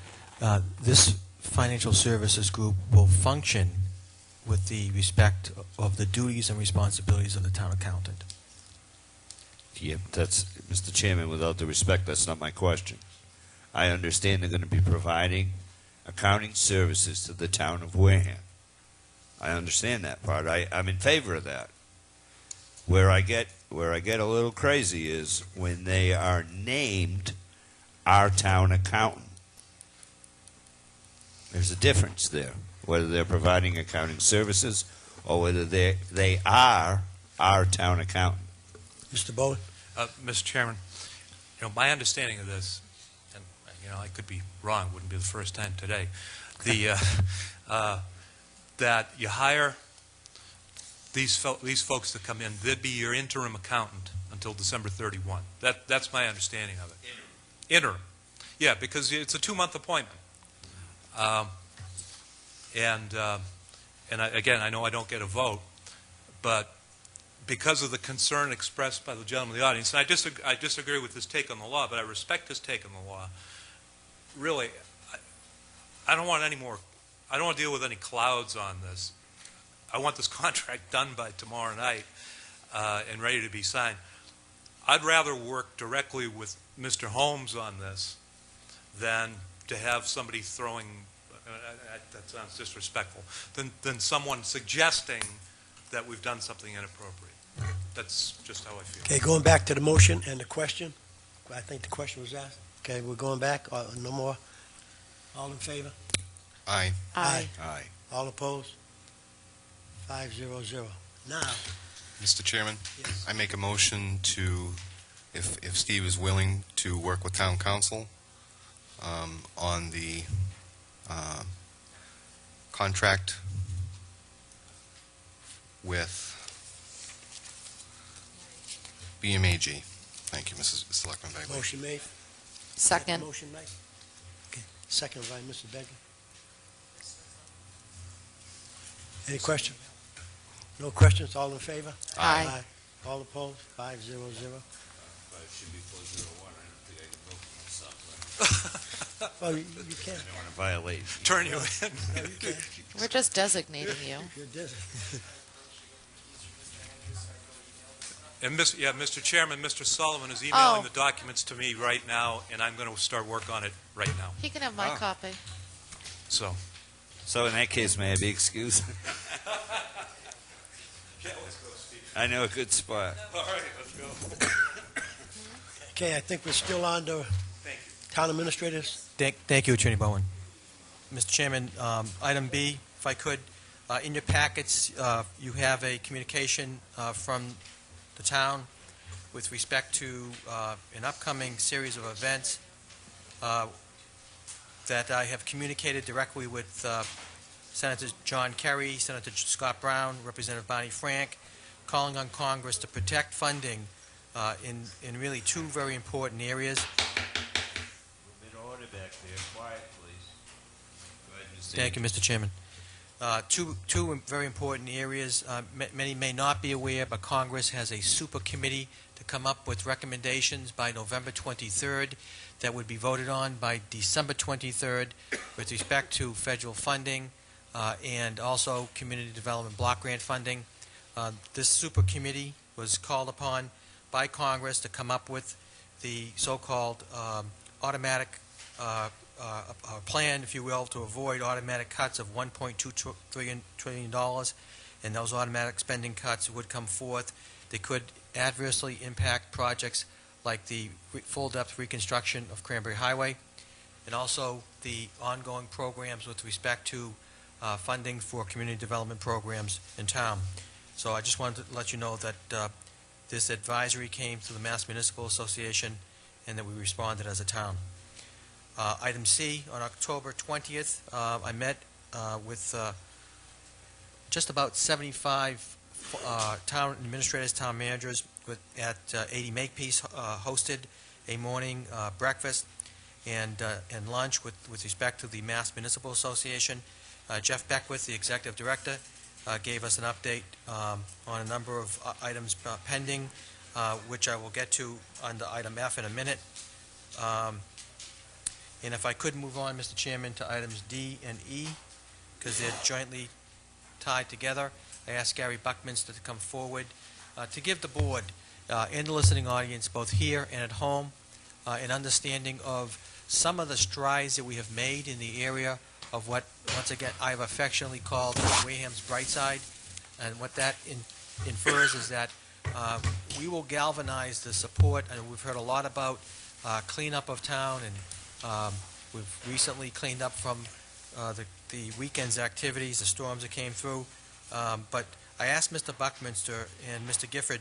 this financial services group will function with the respect of the duties and responsibilities of the town accountant. Yeah, that's, Mr. Chairman, with all due respect, that's not my question. I understand they're going to be providing accounting services to the town of Wareham. I understand that part. I'm in favor of that. Where I get a little crazy is when they are named our town accountant. There's a difference there, whether they're providing accounting services or whether they are our town accountant. Mr. Bowen? Mr. Chairman, you know, my understanding of this, and you know, I could be wrong, wouldn't be the first time today, that you hire these folks to come in, they'd be your interim accountant until December 31. That's my understanding of it. Interim. Yeah, because it's a 2-month appointment. Again, I know I don't get a vote, but because of the concern expressed by the gentleman in the audience, and I disagree with his take on the law, but I respect his take on the law. Really, I don't want any more. I don't want to deal with any clouds on this. I want this contract done by tomorrow night and ready to be signed. I'd rather work directly with Mr. Holmes on this than to have somebody throwing, that sounds disrespectful, than someone suggesting that we've done something inappropriate. That's just how I feel. Okay, going back to the motion and the question. I think the question was asked. Okay, we're going back. No more. All in favor? Aye. Aye. Aye. All opposed? 500. Now, Mr. Chairman, yes. I make a motion to, if Steve is willing, to work with town council on the contract with BMAG. Thank you, Mrs. Selectman Bagley. Motion made. Second. Motion made. Okay, second by Mr. Begley. Any question? No questions, all in favor? Aye. All opposed? 500. Well, you can. I don't want to violate. Turn you in. No, you can. We're just designating you. You're dizzy. And Mr. Chairman, Mr. Sullivan is Oh. emailing the documents to me right now, and I'm going to start work on it right now. He can have my Ah. copy. So, So in that case, may I be excused? I know a good spot. all right, let's go. Okay, I think we're still on to town administrators. Thank you, Attorney Bowen. Mr. Chairman, item B, if I could, in your packets, you have a communication from the town with respect to an upcoming series of events that I have communicated directly with Senator John Kerry, Senator Scott Brown, Representative Bonnie Frank, calling on Congress to protect funding in really two very important areas. Bit of order back there. Quiet, please. Go ahead, Mr. Thank you, Mr. Chairman. Two very important areas. Many may not be aware, but Congress has a super committee to come up with recommendations by November 23rd that would be voted on by December 23rd with respect to federal funding and also community development block grant funding. This super committee was called upon by Congress to come up with the so-called automatic plan, if you will, to avoid automatic cuts of $1.2 trillion, and those automatic spending cuts would come forth. They could adversely impact projects like the full-depth reconstruction of Cranberry Highway, and also the ongoing programs with respect to funding for community development programs in town. So I just wanted to let you know that this advisory came to the Mass Municipal Association and that we responded as a town. Item C, on October 20th, I met with just about 75 town administrators, town managers at 80 Makepeace, hosted a morning breakfast and lunch with respect to the Mass Municipal Association. Jeff Beckwith, the executive director, gave us an update on a number of items pending, which I will get to under item F in a minute. And if I could move on, Mr. Chairman, to items D and E, because they're jointly tied together, I asked Gary Buckminster to come forward to give the board and the listening audience, both here and at home, an understanding of some of the strides that we have made in the area of what, once again, I've affectionately called Wareham's bright side. And what that infers is that we will galvanize the support, and we've heard a lot about cleanup of town, and we've recently cleaned up from the weekend's activities, the storms that came through. But I asked Mr. Buckminster and Mr. Gifford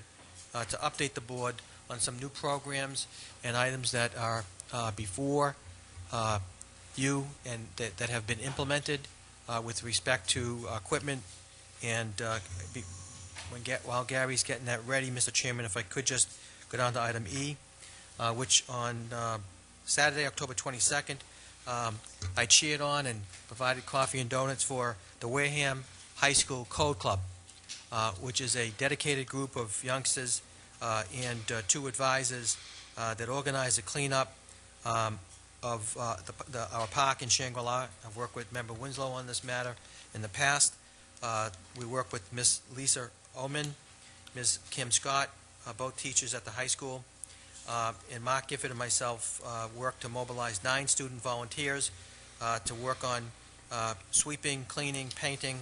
to update the board on some new programs and items that are before you and that have been implemented with respect to equipment. And while Gary's getting that ready, Mr. Chairman, if I could just go down to item E, which on Saturday, October 22nd, I cheered on and provided coffee and donuts for the Wareham High School Code Club, which is a dedicated group of youngsters and two advisors that organize a cleanup of our park in Shangri-La. I've worked with Member Winslow on this matter in the past. We work with Miss Lisa Oman, Ms. Kim Scott, both teachers at the high school. And Mark Gifford and myself worked to mobilize 9 student volunteers to work on sweeping, cleaning, painting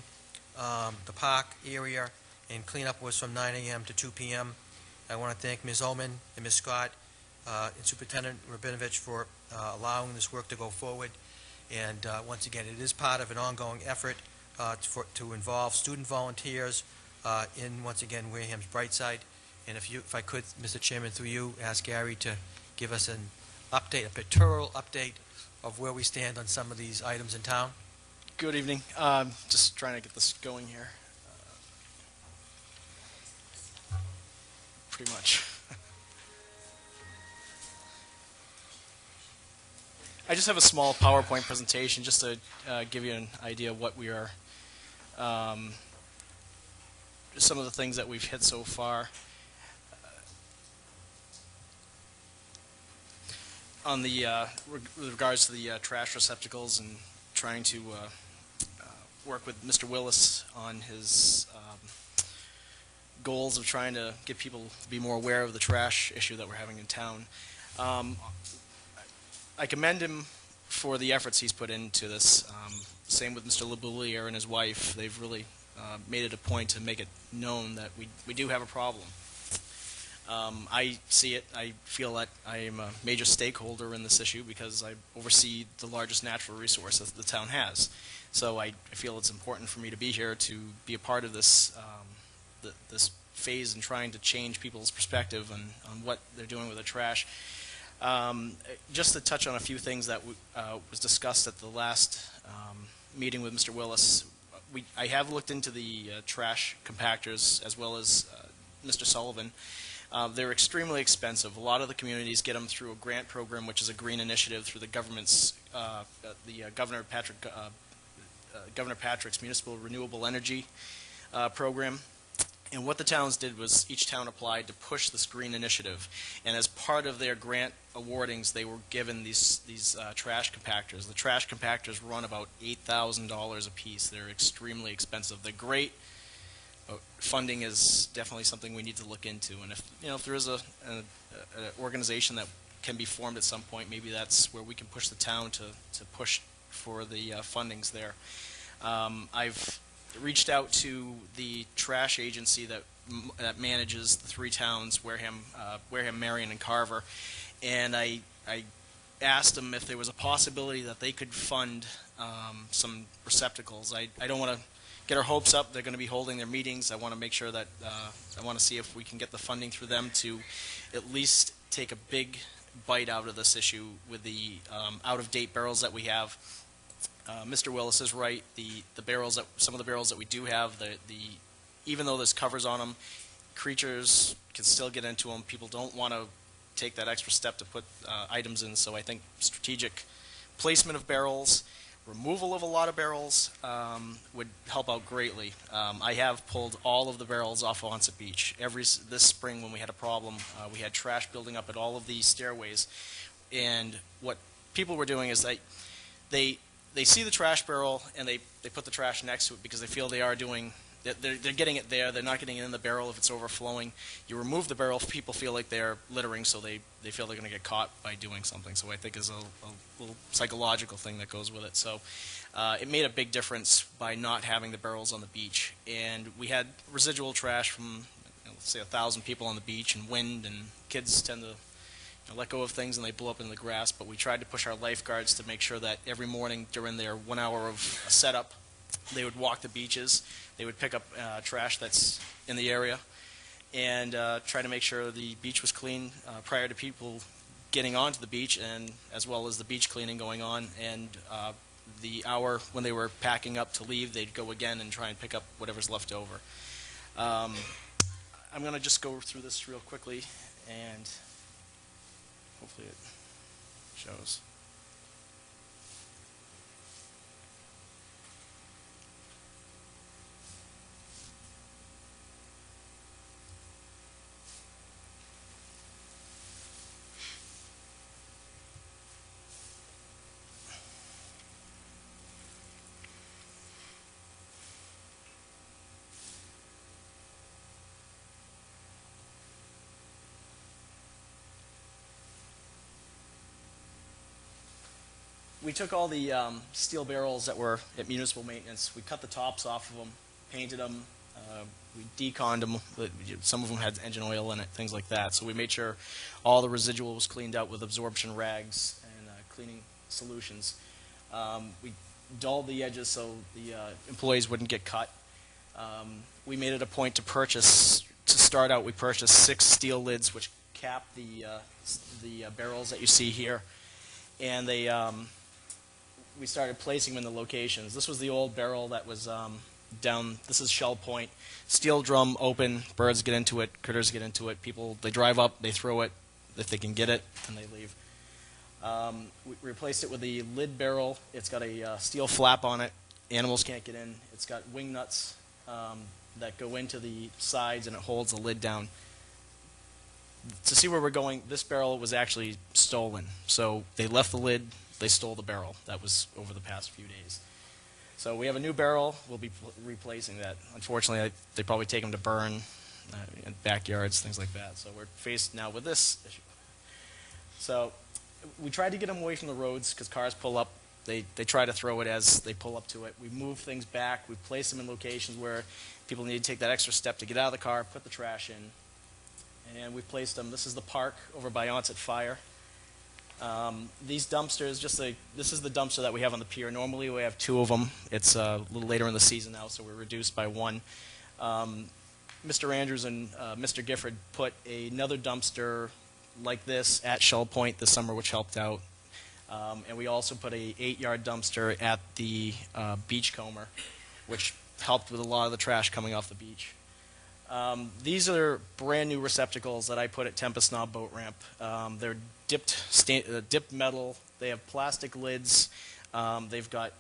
the park area and cleanup was from 9 a.m. to 2 p.m. I want to thank Ms. Ullman and Ms. Scott and Superintendent Rabinovich for allowing this work to go forward. And once again, it is part of an ongoing effort to involve student volunteers in, once again, Wareham's Bright Side. And if I could, Mr. Chairman, through you, ask Gary to give us an update, a pictorial update of where we stand on some of these items in town. Good evening. Just trying to get this going here. Pretty much. I just have a small PowerPoint presentation just to give you an idea of what we are, some of the things that we've hit so far. On the with regards to the trash receptacles and trying to work with Mr. Willis on his goals of trying to get people to be more aware of the trash issue that we're having in town. I commend him for the efforts he's put into this. Same with Mr. LeBoulier and his wife. They've really made it a point to make it known that we do have a problem. I see it. I feel that I am a major stakeholder in this issue because I oversee the largest natural resource that the town has. So I feel it's important for me to be here to be a part of this this phase in trying to change people's perspective on what they're doing with the trash. Just to touch on a few things that was discussed at the last meeting with Mr. Willis, I have looked into the trash compactors as well as Mr. Sullivan. They're extremely expensive. A lot of the communities get them through a grant program, which is a green initiative through the government's, Governor Patrick's Municipal Renewable Energy program. And what the towns did was each town applied to push this green initiative. And as part of their grant awardings, they were given these trash compactors. The trash compactors run about $8,000 a piece. They're extremely expensive. They're great. But funding is definitely something we need to look into. And if there is an organization that can be formed at some point, maybe that's where we can push the town to push for the fundings there. I've reached out to the trash agency that manages the three towns, Wareham, Marion, and Carver, and I asked them if there was a possibility that they could fund some receptacles. I don't want to get our hopes up. They're going to be holding their meetings. I want to make sure that I want to see if we can get the funding through them to at least take a big bite out of this issue with the out-of-date barrels that we have. Mr. Willis is right. The barrels some of the barrels that we do have, even though there's covers on them, creatures can still get into them. People don't want to take that extra step to put items in. So I think strategic placement of barrels, removal of a lot of barrels would help out greatly. I have pulled all of the barrels off Onset Beach. This spring when we had a problem, we had trash building up at all of the stairways, and what people were doing is they see the trash barrel and they put the trash next to it because they feel they're getting it there. They're not getting it in the barrel if it's overflowing. You remove the barrel, people feel like they're littering, so they feel they're going to get caught by doing something. So I think is a little psychological thing that goes with it. So it made a big difference by not having the barrels on the beach. And we had residual trash from, let's say, 1,000 people on the beach, and wind, and kids tend to let go of things and they blow up in the grass. But we tried to push our lifeguards to make sure that every morning during their 1 hour of setup, they would walk the beaches. They would pick up trash that's in the area and try to make sure the beach was clean prior to people getting onto the beach, and as well as the beach cleaning going on. And the hour when they were packing up to leave, they'd go again and try and pick up whatever's left over. I'm going to just go through this real quickly, and hopefully it shows. We took all the steel barrels that were at municipal maintenance. We cut the tops off of them, painted them, We deconned them. Some of them had engine oil in it, things like that. So we made sure all the residual was cleaned out with absorption rags and cleaning solutions. We dulled the edges so the employees wouldn't get cut. We made it a point to purchase, to start out, we purchased 6 steel lids which cap the barrels that you see here. And they, we started placing them in the locations. This was the old barrel that was down, this is Shell Point. Steel drum open, birds get into it, critters get into it, people, they drive up, they throw it, if they can get it, and they leave. We replaced it with the lid barrel. It's got a steel flap on it. Animals can't get in. It's got wing nuts that go into the sides, and it holds the lid down. To see where we're going, this barrel was actually stolen. So they left the lid, they stole the barrel. That was over the past few days. So we have a new barrel. We'll be replacing that. Unfortunately, they probably take them to burn in backyards, things like that. So we're faced now with this issue. So we tried to get them away from the roads because cars pull up. They try to throw it as they pull up to it. We move things back. We place them in locations where people need to take that extra step to get out of the car, put the trash in. And we've placed them. This is the park over by Onset Fire. These dumpsters, this is the dumpster that we have on the pier. Normally we have 2 of them. It's a little later in the season now, so we're reduced by 1. Mr. Andrews and Mr. Gifford put another dumpster like this at Shell Point this summer, which helped out. And we also put a 8-yard dumpster at the Beachcomber, which helped with a lot of the trash coming off the beach. These are brand new receptacles that I put at Tempest Knob Boat Ramp. They're dipped metal. They have plastic lids. They've got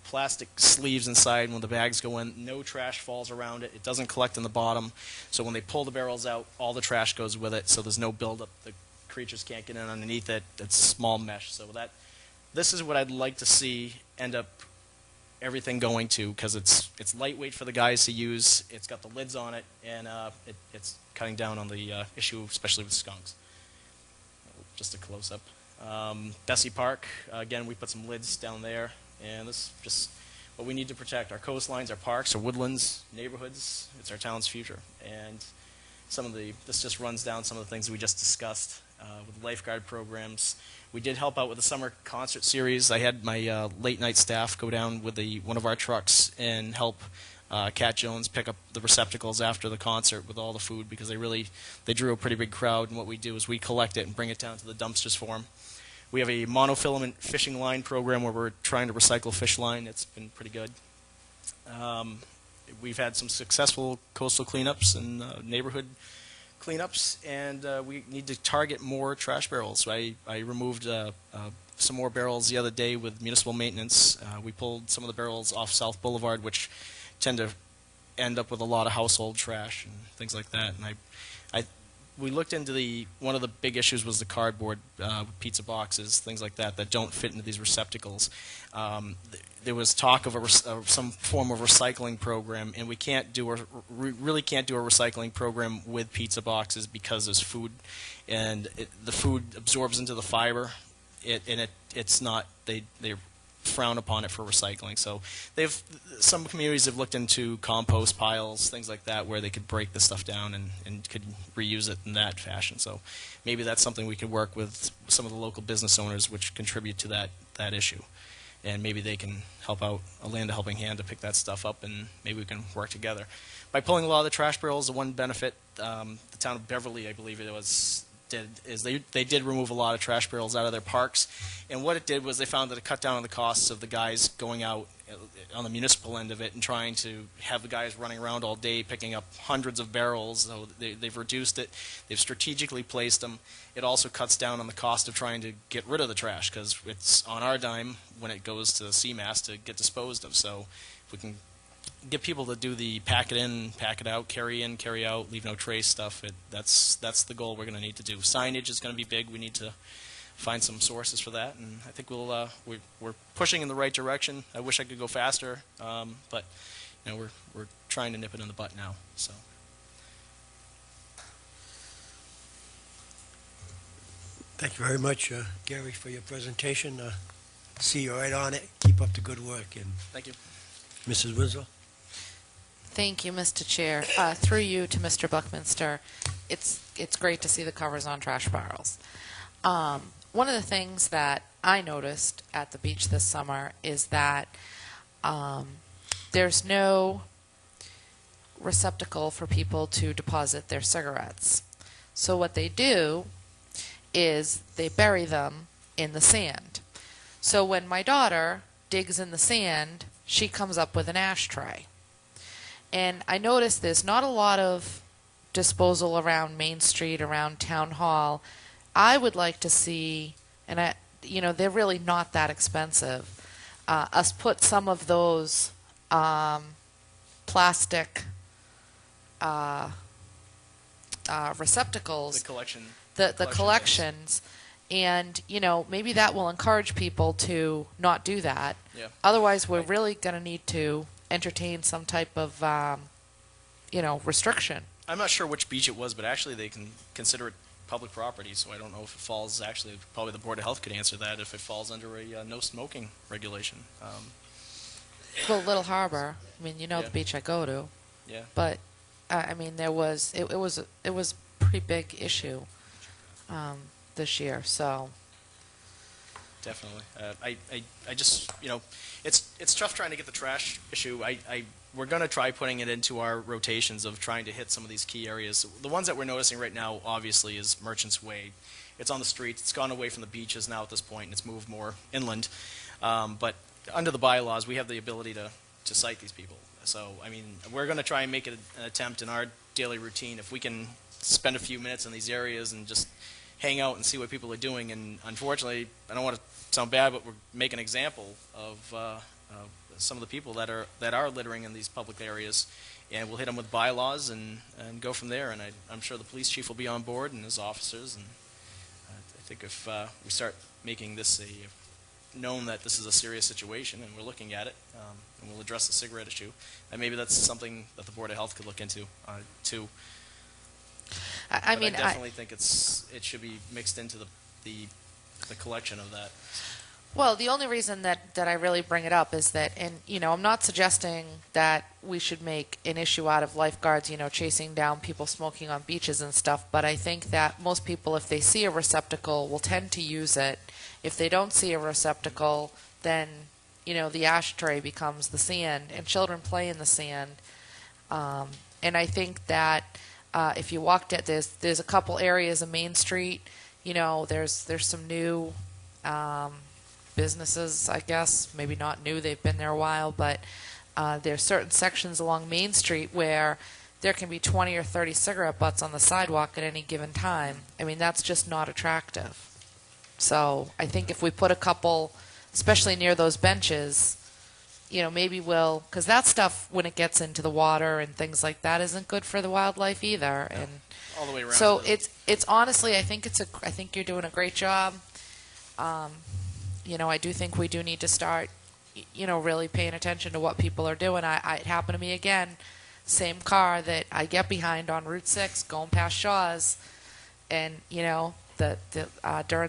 plastic sleeves inside. When the bags go in, no trash falls around it. It doesn't collect in the bottom. So when they pull the barrels out, all the trash goes with it. So there's no buildup. The creatures can't get in underneath it. It's small mesh. So this is what I'd like to see end up everything going to, because it's lightweight for the guys to use. It's got the lids on it, and it's cutting down on the issue, especially with skunks. Just a close-up. Bessie Park, again, we put some lids down there, and this is just what we need to protect. Our coastlines, our parks, our woodlands, neighborhoods. It's our town's future. And this just runs down some of the things we just discussed with lifeguard programs. We did help out with the summer concert series. I had my late-night staff go down with one of our trucks and help Cat Jones pick up the receptacles after the concert with all the food, because they drew a pretty big crowd, and what we do is we collect it and bring it down to the dumpsters for them. We have a monofilament fishing line program where we're trying to recycle fish line. It's been pretty good. We've had some successful coastal cleanups and neighborhood cleanups, and we need to target more trash barrels. I removed some more barrels the other day with municipal maintenance. We pulled some of the barrels off South Boulevard, which tend to end up with a lot of household trash and things like that. And we looked into one of the big issues was the cardboard pizza boxes, things like that don't fit into these receptacles. There was talk of some form of recycling program, and we really can't do a recycling program with pizza boxes because there's food, and the food absorbs into the fiber. It's not, they frown upon it for recycling. So some communities have looked into compost piles, things like that, where they could break the stuff down and could reuse it in that fashion. So maybe that's something we could work with some of the local business owners which contribute to that issue. And maybe they can help out, lend a helping hand to pick that stuff up, and maybe we can work together. By pulling a lot of the trash barrels, the one benefit the town of Beverly, I believe it was, they did remove a lot of trash barrels out of their parks, and what it did was they found that it cut down on the costs of the guys going out on the municipal end of it and trying to have the guys running around all day picking up hundreds of barrels. So they've reduced it. They've strategically placed them. It also cuts down on the cost of trying to get rid of the trash, because it's on our dime when it goes to CMAS to get disposed of. So if we can get people to do the pack it in, pack it out, carry in, carry out, leave no trace stuff, that's the goal we're going to need to do. Signage is going to be big. We need to find some sources for that, and I think we're pushing in the right direction. I wish I could go faster, but we're trying to nip it in the butt now. So. Thank you very much, Gary, for your presentation. See you right on it. Keep up the good work. And thank you. Mrs. Winslow? Thank you, Mr. Chair. Through you to Mr. Buckminster, it's great to see the covers on trash barrels. One of the things that I noticed at the beach this summer is that there's no receptacle for people to deposit their cigarettes. So what they do is they bury them in the sand. So when my daughter digs in the sand, she comes up with an ashtray. And I noticed there's not a lot of disposal around Main Street, around Town Hall. I would like to see, and they're really not that expensive, us put some of those plastic receptacles, the collections, and maybe that will encourage people to not do that. Yeah. Otherwise, we're really going to need to entertain some type of restriction. I'm not sure which beach it was, but actually they can consider it public property, so I don't know if it falls, actually, probably the Board of Health could answer that, if it falls under a no smoking regulation. Well, Little Harbor, the Yeah. beach I go to, Yeah. but there was it was a pretty big issue this year. So Definitely. I just, it's tough trying to get the trash issue. We're going to try putting it into our rotations of trying to hit some of these key areas. The ones that we're noticing right now, obviously, is Merchants Way. It's on the streets. It's gone away from the beaches now at this point, and it's moved more inland. But under the bylaws, we have the ability to cite these people. So, we're going to try and make it an attempt in our daily routine. If we can spend a few minutes in these areas and just hang out and see what people are doing. And unfortunately, I don't want to sound bad, but we're making an example of some of the people that are littering in these public areas, and we'll hit them with bylaws and go from there. And I'm sure the police chief will be on board and his officers. And I think if we start making this known that this is a serious situation and we're looking at it, and we'll address the cigarette issue, and maybe that's something that the Board of Health could look into too. I definitely think it should be mixed into the collection of that. Well, the only reason that I really bring it up is that, and I'm not suggesting that we should make an issue out of lifeguards, chasing down people smoking on beaches and stuff, but I think that most people, if they see a receptacle, will tend to use it. If they don't see a receptacle, then, the ashtray becomes the sand, and children play in the sand. And I think that if you walked at there's a couple areas of Main Street, there's some new businesses, I guess, maybe not new, they've been there a while, but there's certain sections along Main Street where there can be 20 or 30 cigarette butts on the sidewalk at any given time. That's just not attractive. So I think if we put a couple, especially near those benches, maybe we'll, because that stuff, when it gets into the water and things like that, isn't good for the wildlife either. And all the way around. so it's honestly, I think you're doing a great job. I do think we do need to start, really paying attention to what people are doing. It happened to me again, same car that I get behind on Route 6 going past Shaw's, and during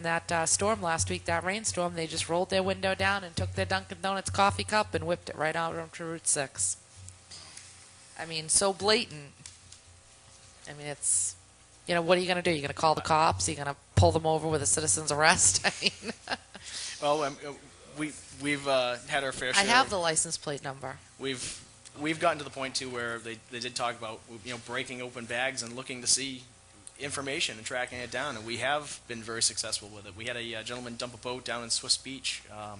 that storm last week, that rainstorm, they just rolled their window down and took their Dunkin' Donuts coffee cup and whipped it right out onto Route 6. So blatant. It's, what are you going to do? You're going to call the cops? You're going to pull them over with a citizen's arrest? Well, we've had our fair share. I have the license plate number. We've gotten to the point too where they did talk about breaking open bags and looking to see information and tracking it down, and we have been very successful with it. We had a gentleman dump a boat down in Swiss Beach, I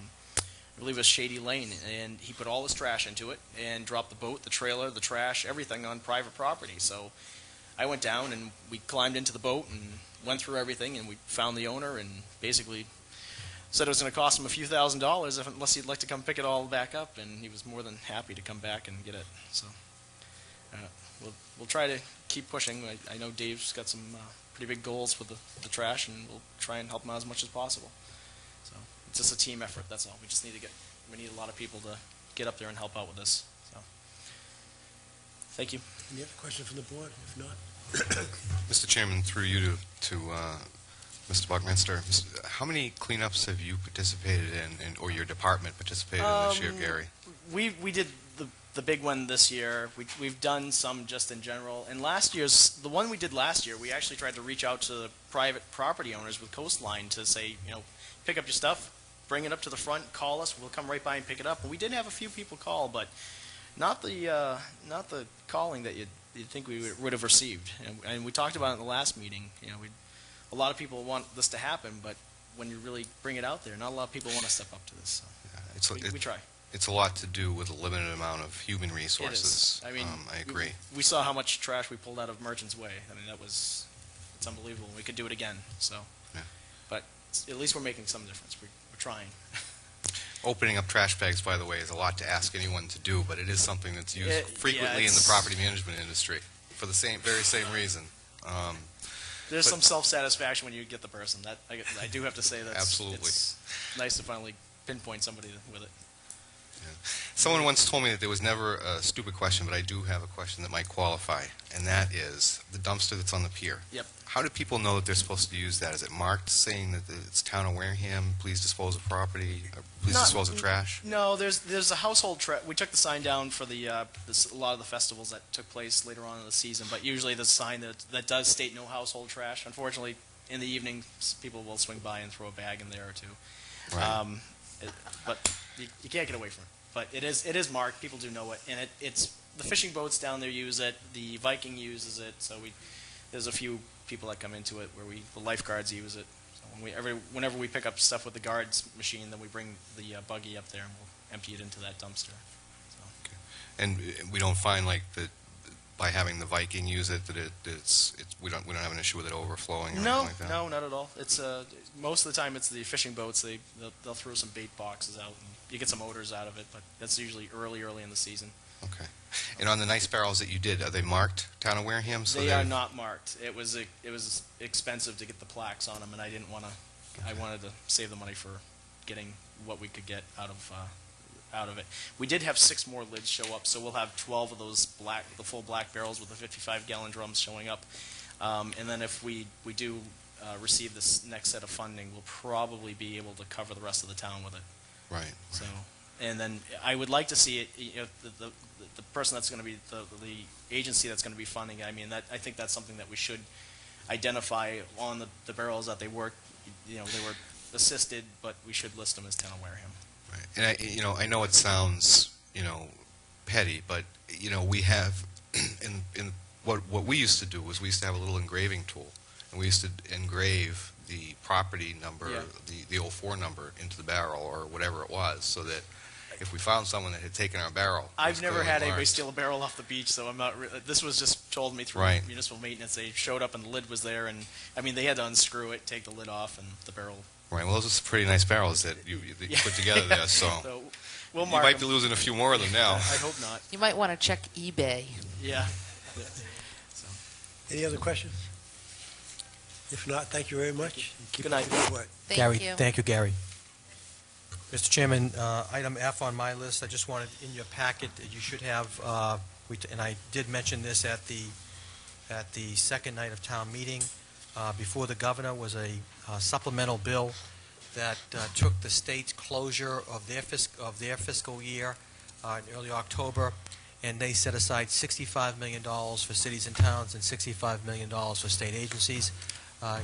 believe it was Shady Lane, and he put all his trash into it and dropped the boat, the trailer, the trash, everything on private property. So I went down and we climbed into the boat and went through everything, and we found the owner and basically said it was going to cost him a few $1,000s unless he'd like to come pick it all back up, and he was more than happy to come back and get it. So we'll try to keep pushing. I know Dave's got some pretty big goals with the trash, and we'll try and help him out as much as possible. So it's just a team effort. That's all. We need a lot of people to get up there and help out with this. So thank you. Any other questions from the board? If not, Mr. Chairman, through you to Mr. Buckminster, how many cleanups have you participated in or your department participated in this year, Gary? We did the big one this year. We've done some just in general. And the one we did last year, we actually tried to reach out to the private property owners with Coastline to say, pick up your stuff, bring it up to the front, call us, we'll come right by and pick it up. And we did have a few people call, but not the calling that you'd think we would have received. And we talked about it in the last meeting. A lot of people want this to happen, but when you really bring it out there, not a lot of people want to step up to this. So we try. It's a lot to do with a limited amount of human resources. It is. I mean, I agree. We saw how much trash we pulled out of Merchant's Way. I mean, it's unbelievable. We could do it again. So, Yeah. But at least we're making some difference. We're trying. Opening up trash bags, by the way, is a lot to ask anyone to do, but it is something that's used frequently in the property management industry for the very same reason. There's some self-satisfaction when you get the person. That I do have to say that Absolutely. It's nice to finally pinpoint somebody with it. Someone once told me that there was never a stupid question, but I do have a question that might qualify, and that is the dumpster that's on the pier. Yep. How do people know that they're supposed to use that? Is it marked saying that it's Town of Wareham, please dispose of property, or please dispose of trash? No, there's a household we took the sign down for a lot of the festivals that took place later on in the season, but usually there's a sign that does state no household trash. Unfortunately, in the evening, people will swing by and throw a bag in there or two. Right. But you can't get away from it. But it is marked. People do know it, and it's the fishing boats down there use it. The Viking uses it. So there's a few people that come into it where the lifeguards use it. So whenever we pick up stuff with the guards machine, then we bring the buggy up there and we'll empty it into that dumpster. So. Okay. And we don't find that by having the Viking use it that we don't have an issue with it overflowing or anything like that. No, not at all. It's most of the time it's the fishing boats. They'll throw some bait boxes out and you get some odors out of it, but that's usually early in the season. Okay. And on the nice barrels that you did, are they marked Town of Wareham? They are not marked. It was expensive to get the plaques on them, and I didn't want to. I wanted to save the money for getting what we could get out of it. We did have 6 more lids show up, so we'll have 12 of those the full black barrels with the 55-gallon drums showing up. And then if we do receive this next set of funding, we'll probably be able to cover the rest of the town with it. Right. So, and then I would like to see it. The person that's going to be the agency that's going to be funding it. I mean, I think that's something that we should identify on the barrels that they were assisted, but we should list them as Town of Wareham. Right. And I know it sounds petty, but we have in what we used to do was we used to have a little engraving tool, and we used to engrave the property number, the 04 number into the barrel or whatever it was, so that if we found someone that had taken our barrel, I've never had anybody steal a barrel off the beach, so I'm not. This was just told me through municipal maintenance. They showed up and the lid was there, and I mean they had to unscrew it, take the lid off, and the barrel. Right. Well, those are pretty nice barrels that you put together there. So we'll you mark might them. be losing a few more of them now. I hope not. You might want to check eBay. Yeah. Any other questions? If not, thank you very much. Keep Good night. up the good work. Thank Gary, you. thank you, Gary. Mr. Chairman, item F on my list, I just wanted in your packet, you should have, and I did mention this at the second night of town meeting, before the governor was a supplemental bill that took the state's closure of their fiscal year in early October, and they set aside $65 million for cities and towns and $65 million for state agencies.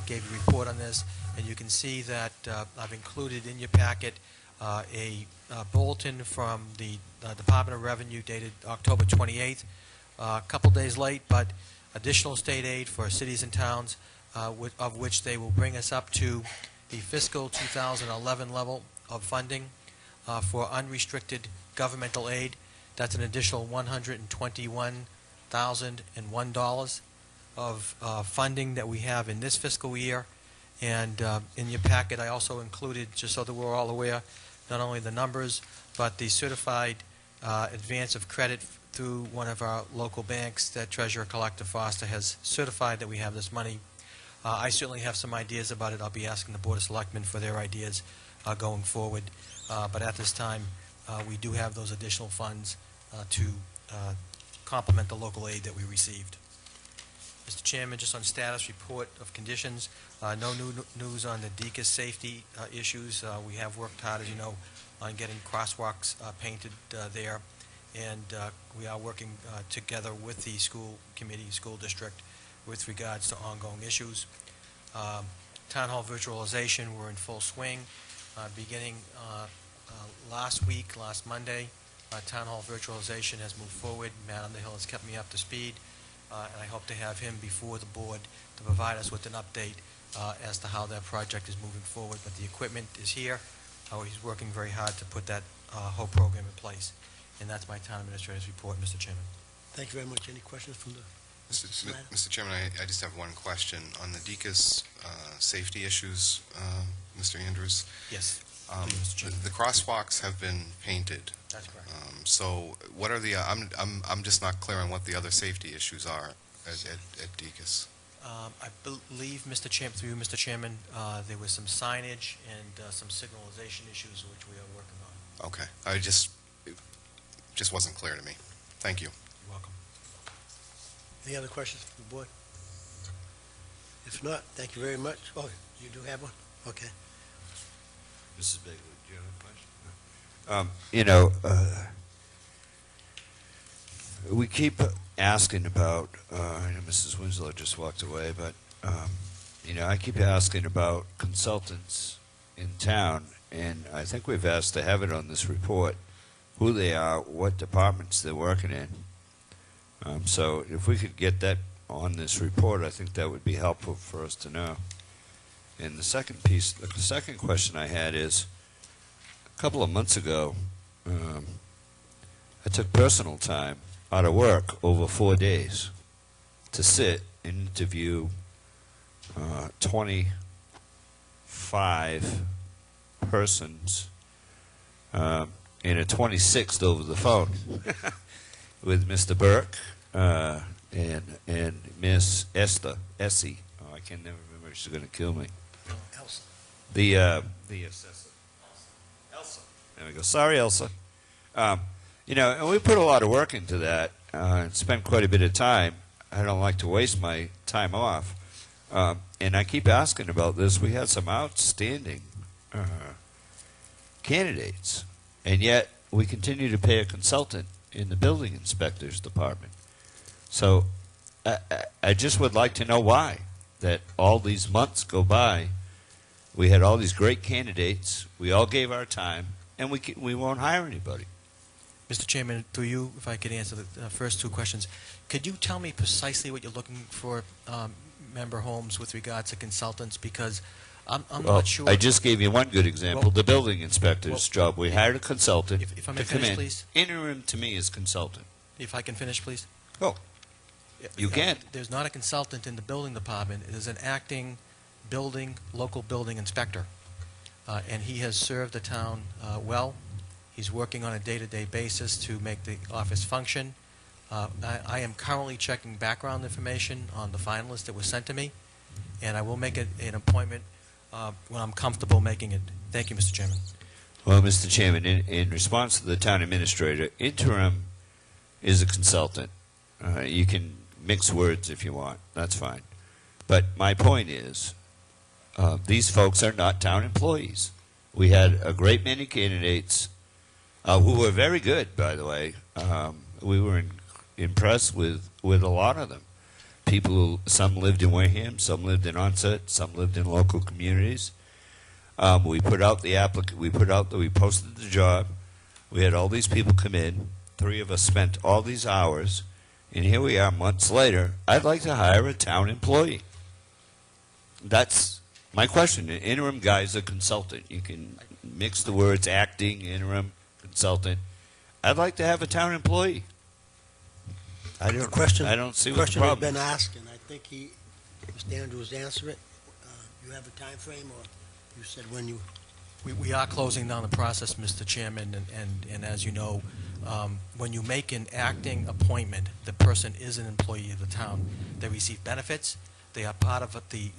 Gave a report on this, and you can see that I've included in your packet a bulletin from the Department of Revenue dated October 28th, a couple days late, but additional state aid for cities and towns, of which they will bring us up to the fiscal 2011 level of funding for unrestricted governmental aid. That's an additional $121,001 of funding that we have in this fiscal year. And in your packet, I also included, just so that we're all aware, not only the numbers, but the certified advance of credit through one of our local banks that Treasurer Collector Foster has certified that we have this money. I certainly have some ideas about it. I'll be asking the Board of Selectmen for their ideas going forward. But at this time, we do have those additional funds to complement the local aid that we received. Mr. Chairman, just on status report of conditions, no new news on the DECA safety issues. We have worked hard, as you know, on getting crosswalks painted there, and we are working together with the school committee, school district, with regards to ongoing issues. Town hall virtualization, we're in full swing. Beginning last Monday, town hall virtualization has moved forward. Matt Underhill has kept me up to speed, and I hope to have him before the board to provide us with an update as to how that project is moving forward. But the equipment is here. He's working very hard to put that whole program in place. And that's my town administrator's report, Mr. Chairman. Thank you very much. Any questions from the... Mr. Chairman, I just have one question. On the DECAS safety issues, Mr. Andrews, Yes. Mr. Chairman. the crosswalks have been painted. That's correct. So what are the, I'm just not clear on what the other safety issues are at DECAS. I believe, Mr. Chairman, through you, Mr. Chairman, there was some signage and some signalization issues which we are working on. Okay. It just wasn't clear to me. Thank you. You're welcome. Any other questions from the board? If not, thank you very much. Oh, you do have one? Okay. Mrs. Bagley, do you have a question? We keep asking about, I know Mrs. Winslow just walked away, but, I keep asking about consultants in town, and I think we've asked to have it on this report, who they are, what departments they're working in. So if we could get that on this report, I think that would be helpful for us to know. And the second question I had is, a couple of months ago, I took personal time out of work over 4 days to sit and interview 25 persons, and a 26th over the phone with Mr. Burke and Miss Essie. Oh, I can never remember. She's going to kill me. Elsa. The assessor. Elsa. There we go. Sorry, Elsa. And we put a lot of work into that and spent quite a bit of time. I don't like to waste my time off. And I keep asking about this. We had some outstanding candidates, and yet we continue to pay a consultant in the building inspector's department. So I just would like to know why, that all these months go by, we had all these great candidates, we all gave our time, and we won't hire anybody. Mr. Chairman, through you, if I could answer the first two questions, could you tell me precisely what you're looking for, Member Holmes, with regards to consultants? Because I'm not sure. I just gave you one good example, the building inspector's job. We hired a consultant if I may to come finish, in. please. Interim to me is consultant. If I can finish, please. Oh, you can. There's not a consultant in the building department. There's an acting local building inspector. And he has served the town well. He's working on a day-to-day basis to make the office function. I am currently checking background information on the finalists that was sent to me, and I will make an appointment when I'm comfortable making it. Thank you, Mr. Chairman. Well, Mr. Chairman, in response to the town administrator, interim is a consultant. You can mix words if you want. That's fine. But my point is, these folks are not town employees. We had a great many candidates who were very good, by the way. We were impressed with a lot of them. People who, some lived in Wareham, some lived in Onset, some lived in local communities. We put out we posted the job. We had all these people come in. 3 of us spent all these hours, and here we are months later. I'd like to hire a town employee. That's my question. An interim guy is a consultant. You can mix the words acting, interim, consultant. I'd like to have a town employee. I don't see what the Question has problem been is. asked, and I think Mr. Andrews answered it. You have a time frame, or you said when you... We are closing down the process, Mr. Chairman, and as you know, when you make an acting appointment, the person is an employee of the town. They receive benefits. They are part of the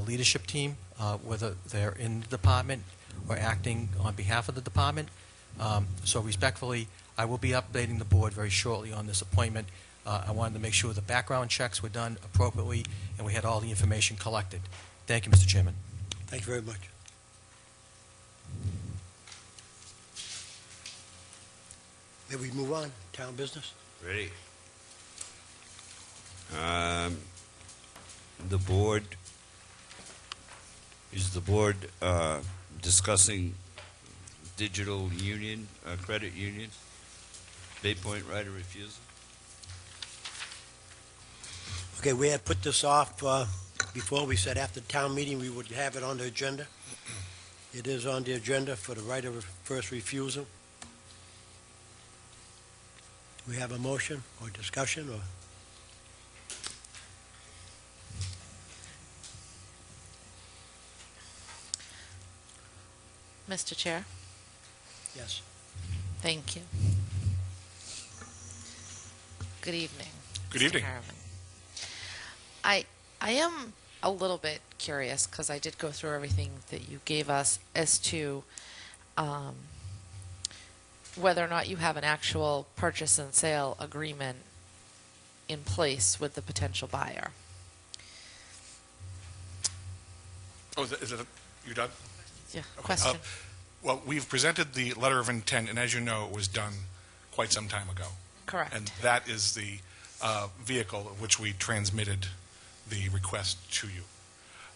leadership team, whether they're in the department or acting on behalf of the department. So respectfully, I will be updating the board very shortly on this appointment. I wanted to make sure the background checks were done appropriately and we had all the information collected. Thank you, Mr. Chairman. Thank you very much. May we move on? Town business? Ready? The board, is the board discussing digital union, credit union, Bay Point right of refusal? Okay, we had put this off before. We said after the town meeting, we would have it on the agenda. It is on the agenda for the right of first refusal. We have a motion or discussion, or? Mr. Chair, Yes. thank you. Good evening. Good Mr. evening. Caravan. I am a little bit curious, because I did go through everything that you gave us as to whether or not you have an actual purchase and sale agreement in place with the potential buyer. Oh, is it you done? Yeah, Okay. question. Well, we've presented the letter of intent, and as you know, it was done quite some time ago. Correct. And that is the vehicle of which we transmitted the request to you.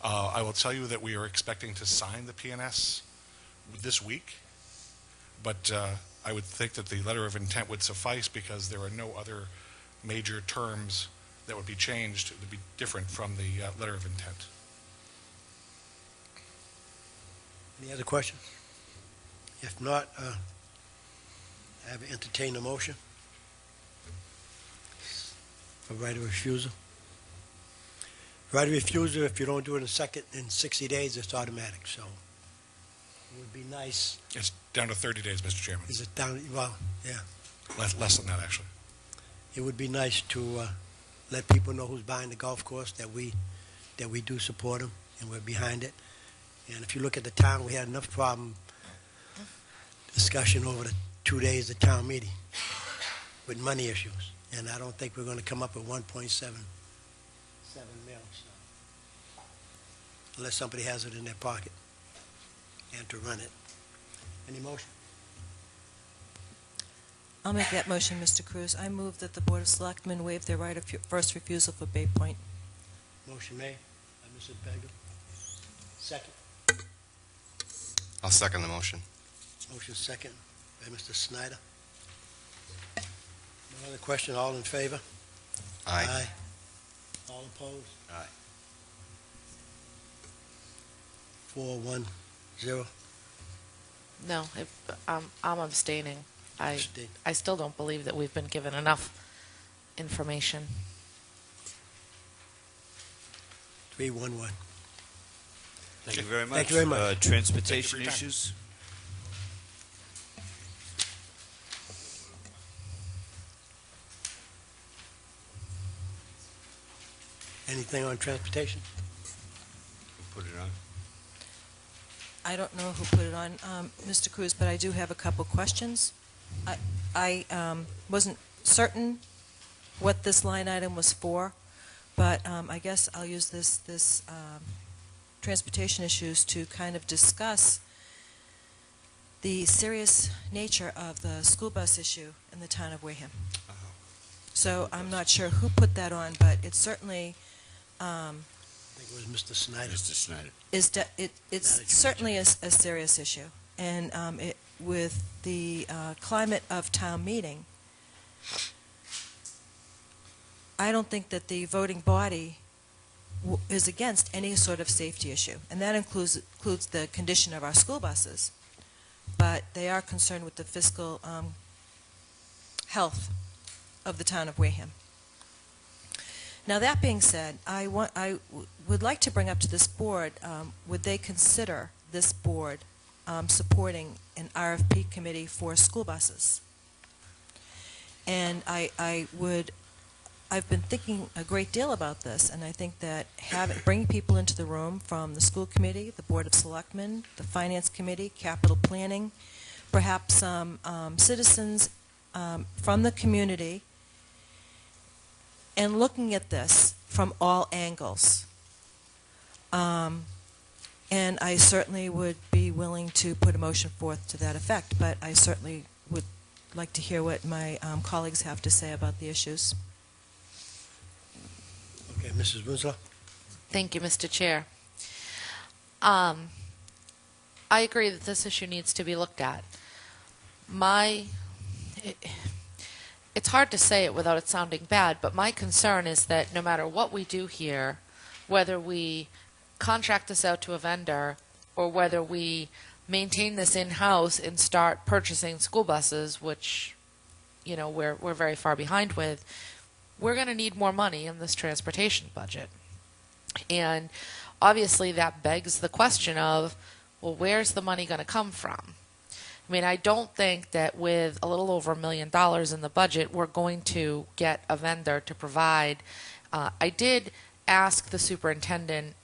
I will tell you that we are expecting to sign the PNS this week, but I would think that the letter of intent would suffice because there are no other major terms that would be changed to be different from the letter of intent. Any other questions? If not, I have entertained a motion for right of refusal. Right of refusal, if you don't do it in 60 days, it's automatic, so it would be nice. It's down to 30 days, Mr. Chairman. Is it down, well, yeah. Less than that, actually. It would be nice to let people know who's buying the golf course, that we do support them, and we're behind it. And if you look at the town, we had enough discussion over the 2 days of town meeting with money issues. And I don't think we're going to come up with 1.77 mil, so, unless somebody has it in their pocket and to run it. Any motion? I'll make that motion, Mr. Cruz. I move that the Board of Selectmen waive their right of first refusal for Bay Point. Motion made by Mrs. Begum. Second. I'll second the motion. Motion second by Mr. Snyder. No other question? All in favor? Aye. All opposed? Aye. 4-1-0. No, I'm abstaining. Abstain. I still don't believe that we've been given enough information. 3-1-1. Thank you very much. Thank you very much. Transportation Thank you for your time. issues? Anything on transportation? Put it on. I don't know who put it on, Mr. Cruz, but I do have a couple questions. I wasn't certain what this line item was for, but I guess I'll use this transportation issues to kind of discuss the serious nature of the school bus issue in the town of Wareham. So I'm not sure who put that on, but it certainly I think it was Mr. Snyder. Mr. Snyder. it's Management. certainly a serious issue. And with the climate of town meeting, I don't think that the voting body is against any sort of safety issue. And that includes the condition of our school buses. But they are concerned with the fiscal health of the town of Wareham. Now, that being said, I would like to bring up to this board, would they consider this board supporting an RFP committee for school buses? And I've been thinking a great deal about this, and I think that bringing people into the room from the school committee, the Board of Selectmen, the Finance Committee, Capital Planning, perhaps some citizens from the community, and looking at this from all angles. And I certainly would be willing to put a motion forth to that effect, but I certainly would like to hear what my colleagues have to say about the issues. Okay, Mrs. Winslow? Thank you, Mr. Chair. I agree that this issue needs to be looked at. It's hard to say it without it sounding bad, but my concern is that no matter what we do here, whether we contract this out to a vendor or whether we maintain this in-house and start purchasing school buses, which, you know, we're very far behind with, we're going to need more money in this transportation budget. And obviously that begs the question of, well, where's the money going to come from? I mean, I don't think that with a little over $1 million in the budget, we're going to get a vendor to provide. I did ask the superintendent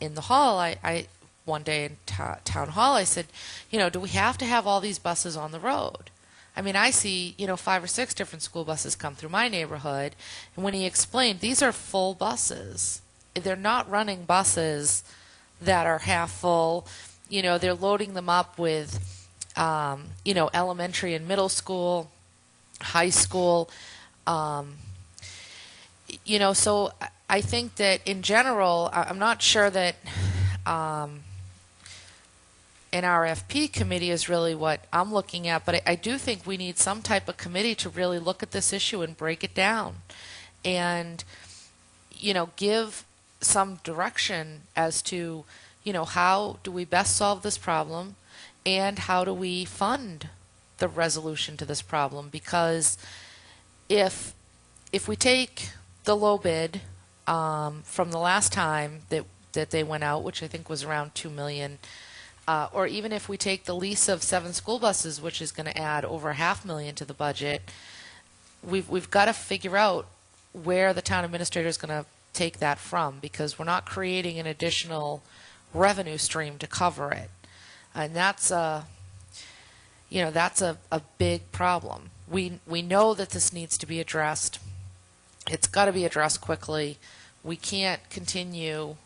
in the hall, I one day in town hall, I said, you know, do we have to have all these buses on the road? I mean, I see, you know, 5 or 6 different school buses come through my neighborhood, and when he explained, these are full buses. They're not running buses that are half full. You know, they're loading them up with, you know, elementary and middle school, high school. You know, so I think that in general, I'm not sure that an RFP committee is really what I'm looking at, but I do think we need some type of committee to really look at this issue and break it down and, you know, give some direction as to, you know, how do we best solve this problem and how do we fund the resolution to this problem? Because if we take the low bid from the last time that they went out, which I think was around $2 million, or even if we take the lease of 7 school buses, which is going to add over $500,000 to the budget, we've got to figure out where the town administrator is going to take that from, because we're not creating an additional revenue stream to cover it, and that's a big problem. We know that this needs to be addressed. It's got to be addressed quickly. We can't continue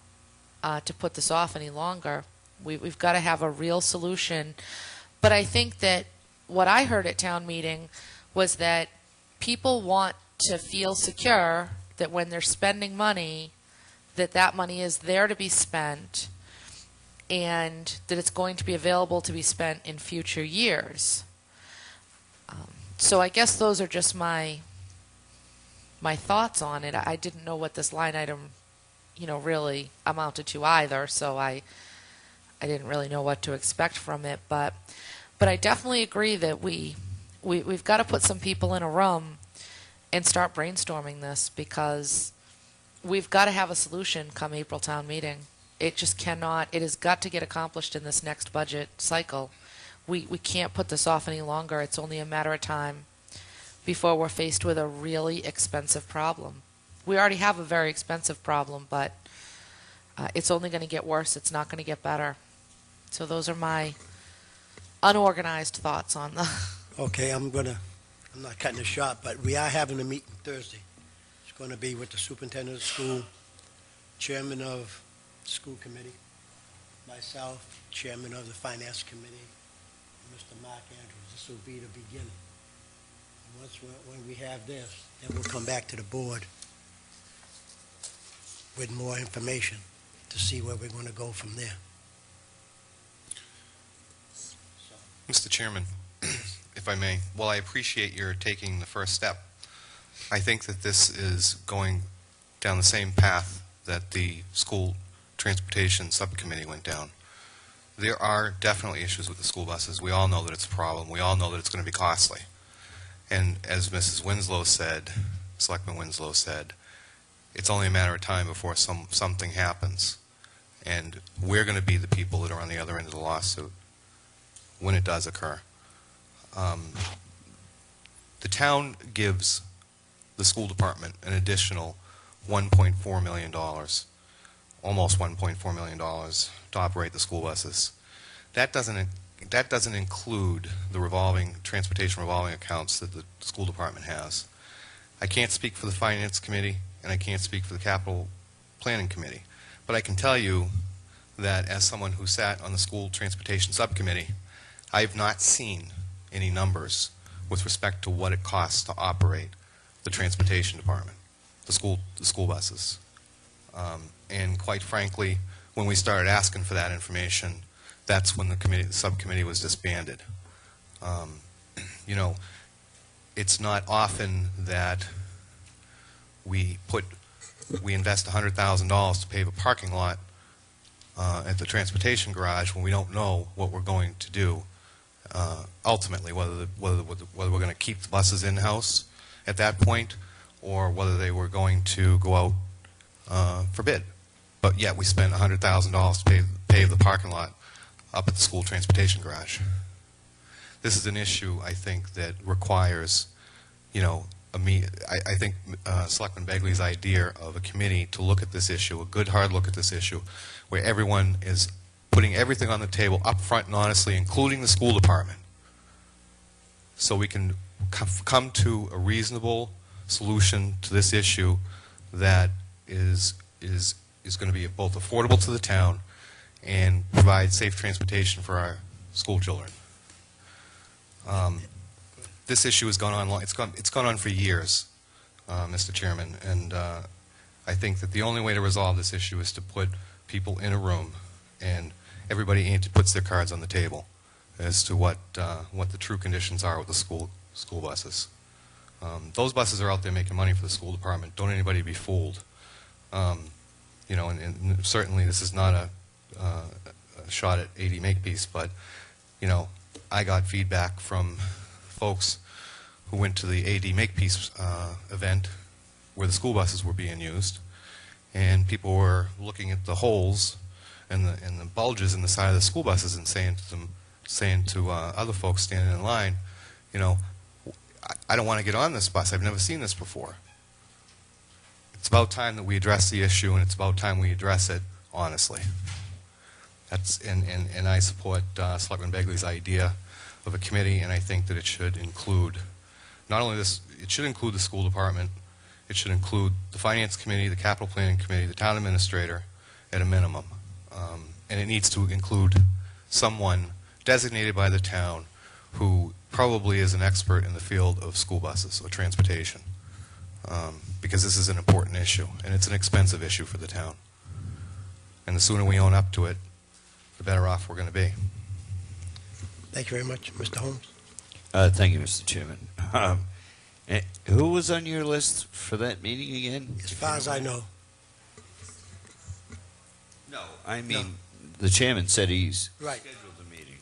to put this off any longer. We've got to have a real solution. But I think that what I heard at town meeting was that people want to feel secure that when they're spending money, that money is there to be spent and that it's going to be available to be spent in future years. So I guess those are just my thoughts on it. I didn't know what this line item, you know, really amounted to either, so I didn't really know what to expect from it, but I definitely agree that we've got to put some people in a room and start brainstorming this, because we've got to have a solution come April town meeting. It just cannot, it has got to get accomplished in this next budget cycle. We can't put this off any longer. It's only a matter of time before we're faced with a really expensive problem. We already have a very expensive problem, but it's only going to get worse. It's not going to get better. So those are my unorganized thoughts on the... Okay, I'm not cutting it short, but we are having a meeting Thursday. It's going to be with the superintendent of the school, chairman of the school committee, myself, chairman of the finance committee, and Mr. Mark Andrews. This will be the beginning. And when we have this, then we'll come back to the board with more information to see where we're going to go from there. Mr. Chairman, if I may, while I appreciate your taking the first step, I think that this is going down the same path that the school transportation subcommittee went down. There are definitely issues with the school buses. We all know that it's a problem. We all know that it's going to be costly. And as Mrs. Winslow said, Selectman Winslow said, it's only a matter of time before something happens. And we're going to be the people that are on the other end of the lawsuit when it does occur. The town gives the school department an additional $1.4 million, almost $1.4 million, to operate the school buses. That doesn't include the transportation revolving accounts that the school department has. I can't speak for the finance committee, and I can't speak for the capital planning committee, but I can tell you that as someone who sat on the school transportation subcommittee, I have not seen any numbers with respect to what it costs to operate the transportation department, the school buses. And quite frankly, when we started asking for that information, that's when the subcommittee was disbanded. You know, it's not often that we invest $100,000 to pave a parking lot at the transportation garage when we don't know what we're going to do ultimately, whether we're going to keep the buses in-house at that point or whether they were going to go out for bid. But yet we spent $100,000 to pave the parking lot up at the school transportation garage. This is an issue, I think, that requires, you know, I think Selectman Begley's idea of a committee to look at this issue, a good hard look at this issue, where everyone is putting everything on the table up front and honestly, including the school department, so we can come to a reasonable solution to this issue that is going to be both affordable to the town and provide safe transportation for our school children. This issue has gone on long. It's gone on for years, Mr. Chairman, and I think that the only way to resolve this issue is to put people in a room and everybody puts their cards on the table as to what the true conditions are with the school buses. Those buses are out there making money for the school department. Don't anybody be fooled. You know, and certainly this is not a shot at AD Makepeace, but you know, I got feedback from folks who went to the AD Makepeace event where the school buses were being used, and people were looking at the holes and the bulges in the side of the school buses and saying to other folks standing in line, you know, I don't want to get on this bus. I've never seen this before. It's about time that we address the issue, and it's about time we address it honestly. And I support Selectman Begley's idea of a committee, and I think that it should include not only this, it should include the school department, it should include the finance committee, the capital planning committee, the town administrator at a minimum. And it needs to include someone designated by the town who probably is an expert in the field of school buses or transportation, because this is an important issue, and it's an expensive issue for the town. And the sooner we own up to it, the better off we're going to be. Thank you very much. Mr. Holmes? Thank you, Mr. Chairman. Who was on your list for that meeting again? As far as I know. No, I mean, the chairman said he's Right. scheduled the meeting.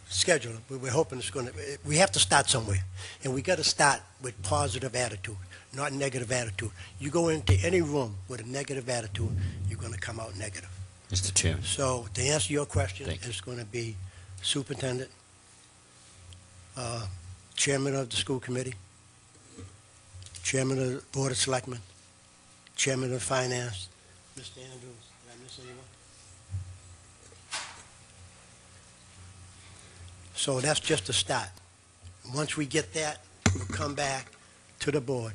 Schedule it, but we're hoping it's going to, we have to start somewhere. And we got to start with positive attitude, not negative attitude. You go into any room with a negative attitude, you're going to come out negative. Mr. Chairman. So to answer your question, Thank you. it's going to be superintendent, chairman of the school committee, chairman of the board of selectmen, chairman of finance, Mr. Andrews. Did I miss anyone? So that's just a start. Once we get that, we'll come back to the board,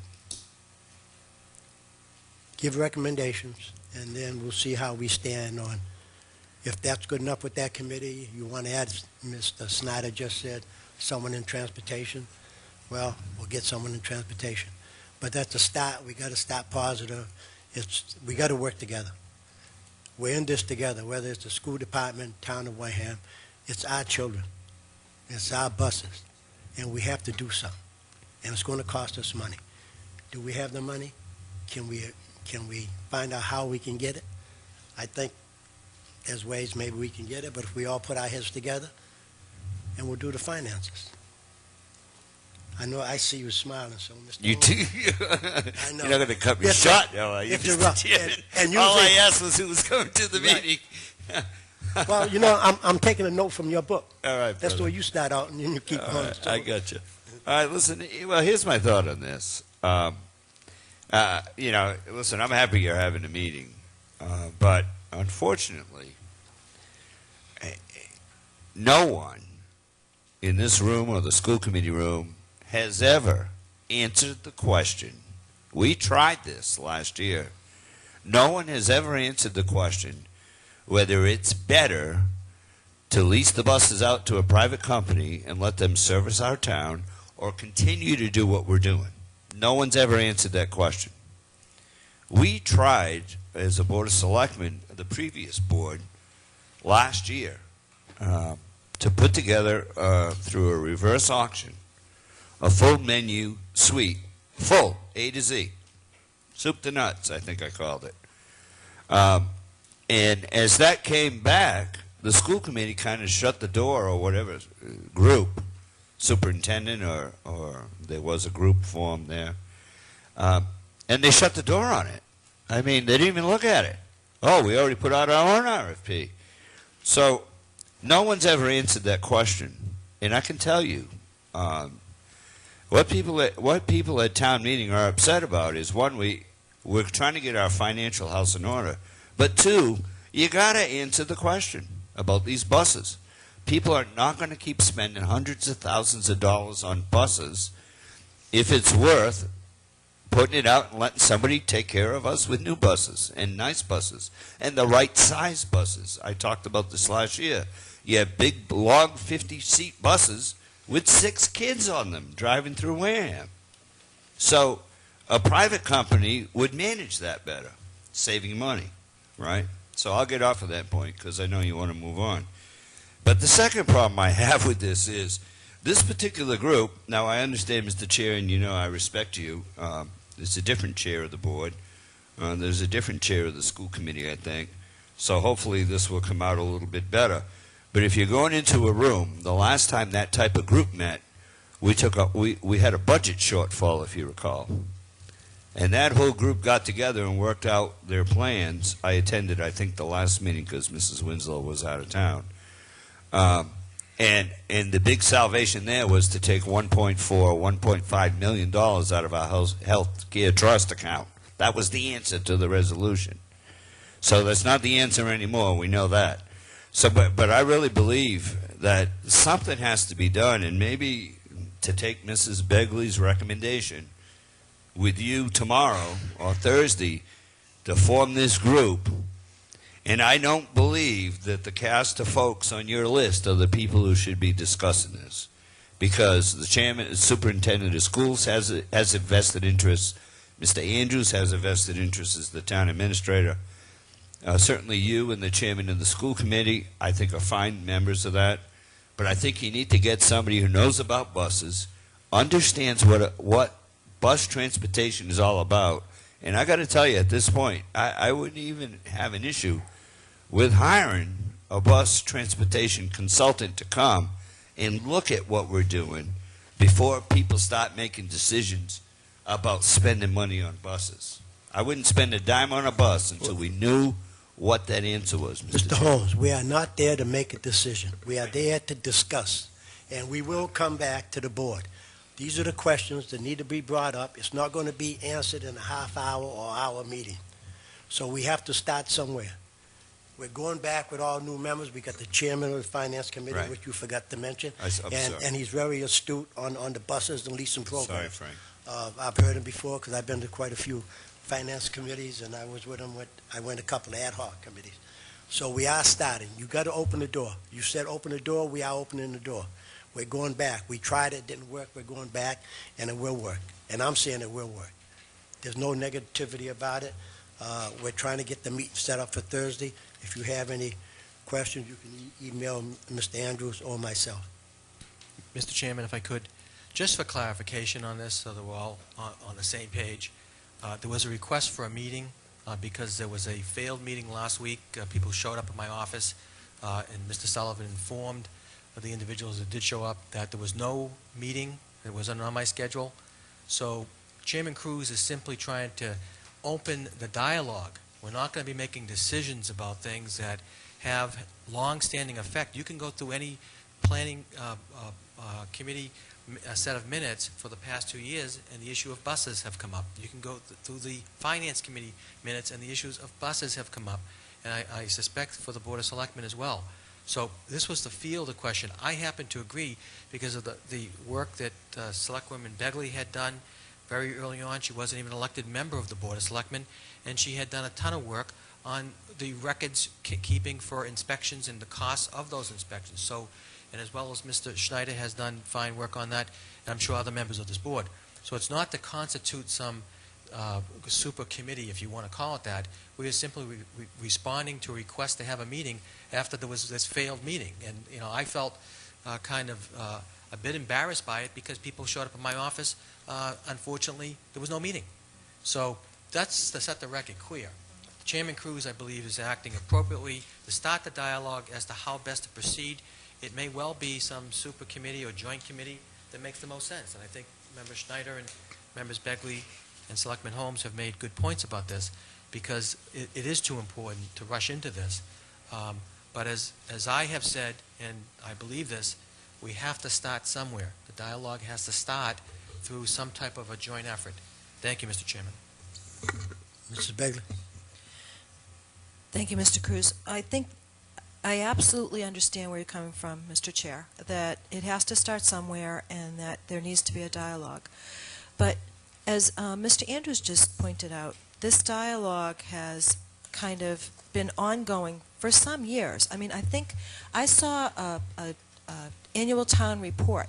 give recommendations, and then we'll see how we stand on if that's good enough with that committee. You want to add, Mr. Snyder just said, someone in transportation. Well, we'll get someone in transportation. But that's a start. We got to start positive. We got to work together. We're in this together, whether it's the school department, town of Wareham. It's our children. It's our buses. And we have to do something. And it's going to cost us money. Do we have the money? Can we find out how we can get it? I think there's ways maybe we can get it, but if we all put our heads together, and we'll do the finances. I know I see you smiling, so Mr. You Holmes, too. I know. You're not going to cut me Yes, short, sir. no, are you, If you're Mr. rough, Chairman? and All usually- I asked was who was coming to the Right. meeting. Well, you know, I'm taking a note from your book. All right, That's the brother. way you start out, and then you keep All going. right, I got you. All right, listen. Well, here's my thought on this. You know, listen, I'm happy you're having a meeting, but unfortunately, no one in this room or the school committee room has ever answered the question. We tried this last year. No one has ever answered the question whether it's better to lease the buses out to a private company and let them service our town, or continue to do what we're doing? No one's ever answered that question. We tried, as a Board of Selectmen, the previous board, last year, to put together, through a reverse auction, a full menu suite, full, A to Z, soup to nuts, I think I called it. And as that came back, the school committee kind of shut the door, or whatever group, superintendent, or there was a group formed there, and they shut the door on it. I mean, they didn't even look at it. Oh, we already put out our own RFP. So no one's ever answered that question. And I can tell you, what people at town meeting are upset about is, one, we're trying to get our financial house in order. But two, you got to answer the question about these buses. People are not going to keep spending hundreds of thousands of dollars on buses if it's worth putting it out and letting somebody take care of us with new buses and nice buses and the right size buses. I talked about this last year. You have big, long 50-seat buses with 6 kids on them driving through Wareham. So a private company would manage that better, saving money, right? So I'll get off of that point because I know you want to move on. But the second problem I have with this is this particular group, now I understand, Mr. Chair, and you know I respect you, there's a different chair of the board. There's a different chair of the school committee, I think. So hopefully this will come out a little bit better. But if you're going into a room, the last time that type of group met, we had a budget shortfall, if you recall. And that whole group got together and worked out their plans. I attended, I think, the last meeting because Mrs. Winslow was out of town. And the big salvation there was to take $1.5 million out of our health care trust account. That was the answer to the resolution. So that's not the answer anymore. We know that. So, but I really believe that something has to be done, and maybe to take Mrs. Begley's recommendation with you tomorrow or Thursday to form this group. And I don't believe that the cast of folks on your list are the people who should be discussing this, because the chairman, the superintendent of schools has a vested interest. Mr. Andrews has a vested interest as the town administrator. Certainly you and the chairman of the school committee, I think, are fine members of that. But I think you need to get somebody who knows about buses, understands what bus transportation is all about. And I got to tell you, at this point, I wouldn't even have an issue with hiring a bus transportation consultant to come and look at what we're doing before people start making decisions about spending money on buses. I wouldn't spend a dime on a bus until we knew what that answer was, Mr. Holmes, we are not there to make a decision. We are there to discuss, and we will come back to the board. These are the questions that need to be brought up. It's not going to be answered in a half-hour or hour meeting. So we have to start somewhere. We're going back with all new members. We got the chairman of the finance committee, Right. which you forgot to mention, I'm sorry. and he's very astute on the buses and leasing Sorry, programs. Frank. I've heard him before because I've been to quite a few finance committees, and I was with him. I went to a couple of ad hoc committees. So we are starting. You got to open the door. You said open the door. We are opening the door. We're going back. We tried it, didn't work. We're going back, and it will work. And I'm saying it will work. There's no negativity about it. We're trying to get the meeting set up for Thursday. If you have any questions, you can email Mr. Andrews or myself. Mr. Chairman, if I could, just for clarification on this, so that we're all on the same page, there was a request for a meeting because there was a failed meeting last week. People showed up at my office, and Mr. Sullivan informed the individuals that did show up that there was no meeting. It wasn't on my schedule. So Chairman Cruz is simply trying to open the dialogue. We're not going to be making decisions about things that have long-standing effect. You can go through any planning committee set of minutes for the past 2 years, and the issue of buses have come up. You can go through the finance committee minutes, and the issues of buses have come up, and I suspect for the Board of Selectmen as well. So this was the field of question. I happen to agree because of the work that Selectwoman Begley had done very early on. She wasn't even an elected member of the Board of Selectmen, and she had done a ton of work on the records keeping for inspections and the costs of those inspections. So and as well as Mr. Schneider has done fine work on that, and I'm sure other members of this board. So it's not to constitute some super committee, if you want to call it that. We are simply responding to a request to have a meeting after there was this failed meeting. And, you know, I felt kind of a bit embarrassed by it because people showed up in my office. Unfortunately, there was no meeting. So that's to set the record clear. Chairman Cruz, I believe, is acting appropriately to start the dialogue as to how best to proceed. It may well be some super committee or joint committee that makes the most sense. And I think Member Schneider and Members Begley and Selectman Holmes have made good points about this, because it is too important to rush into this. But as I have said, and I believe this, we have to start somewhere. The dialogue has to start through some type of a joint effort. Thank you, Mr. Chairman. Mrs. Begley? Thank you, Mr. Cruz. I think I absolutely understand where you're coming from, Mr. Chair, that it has to start somewhere and that there needs to be a dialogue. But as Mr. Andrews just pointed out, this dialogue has kind of been ongoing for some years. I mean, I think I saw a annual town report,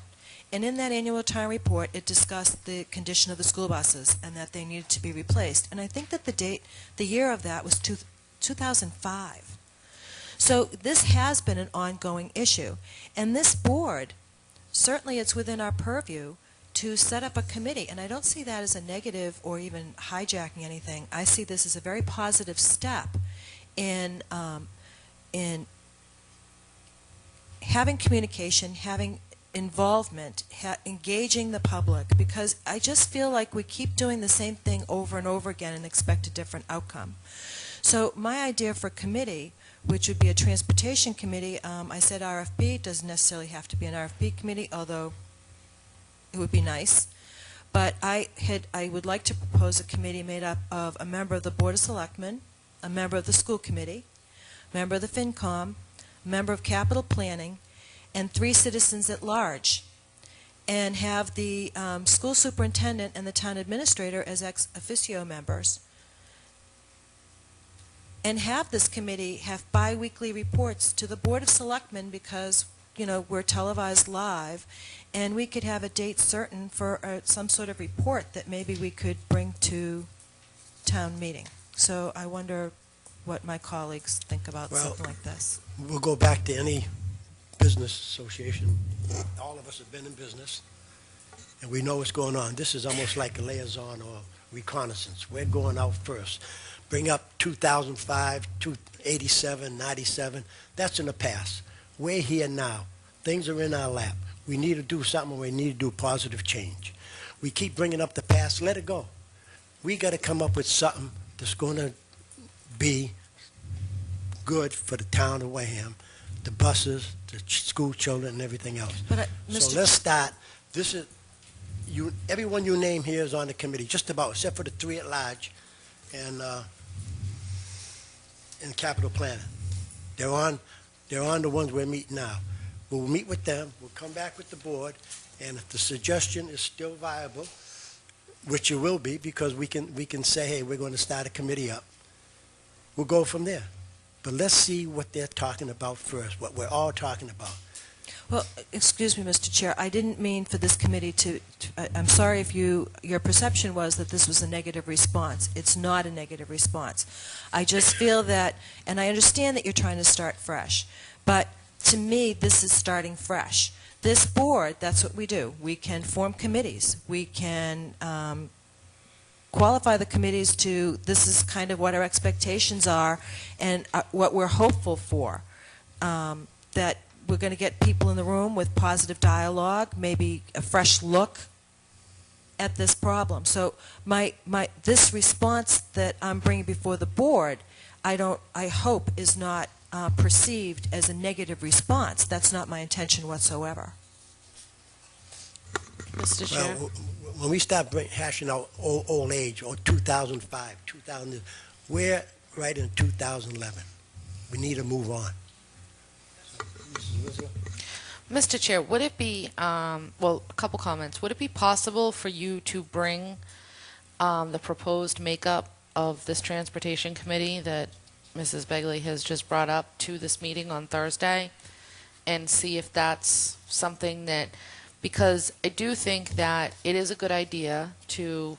and in that annual town report, it discussed the condition of the school buses and that they needed to be replaced. And I think that the year of that was 2005. So this has been an ongoing issue. And this board, certainly it's within our purview to set up a committee. And I don't see that as a negative or even hijacking anything. I see this as a very positive step in having communication, having involvement, engaging the public, because I just feel like we keep doing the same thing over and over again and expect a different outcome. So my idea for committee, which would be a transportation committee, I said RFP. It doesn't necessarily have to be an RFP committee, although it would be nice. But I would like to propose a committee made up of a member of the Board of Selectmen, a member of the school committee, a member of the FinCom, a member of capital planning, and 3 citizens at large, and have the school superintendent and the town administrator as ex officio members, and have this committee have bi-weekly reports to the Board of Selectmen, because, you know, we're televised live, and we could have a date certain for some sort of report that maybe we could bring to town meeting. So I wonder what my colleagues think about something like this. We'll go back to any business association. All of us have been in business, and we know what's going on. This is almost like a liaison or reconnaissance. We're going out first. Bring up 2005, 87, 97. That's in the past. We're here now. Things are in our lap. We need to do something. We need to do positive change. We keep bringing up the past. Let it go. We got to come up with something that's going to be good for the town of Wareham, the buses, the school children, and everything else. But So let's start. This is everyone you name here is on the committee, just about, except for the 3 at large and capital planning. They're on the ones we're meeting now. We'll meet with them. We'll come back with the board, and if the suggestion is still viable, which it will be, because we can say, hey, we're going to start a committee up. We'll go from there. But let's see what they're talking about first, what we're all talking about. Well, excuse me, Mr. Chair, I didn't mean for this committee to I'm sorry if your perception was that this was a negative response. It's not a negative response. I just feel that, and I understand that you're trying to start fresh, but to me, this is starting fresh. This board, that's what we do. We can form committees. We can qualify the committees to, this is kind of what our expectations are and what we're hopeful for, that we're going to get people in the room with positive dialogue, maybe a fresh look at this problem. So this response that I'm bringing before the board, I hope is not perceived as a negative response. That's not my intention whatsoever. Mr. Chair? Well, when we start hashing out old age, or 2005, 2000, we're right in 2011. We need to move on. Mr. Chair, would it be, well, a couple comments. Would it be possible for you to bring the proposed makeup of this transportation committee that Mrs. Begley has just brought up to this meeting on Thursday, and see if that's something that, because I do think that it is a good idea to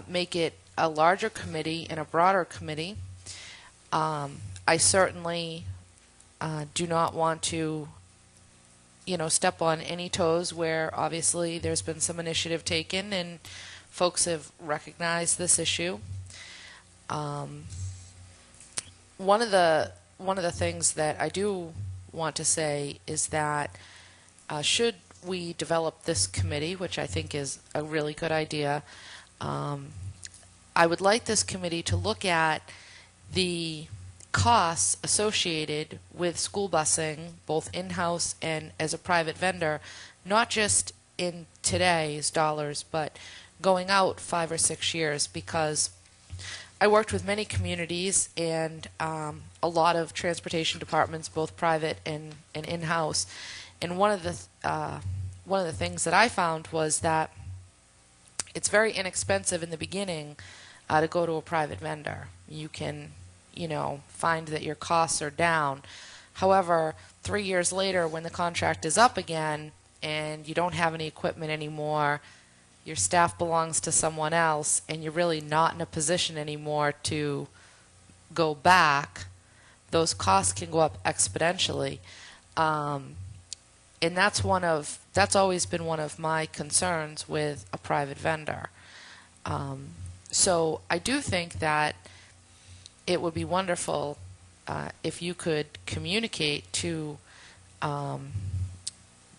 make it a larger committee and a broader committee. I certainly do not want to, step on any toes where obviously there's been some initiative taken and folks have recognized this issue. One of the things that I do want to say is that should we develop this committee, which I think is a really good idea, I would like this committee to look at the costs associated with school busing, both in-house and as a private vendor, not just in today's dollars, but going out 5 or 6 years, because I worked with many communities and a lot of transportation departments, both private and in-house. And one of the things that I found was that it's very inexpensive in the beginning to go to a private vendor. You can, find that your costs are down. However, 3 years later, when the contract is up again and you don't have any equipment anymore, your staff belongs to someone else, and you're really not in a position anymore to go back, those costs can go up exponentially. And that's always been one of my concerns with a private vendor. So I do think that it would be wonderful if you could communicate to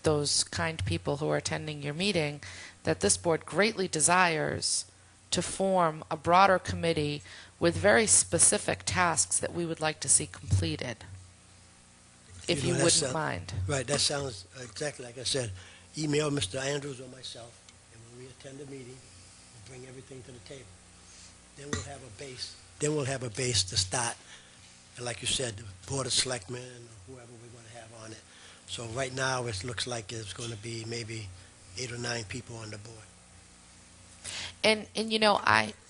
those kind people who are attending your meeting that this board greatly desires to form a broader committee with very specific tasks that we would like to see completed, if you wouldn't mind. Right, that sounds exactly like I said. Email Mr. Andrews or myself, and when we attend the meeting, we'll bring everything to the table. Then we'll have a base. Then we'll have a base to start. And like you said, the Board of Selectmen or whoever we're going to have on it. So right now, it looks like it's going to be maybe 8 or 9 people on the board. And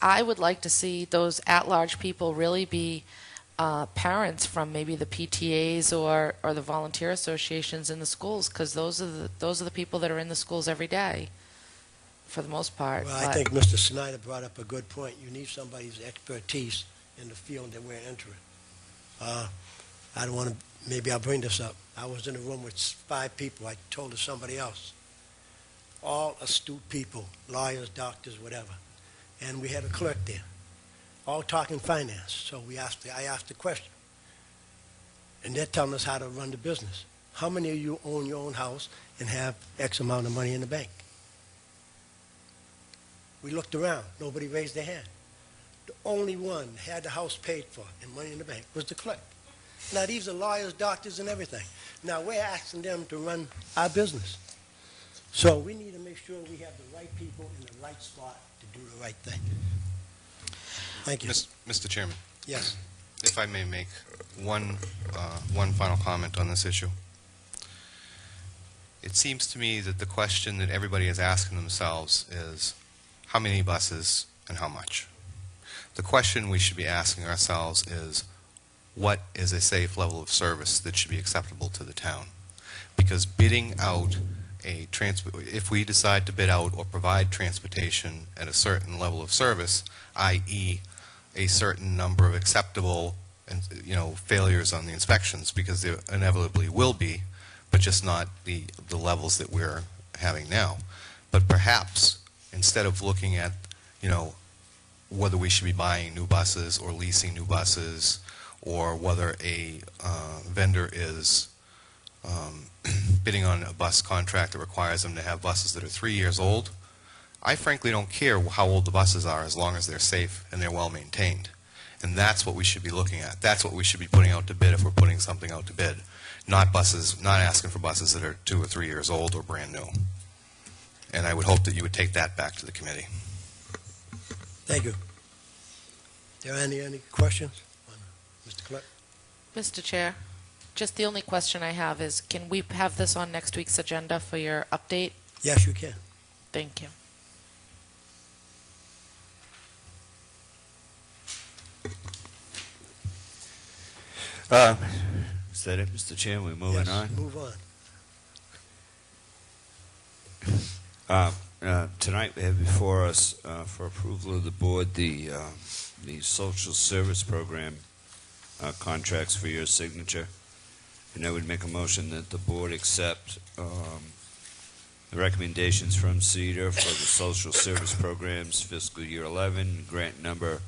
I would like to see those at-large people really be parents from maybe the PTAs or the volunteer associations in the schools, because those are the people that are in the schools every day, for the most part. Well, I think Mr. Snyder brought up a good point. You need somebody's expertise in the field that we're entering. I don't want to. Maybe I'll bring this up. I was in a room with 5 people. I told it somebody else. All astute people, lawyers, doctors, whatever. And we had a clerk there, all talking finance. So I asked the question. And they're telling us how to run the business. How many of you own your own house and have X amount of money in the bank? We looked around. Nobody raised their hand. The only one that had the house paid for and money in the bank was the clerk. Now, these are lawyers, doctors, and everything. Now, we're asking them to run our business. So we need to make sure we have the right people in the right spot to do the right thing. Thank you. Mr. Chairman. Yes. If I may make one final comment on this issue. It seems to me that the question that everybody is asking themselves is, how many buses and how much? The question we should be asking ourselves is, what is a safe level of service that should be acceptable to the town? Because bidding out if we decide to bid out or provide transportation at a certain level of service, i.e. a certain number of acceptable failures on the inspections, because there inevitably will be, but just not the levels that we're having now. But perhaps instead of looking at whether we should be buying new buses or leasing new buses, or whether a vendor is bidding on a bus contract that requires them to have buses that are 3 years old, I frankly don't care how old the buses are as long as they're safe and they're well maintained. And that's what we should be looking at. That's what we should be putting out to bid if we're putting something out to bid. Not asking for buses that are 2 or 3 years old or brand new. And I would hope that you would take that back to the committee. Thank you. Are there any questions? Mr. Clerk? Mr. Chair, just the only question I have is, can we have this on next week's agenda for your update? Yes, you can. Thank you. Mr. that it, Mr. Chairman? We're moving Yes, on. move on. Tonight we have before us for approval of the board the social service program contracts for your signature. And I would make a motion that the board accept the recommendations from CEDAR for the social service programs fiscal year 11, grant number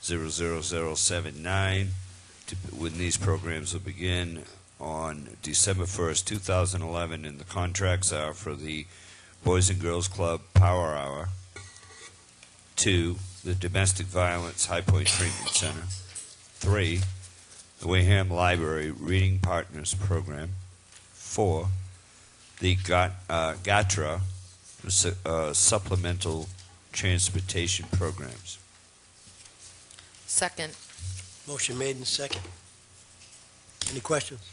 00079. When these programs will begin on December 1st, 2011, and the contracts are for the Boys and Girls Club Power Hour, 2, the Domestic Violence High Point Treatment Center, 3, the Wareham Library Reading Partners Program, 4, the GATRA Supplemental Transportation Programs. Second. Motion made and second. Any questions?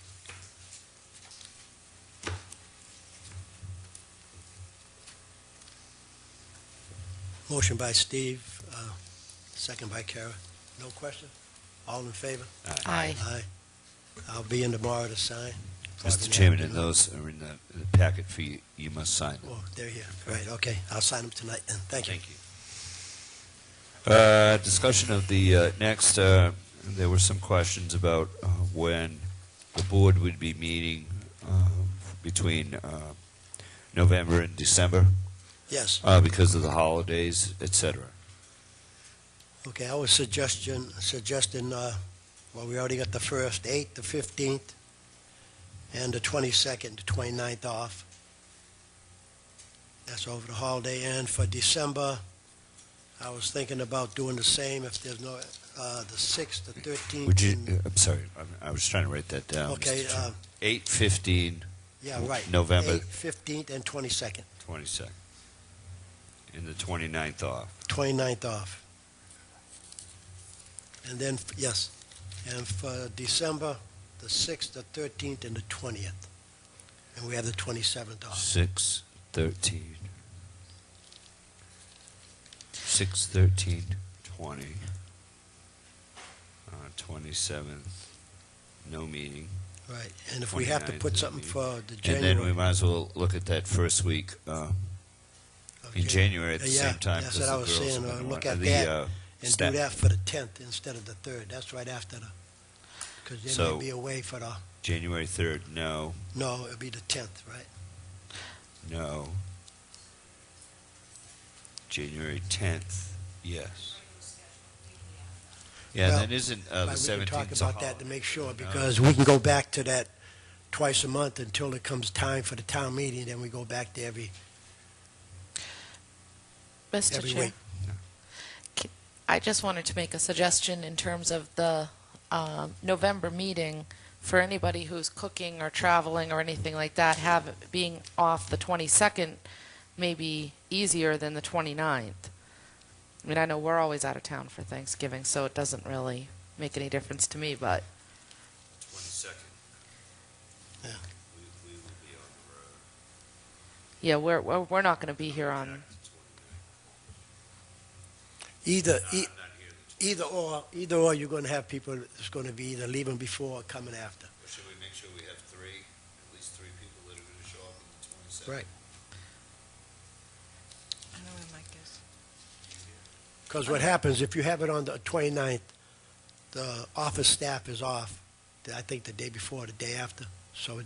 Motion by Steve, second by Kara. No question? All in favor? Aye. Aye. I'll be in tomorrow to sign. Mr. Chairman, and those are in the packet for you. You must sign them. Oh, they're here. Right, okay. I'll sign them tonight then. Thank you. Thank you. Discussion of the next, there were some questions about when the board would be meeting between November and December Yes. because of the holidays, etc. Okay, I was suggesting, well, we already got the 1st, 8th, the 15th, and the 22nd, the 29th off. That's over the holiday. And for December, I was thinking about doing the same if there's no, the 6th, the 13th. Would you? and- I'm sorry. I was trying to write that down. Okay, Mr. Chairman. 8, 15, yeah, right. November 8th, 15th, and 22nd. 22nd, and the 29th off. 29th off. And then, yes, and for December, the 6th, the 13th, and the 20th. And we have the 27th off. 6, 13, 6, 13, 20, 27th, no meeting. Right, and if we have to 29th put is something meeting. for the And January. then we might as well look at that first week of in January at the Yeah, same time. that's because what I the was girls saying, are gonna look want- at the, that and staff- do that for the 10th instead of the 3rd. That's right after the, because they So- may be away for the, January 3rd, no, no, it'll be the 10th, right? no. January 10th, yes. Yeah, Well, that isn't the But we can 17th. talk about that to make sure, No. because we can go back to that twice a month until it comes time for the town meeting, then we go back to every Mr. Chair, week. I just wanted to make a suggestion in terms of the November meeting for anybody who's cooking or traveling or anything like that, have it being off the 22nd may be easier than the 29th. I mean, I know we're always out of town for Thanksgiving, so it doesn't really make any difference to me, but 22nd. Yeah. We will be on the road. yeah, we're not going to be here on. Either, I'm not here the 20th. either or, you're going to have people that's going to be either leaving before or coming after. Or should we make sure we have at least three people that are going to show up on the 22nd? Right. I know where Mike is. Because what happens, if you have it on the 29th, the office staff is off, I think the day before, the day after. So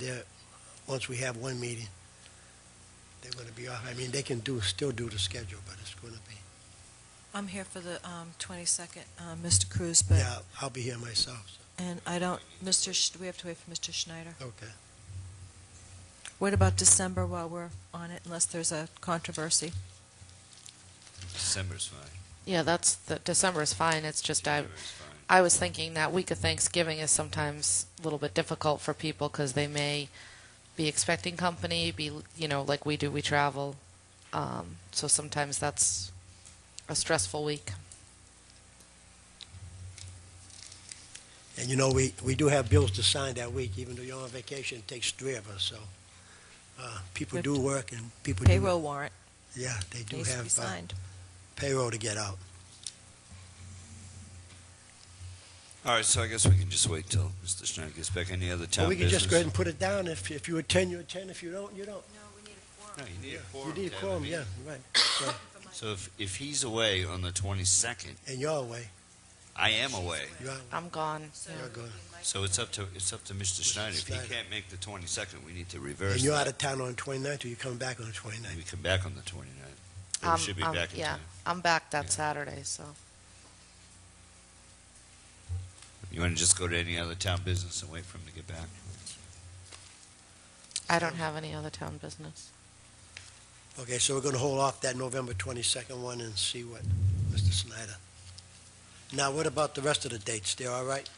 once we have one meeting, they're going to be off. I mean, they can still do the schedule, but it's going to be, I'm here for the 22nd, Mr. Cruz, but, yeah, I'll be here myself. and I don't, we have to wait for Mr. Schneider. So. Okay. What about December while we're on it, unless there's a controversy? December's fine. Yeah, December is fine. It's just January's fine. I was thinking that week of Thanksgiving is sometimes a little bit difficult for people because they may be expecting company, like we do, we travel. So sometimes that's a stressful week. And we do have bills to sign that week, even though you're on vacation, it takes 3 of us, so people do work and people do. Payroll warrant Yeah, they do needs to be have signed. payroll to get out. All right, so I guess we can just wait till Mr. Schneider gets back. Any other town Well, we can business? just go ahead and put it down. If you attend, you attend. If you don't, you don't. No, you need a You quorum. need a to have quorum, meeting. yeah, right. So, So if he's away on the 22nd, and you're away. I am away. You're out. I'm gone. You're going. So it's up to Mr. Schneider. If he Schneider. can't make the 22nd, we need to reverse And you're that. out of town on the 29th, or you coming back on the 29th? We come back on the 29th. Or we should be back in Yeah, time. I'm back that Yeah. Saturday, so. You want to just go to any other town business and wait for him to get back? I don't have any other town business. Okay, so we're going to hold off that November 22nd one and see what Mr. Snyder. Now, what about the rest of the dates? They're all right?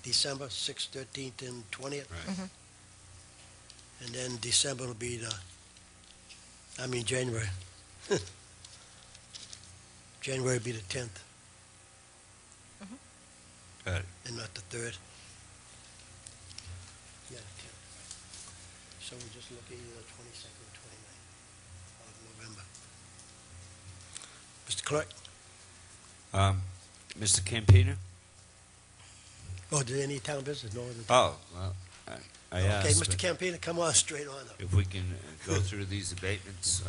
December 6th, 13th, and 20th? Right. Mhm. And then December will be January. January will be the 10th. Got it. And not the 3rd. Yeah, 10th. So we're just looking at the 22nd and 29th of November. Mr. Clerk? Mr. Campina? Oh, did any town business? No. Oh, well, I Okay, asked. Mr. but Campina, come on, straight on up. If we can go through these abatements,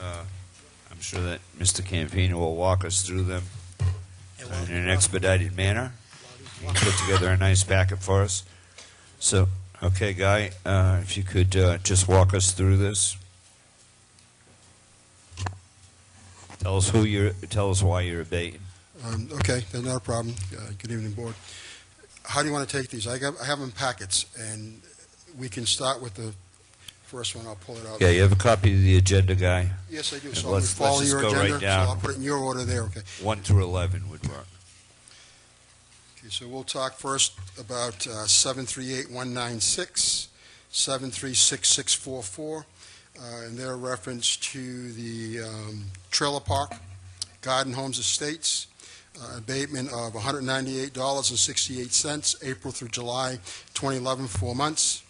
I'm sure that Mr. Campina will walk us through them And while- in an expedited manner. He put together a nice packet for us. So, okay, Guy, if you could just walk us through this. Tell us why you're abating. Okay, that's not a problem. Good evening, Board. How do you want to take these? I have them in packets, and we can start with the first one. I'll pull it out. Yeah, you have a copy of the agenda, Guy? Yes, I do. And So I'm going to let's follow just your go right agenda, so down. I'll put it in your order there, okay? 1 through 11 would work. Okay, so we'll talk first about 738-196, 736644, and their reference to the trailer park, Garden Homes Estates, abatement of $198.68, April through July 2011, 4 months.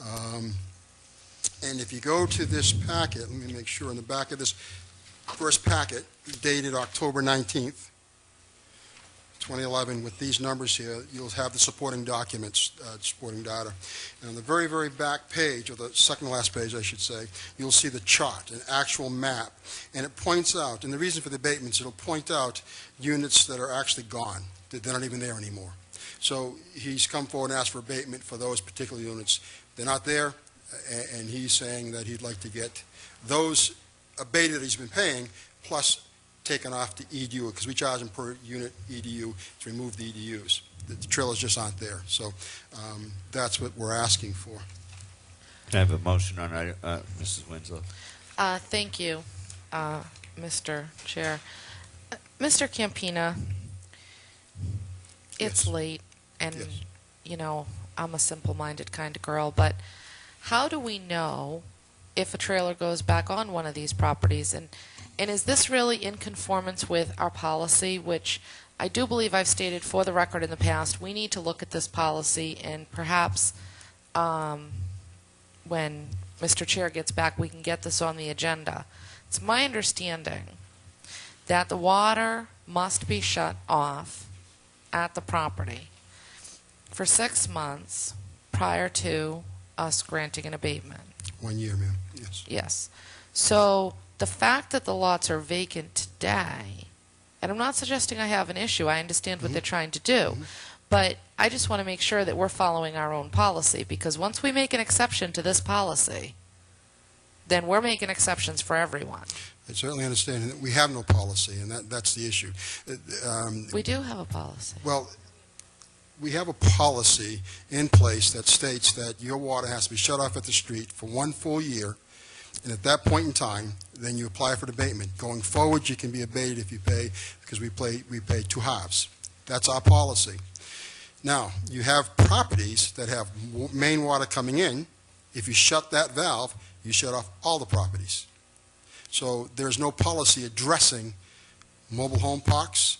And if you go to this packet, let me make sure in the back of this first packet, dated October 19th, 2011, with these numbers here, you'll have the supporting documents, supporting data. And on the very, very back page, or the second to last page, I should say, you'll see the chart, an actual map. And it points out, and the reason for the abatements, it'll point out units that are actually gone, that they're not even there anymore. So he's come forward and asked for abatement for those particular units. They're not there, and he's saying that he'd like to get those abated that he's been paying, plus taken off the EDU, because we charge them per unit EDU to remove the EDUs. The trailers just aren't there. So that's what we're asking for. Can I have a motion on Mrs. Winslow? Thank you, Mr. Chair. Mr. Campina, it's Yes. late, and, Yes. you know, I'm a simple-minded kind of girl, but how do we know if a trailer goes back on one of these properties? And is this really in conformance with our policy, which I do believe I've stated for the record in the past? We need to look at this policy, and perhaps when Mr. Chair gets back, we can get this on the agenda. It's my understanding that the water must be shut off at the property for 6 months prior to us granting an abatement. 1 year, ma'am. Yes. Yes. So the fact that the lots are vacant today, and I'm not suggesting I have an issue, I understand what they're trying to do, but I just want to make sure that we're following our own policy, because once we make an exception to this policy, then we're making exceptions for everyone. I certainly understand that we have no policy, and that's the issue. We do have a policy. Well, we have a policy in place that states that your water has to be shut off at the street for 1 full year, and at that point in time, then you apply for the abatement. Going forward, you can be abated if you pay, because we pay 2 halves. That's our policy. Now, you have properties that have main water coming in. If you shut that valve, you shut off all the properties. So there's no policy addressing mobile home parks,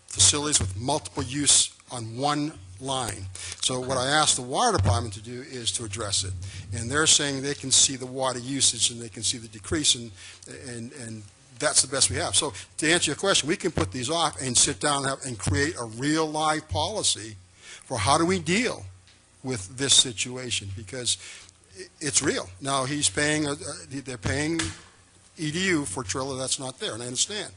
facilities with multiple use on one line. So what I asked the water department to do is to address it. And they're saying they can see the water usage and they can see the decrease, and that's the best we have. So to answer your question, we can put these off and sit down and create a real live policy for how do we deal with this situation, because it's real. Now, he's paying, they're paying EDU for a trailer that's not there, and I understand.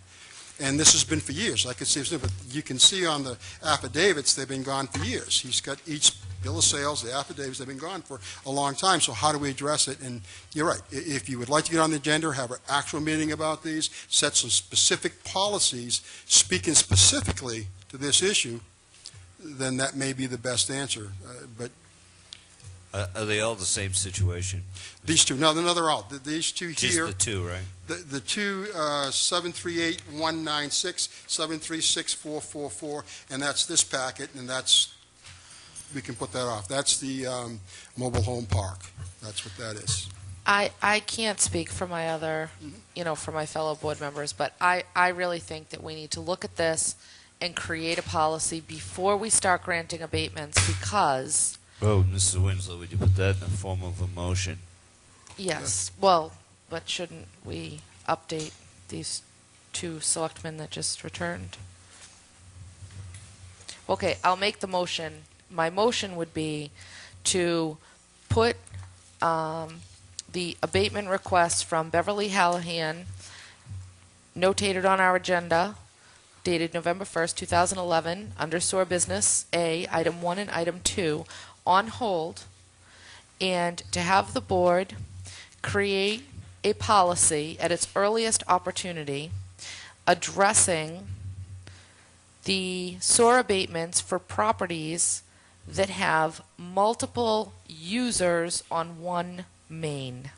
And this has been for years. I could see, but you can see on the affidavits, they've been gone for years. He's got each bill of sales, the affidavits, they've been gone for a long time. So how do we address it? And you're right. If you would like to get on the agenda, have an actual meeting about these, set some specific policies speaking specifically to this issue, then that may be the best answer. But Are they all the same situation? these two, no, they're all. These two Just here, the two, right? the two, 738-196, 736-444, and that's this packet, and that's, we can put that off. That's the mobile home park. That's what that is. I can't speak for my other, for my fellow board members, but I really think that we need to look at this and create a policy before we start granting abatements, because, Oh, Mrs. Winslow, would you put that in the form of a motion? yes, well, but shouldn't we update these two selectmen that just returned? Okay, I'll make the motion. My motion would be to put the abatement request from Beverly Hallahan, notated on our agenda, dated November 1st, 2011, under Sewer Business A, Item 1 and Item 2, on hold, and to have the board create a policy at its earliest opportunity addressing the sewer abatements for properties that have multiple users on one main.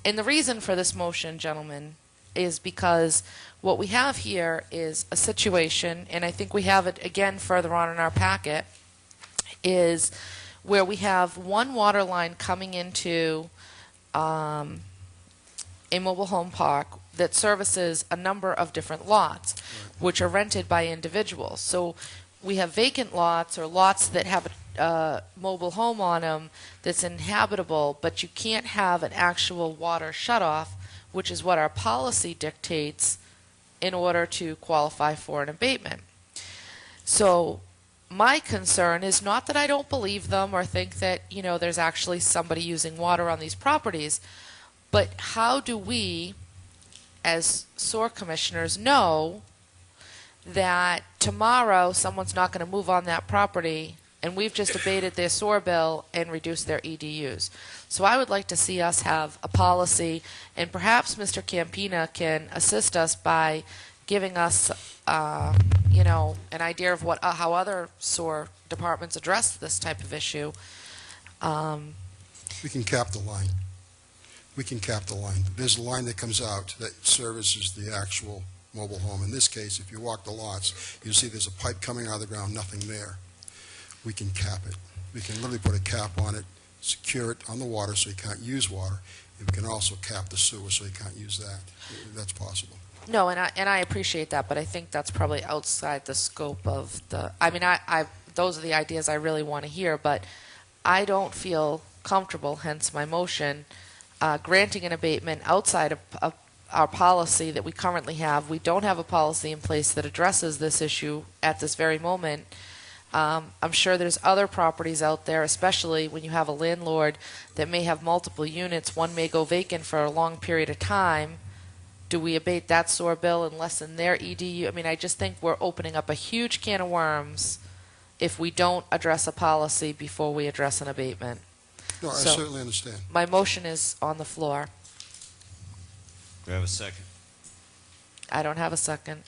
And the reason for this motion, gentlemen, is because what we have here is a situation, and I think we have it again further on in our packet, is where we have one water line coming into a mobile home park that services a number of different lots, which are rented by individuals. So we have vacant lots or lots that have a mobile home on them that's inhabitable, but you can't have an actual water shutoff, which is what our policy dictates in order to qualify for an abatement. So my concern is not that I don't believe them or think that, there's actually somebody using water on these properties, but how do we, as sewer commissioners, know that tomorrow someone's not going to move on that property and we've just abated their sewer bill and reduced their EDUs? So I would like to see us have a policy, and perhaps Mr. Campina can assist us by giving us, an idea of how other sewer departments address this type of issue. We can cap the line. We can cap the line. There's a line that comes out that services the actual mobile home. In this case, if you walk the lots, you'll see there's a pipe coming out of the ground, nothing there. We can cap it. We can literally put a cap on it, secure it on the water so you can't use water. And we can also cap the sewer so you can't use that. That's possible. No, and I appreciate that, but I think that's probably outside the scope of the. I mean, those are the ideas I really want to hear, but I don't feel comfortable. Hence my motion, granting an abatement outside of our policy that we currently have. We don't have a policy in place that addresses this issue at this very moment. I'm sure there's other properties out there, especially when you have a landlord that may have multiple units. One may go vacant for a long period of time. Do we abate that sewer bill and lessen their EDU? I mean, I just think we're opening up a huge can of worms if we don't address a policy before we address an abatement. No, I So, certainly understand. My motion is on the floor. Do I have a second? I don't have a second.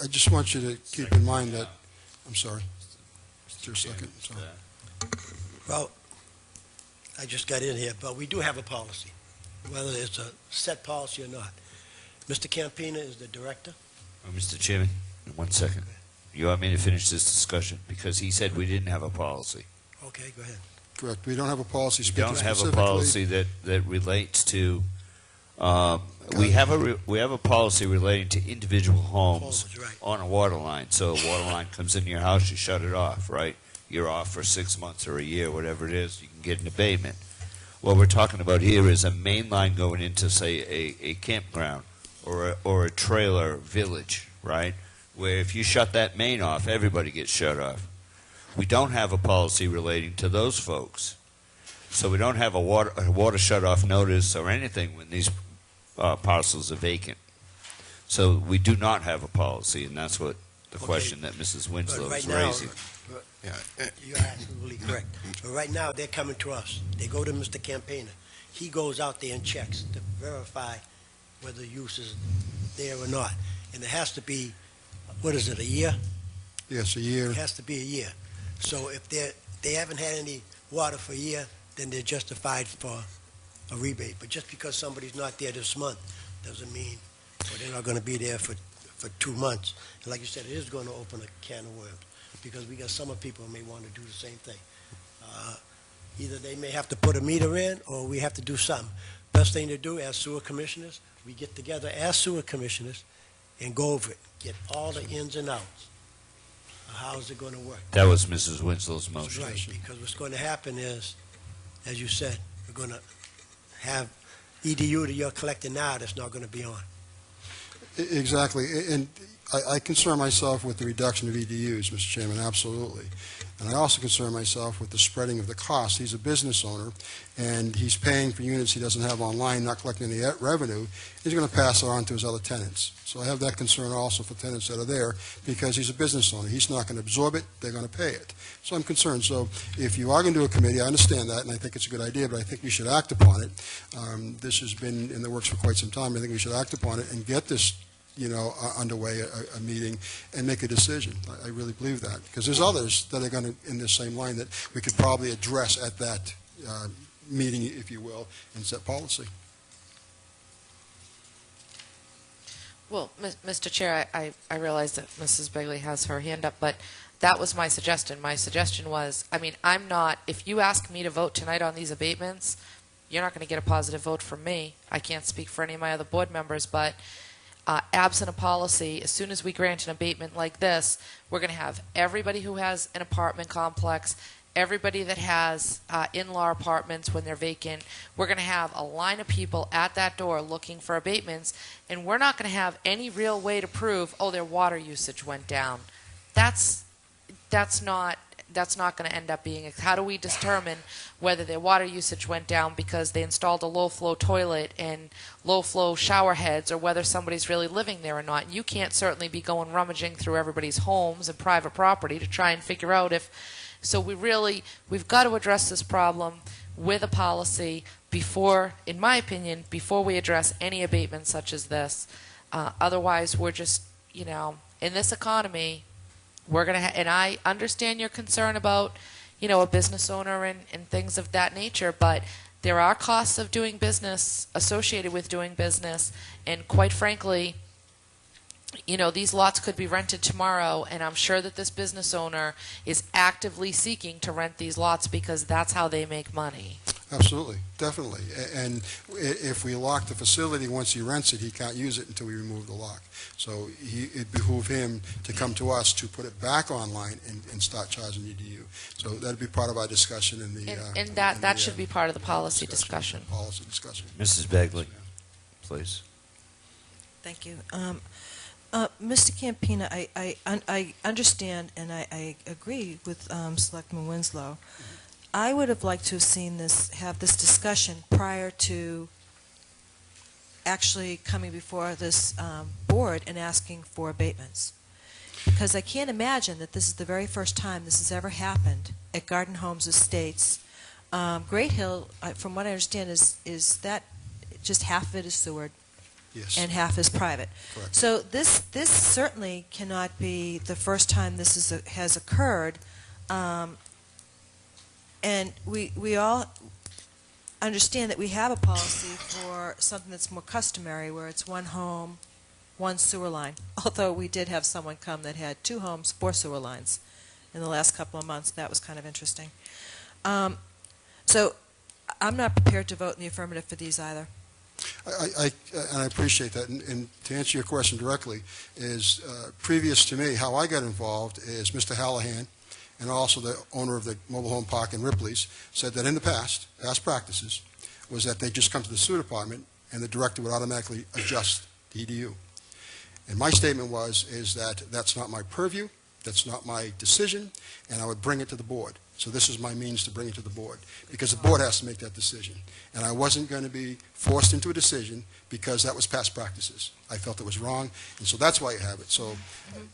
I just want you to keep in mind that, I'm sorry. Is there a second? Sorry. Well, I just got in here, but we do have a policy, whether it's a set policy or not. Mr. Campina is the director. Mr. Chairman, 1 second. You want me to finish this discussion? Because he said we didn't have a policy. Okay, go ahead. Correct. We don't have a policy We speaking don't have a specifically. policy that relates to, we have a policy relating to individual homes Homes, right. on a water line. So a water line comes in your house, you shut it off, right? You're off for 6 months or a year, whatever it is, you can get an abatement. What we're talking about here is a main line going into, say, a campground or a trailer village, right? Where if you shut that main off, everybody gets shut off. We don't have a policy relating to those folks. So we don't have a water shut-off notice or anything when these parcels are vacant. So we do not have a policy, and that's what the question that Mrs. Winslow But is right now, raising. you're absolutely correct. But right now, they're coming to us. They go to Mr. Campaigner. He goes out there and checks to verify whether use is there or not. And it has to be, what is it, a year? Yes, a year. It has to be a year. So if they haven't had any water for a year, then they're justified for a rebate. But just because somebody's not there this month doesn't mean, or they're not going to be there for 2 months. And like you said, it is going to open a can of worms, because we got some of people who may want to do the same thing. Either they may have to put a meter in, or we have to do something. Best thing to do as sewer commissioners, we get together as sewer commissioners and go over it, get all the ins and outs. How is it going to work? That was Mrs. Winslow's motion. Right, because what's going to happen is, as you said, we're going to have EDU that you're collecting now that's not going to be on. Exactly, and I concern myself with the reduction of EDUs, Mr. Chairman, absolutely. And I also concern myself with the spreading of the cost. He's a business owner, and he's paying for units he doesn't have online, not collecting any revenue. He's going to pass it on to his other tenants. So I have that concern also for tenants that are there, because he's a business owner. He's not going to absorb it, they're going to pay it. So I'm concerned. So if you are going to do a committee, I understand that, and I think it's a good idea, but I think we should act upon it. This has been in the works for quite some time. I think we should act upon it and get this underway, a meeting, and make a decision. I really believe that, because there's others that are going to, in this same line, that we could probably address at that meeting, if you will, and set policy. Well, Mr. Chair, I realize that Mrs. Begley has her hand up, but that was my suggestion. My suggestion was, I'm not, if you ask me to vote tonight on these abatements, you're not going to get a positive vote from me. I can't speak for any of my other board members, but absent a policy, as soon as we grant an abatement like this, we're going to have everybody who has an apartment complex, everybody that has in-law apartments when they're vacant, we're going to have a line of people at that door looking for abatements, and we're not going to have any real way to prove, oh, their water usage went down. That's not going to end up being. How do we determine whether their water usage went down because they installed a low-flow toilet and low-flow shower heads, or whether somebody's really living there or not? You can't certainly be going rummaging through everybody's homes and private property to try and figure out if. So we've got to address this problem with a policy before, in my opinion, before we address any abatement such as this. Otherwise, we're just, in this economy, we're going to, and I understand your concern about, a business owner and things of that nature, but there are costs of doing business associated with doing business, and quite frankly, these lots could be rented tomorrow, and I'm sure that this business owner is actively seeking to rent these lots because that's how they make money. Absolutely, definitely. And if we lock the facility, once he rents it, he can't use it until we remove the lock. So it behoove him to come to us to put it back online and start charging EDU. So that'd be part of our discussion in the... And that should be part of the policy discussion. Policy discussion. Mrs. Begley, please. Thank you. Mr. Campina, I understand and I agree with Selectman Winslow. I would have liked to have have this discussion prior to actually coming before this board and asking for abatements. Because I can't imagine that this is the very first time this has ever happened at Garden Homes Estates. Great Hill, from what I understand, is that just half of it is sewered. Yes. And half is private. Correct. So this certainly cannot be the first time this has occurred. And we all understand that we have a policy for something that's more customary, where it's one home, one sewer line. Although we did have someone come that had 2 homes, 4 sewer lines in the last couple of months. That was kind of interesting. So I'm not prepared to vote in the affirmative for these either. And I appreciate that. And to answer your question directly, is previous to me, how I got involved is Mr. Hallahan, and also the owner of the mobile home park in Ripley's, said that in the past practices, was that they just come to the sewer department and the director would automatically adjust EDU. And my statement is that that's not my purview, that's not my decision, and I would bring it to the board. So this is my means to bring it to the board, because the board has to make that decision. And I wasn't going to be forced into a decision because that was past practices. I felt it was wrong, and so that's why you have it. So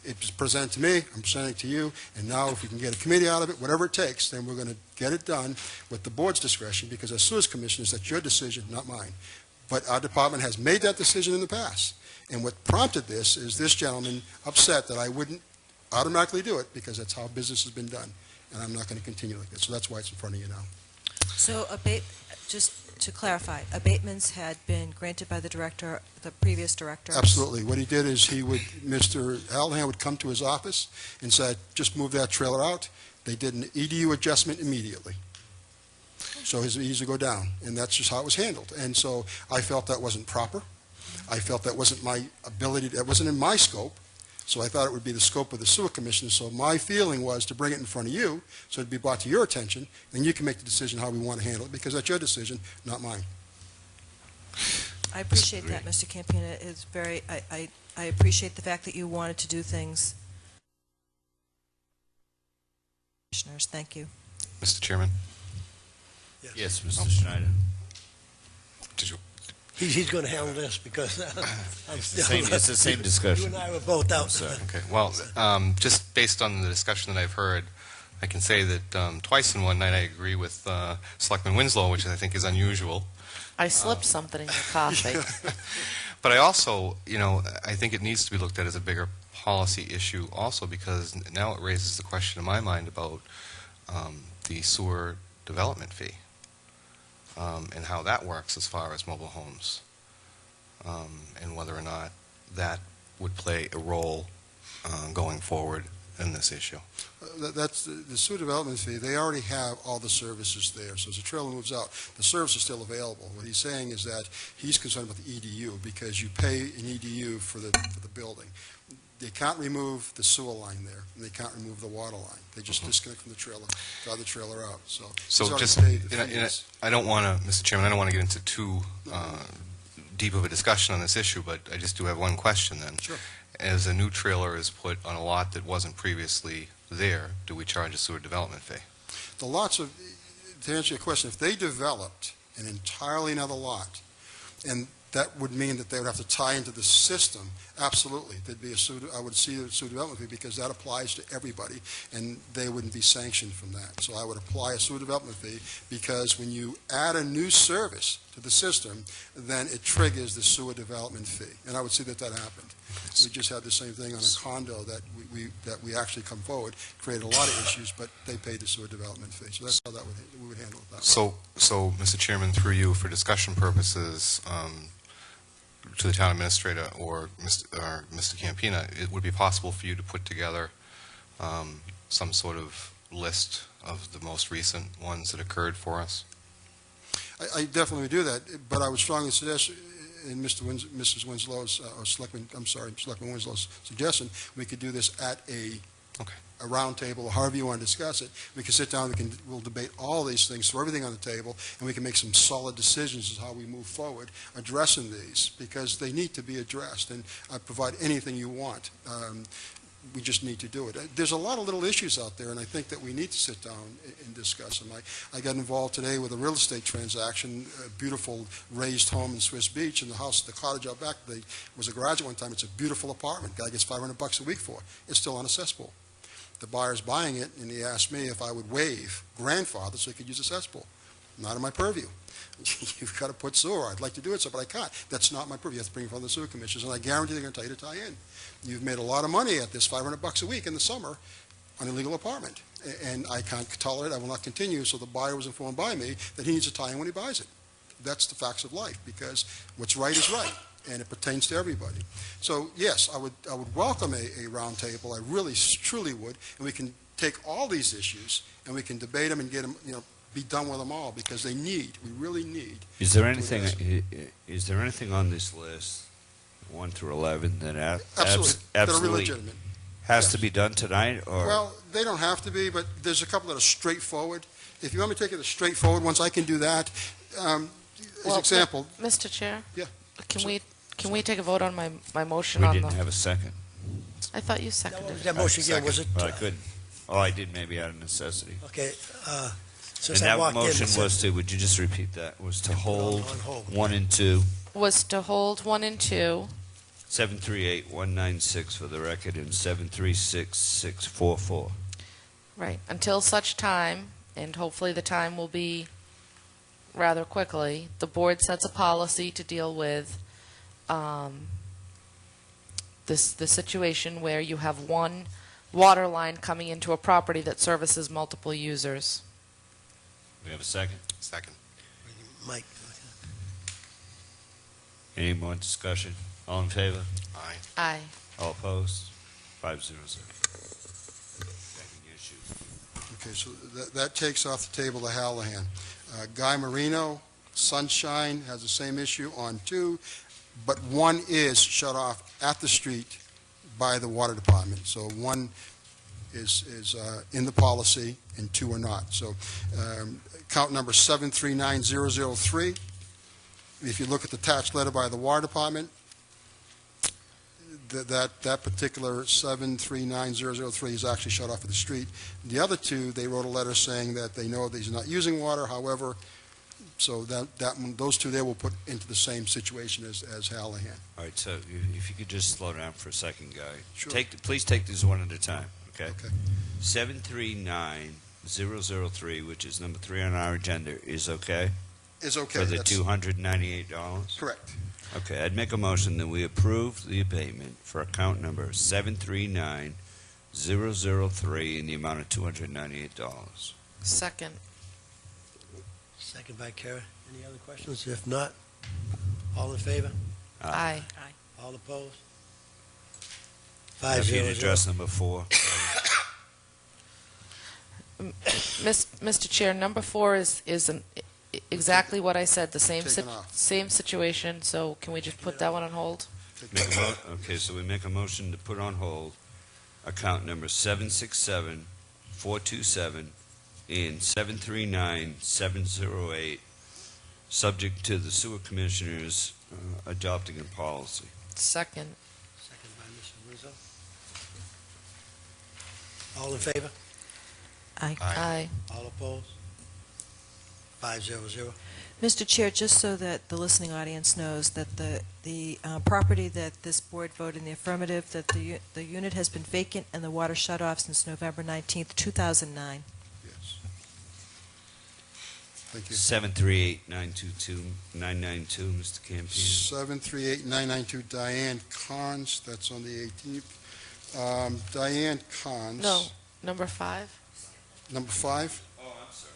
it was presented to me, I'm presenting it to you, and now if we can get a committee out of it, whatever it takes, then we're going to get it done with the board's discretion, because as sewers commissioners, that's your decision, not mine. But our department has made that decision in the past. And what prompted this is this gentleman upset that I wouldn't automatically do it, because that's how business has been done. And I'm not going to continue like that. So that's why it's in front of you now. So just to clarify, abatements had been granted by the director, the previous director? Absolutely. What he did is Mr. Allahan would come to his office and said, just move that trailer out. They did an EDU adjustment immediately. So his fees would go down, and that's just how it was handled. And so I felt that wasn't proper. I felt that wasn't my ability, that wasn't in my scope. So I thought it would be the scope of the sewer commission. So my feeling was to bring it in front of you, so it'd be brought to your attention, and you can make the decision how we want to handle it, because that's your decision, not mine. I appreciate that, Mr. Campina. It's very, I appreciate the fact that you wanted to do things. Commissioners, thank you. Mr. Chairman? Yes, Mr. Schneider. Did you? He's going to handle this because I'm It's still... the same discussion. You and I were both out. Okay. Well, just based on the discussion that I've heard, I can say that twice in one night I agree with Selectman Winslow, which I think is unusual. I slipped something in your coffee. But I also, I think it needs to be looked at as a bigger policy issue also, because now it raises the question in my mind about the sewer development fee and how that works as far as mobile homes, and whether or not that would play a role going forward in this issue. That's the sewer development fee. They already have all the services there. So as the trailer moves out, the service is still available. What he's saying is that he's concerned about the EDU, because you pay an EDU for the building. They can't remove the sewer line there, and they can't remove the water line. They just disconnect from the trailer, drive the trailer out. So he's already just, paid the fees. I don't want to, Mr. Chairman, I don't want to get into too deep of a discussion on this issue, but I just do have one question then. Sure. As a new trailer is put on a lot that wasn't previously there, do we charge a sewer development fee? The lots of, to answer your question, if they developed an entirely another lot, and that would mean that they would have to tie into the system, absolutely. There'd be I would see a sewer development fee, because that applies to everybody, and they wouldn't be sanctioned from that. So I would apply a sewer development fee, because when you add a new service to the system, then it triggers the sewer development fee. And I would see that happened. We just had the same thing on a condo that we actually come forward, created a lot of issues, but they paid the sewer development fee. So that's how we would handle it that way. So, Mr. Chairman, through you, for discussion purposes, to the town administrator or Mr. Campina, it would be possible for you to put together some sort of list of the most recent ones that occurred for us? I definitely would do that, but I would strongly suggest, in Mrs. Winslow's, Selectman Winslow's suggestion, we could do this at a round table, or however you want to discuss it. We can sit down, we'll debate all these things, throw everything on the table, and we can make some solid decisions as how we move forward addressing these, because they need to be addressed, and I provide anything you want. We just need to do it. There's a lot of little issues out there, and I think that we need to sit down and discuss them. I got involved today with a real estate transaction, a beautiful raised home in Swiss Beach, and the cottage out back, was a garage at one time. It's a beautiful apartment. Guy gets $500 a week for it. It's still on a cesspool. The buyer's buying it, and he asked me if I would waive grandfather so he could use a cesspool. Not in my purview. You've got to put sewer. I'd like to do it, but I can't. That's not my purview. You have to bring it from the sewer commissioners, and I guarantee they're going to tell you to tie in. You've made a lot of money at this, $500 a week in the summer, on a legal apartment, and I can't tolerate it. I will not continue. So the buyer was informed by me that he needs to tie in when he buys it. That's the facts of life, because what's right is right, and it pertains to everybody. So yes, I would welcome a round table. I really truly would, and we can take all these issues and we can debate them and get them, be done with them all, because we really need. Is there anything on this list, 1 through 11, that absolutely has to be done tonight? Or? Well, they don't have to be, but there's a couple that are straightforward. If you want me to take it the straightforward ones, I can do that. As an example. Mr. Chair? Yeah. Can Can we take a vote on my motion We on didn't the? have a second. I thought you What seconded was it. that motion again? Was it? Well, I couldn't. Oh, I did maybe out of necessity. Okay, And since I that walked in. motion it said- was to, would you just repeat that? Was to hold on hold. 1 and 2, Was to hold 1 and 2. 738-196 for the record, and 736-644. Right, until such time, and hopefully the time will be rather quickly, the board sets a policy to deal with the situation where you have one water line coming into a property that services multiple users. We have a second? Second. Mike, Any more discussion? All in favor? Aye. Aye. All opposed? 500. Second issue. Okay, so that takes off the table the Hallahan. Guy Marino, Sunshine, has the same issue on 2, but 1 is shut off at the street by the water department. So 1 is in the policy and 2 are not. So count number 739003. If you look at the attached letter by the water department, that particular 739003 is actually shut off at the street. The other 2, they wrote a letter saying that they know that he's not using water, however, so those 2 there will put into the same situation as Hallahan. All right, so if you could just slow down for a second, Guy. Sure. Please take these one at a time, okay? Okay. 739003, which is number 3 on our agenda, is okay? Is okay. For the that's $298? correct. Okay, I'd make a motion that we approve the abatement for account number 739003 in the amount of $298. Second. second by Kara. Any other questions? If not, all in favor? Aye. All opposed? If you'd 500. address number 4. Mr. Chair, number 4 is exactly what I said, the same Taken off. same situation, so can we just put that one on hold? Okay, so we make a motion to put on hold account number 767427 and 739708, subject to the sewer commissioners adopting a policy. Second. Second by Mr. Rizzo. All in favor? Aye. All opposed? 500. Mr. Chair, just so that the listening audience knows that the property that this board voted in the affirmative, that the unit has been vacant and the water shut off since November 19th, 2009. Yes. Thank you. 738-992, Mr. Campino. 738-992, Diane Cons, that's on the 18th. Diane Cons. No, number 5. Number 5? Oh, I'm sorry.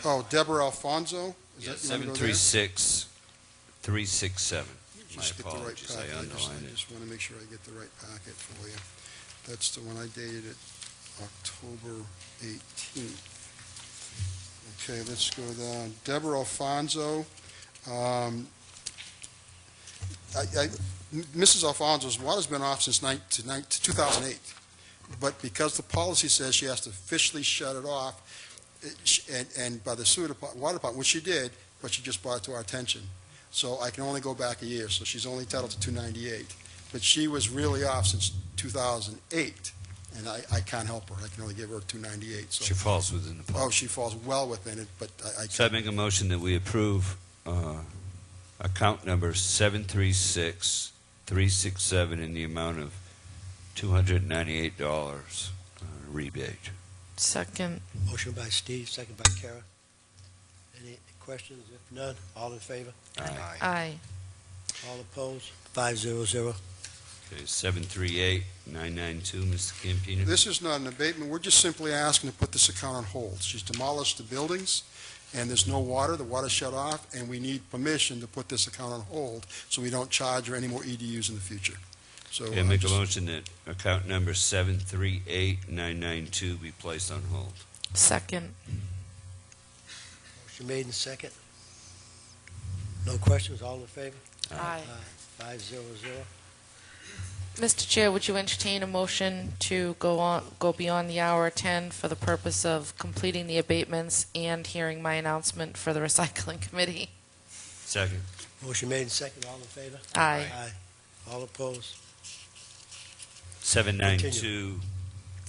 Oh, Deborah Alfonso? Is Yeah, that- you wanna go there? 736367. My Just get the right apologies, packet. I underlined I it. just want to make sure I get the right packet for you. That's the one I dated it October 18th. Okay, let's go down. Deborah Alfonso. Mrs. Alfonso's water's been off since 2008, but because the policy says she has to officially shut it off, and by the water department, which she did, but she just brought it to our attention. So I can only go back a year, so she's only entitled to 298. But she was really off since 2008, and I can't help her. I can only give her 298. So. She falls within the policy. Oh, she falls well within it, but I So I can't. make a motion that we approve account number 736367 in the amount of $298 rebate. Second. Motion by Steve, second by Kara. Any questions? If none, all in favor? Aye. All opposed? 500. Okay, 738-992, Mr. Campino. This is not an abatement. We're just simply asking to put this account on hold. She's demolished the buildings, and there's no water. The water's shut off, and we need permission to put this account on hold so we don't charge her any more EDUs in the future. So Okay, I make a motion that account number 738-992 be placed on hold. Second. Motion made and second. No questions, all in favor? Aye. 500. Mr. Chair, would you entertain a motion to go beyond the hour 10 for the purpose of completing the abatements and hearing my announcement for the recycling committee? Second. Motion made and second. All in favor? Aye. Aye. All opposed? 792-382,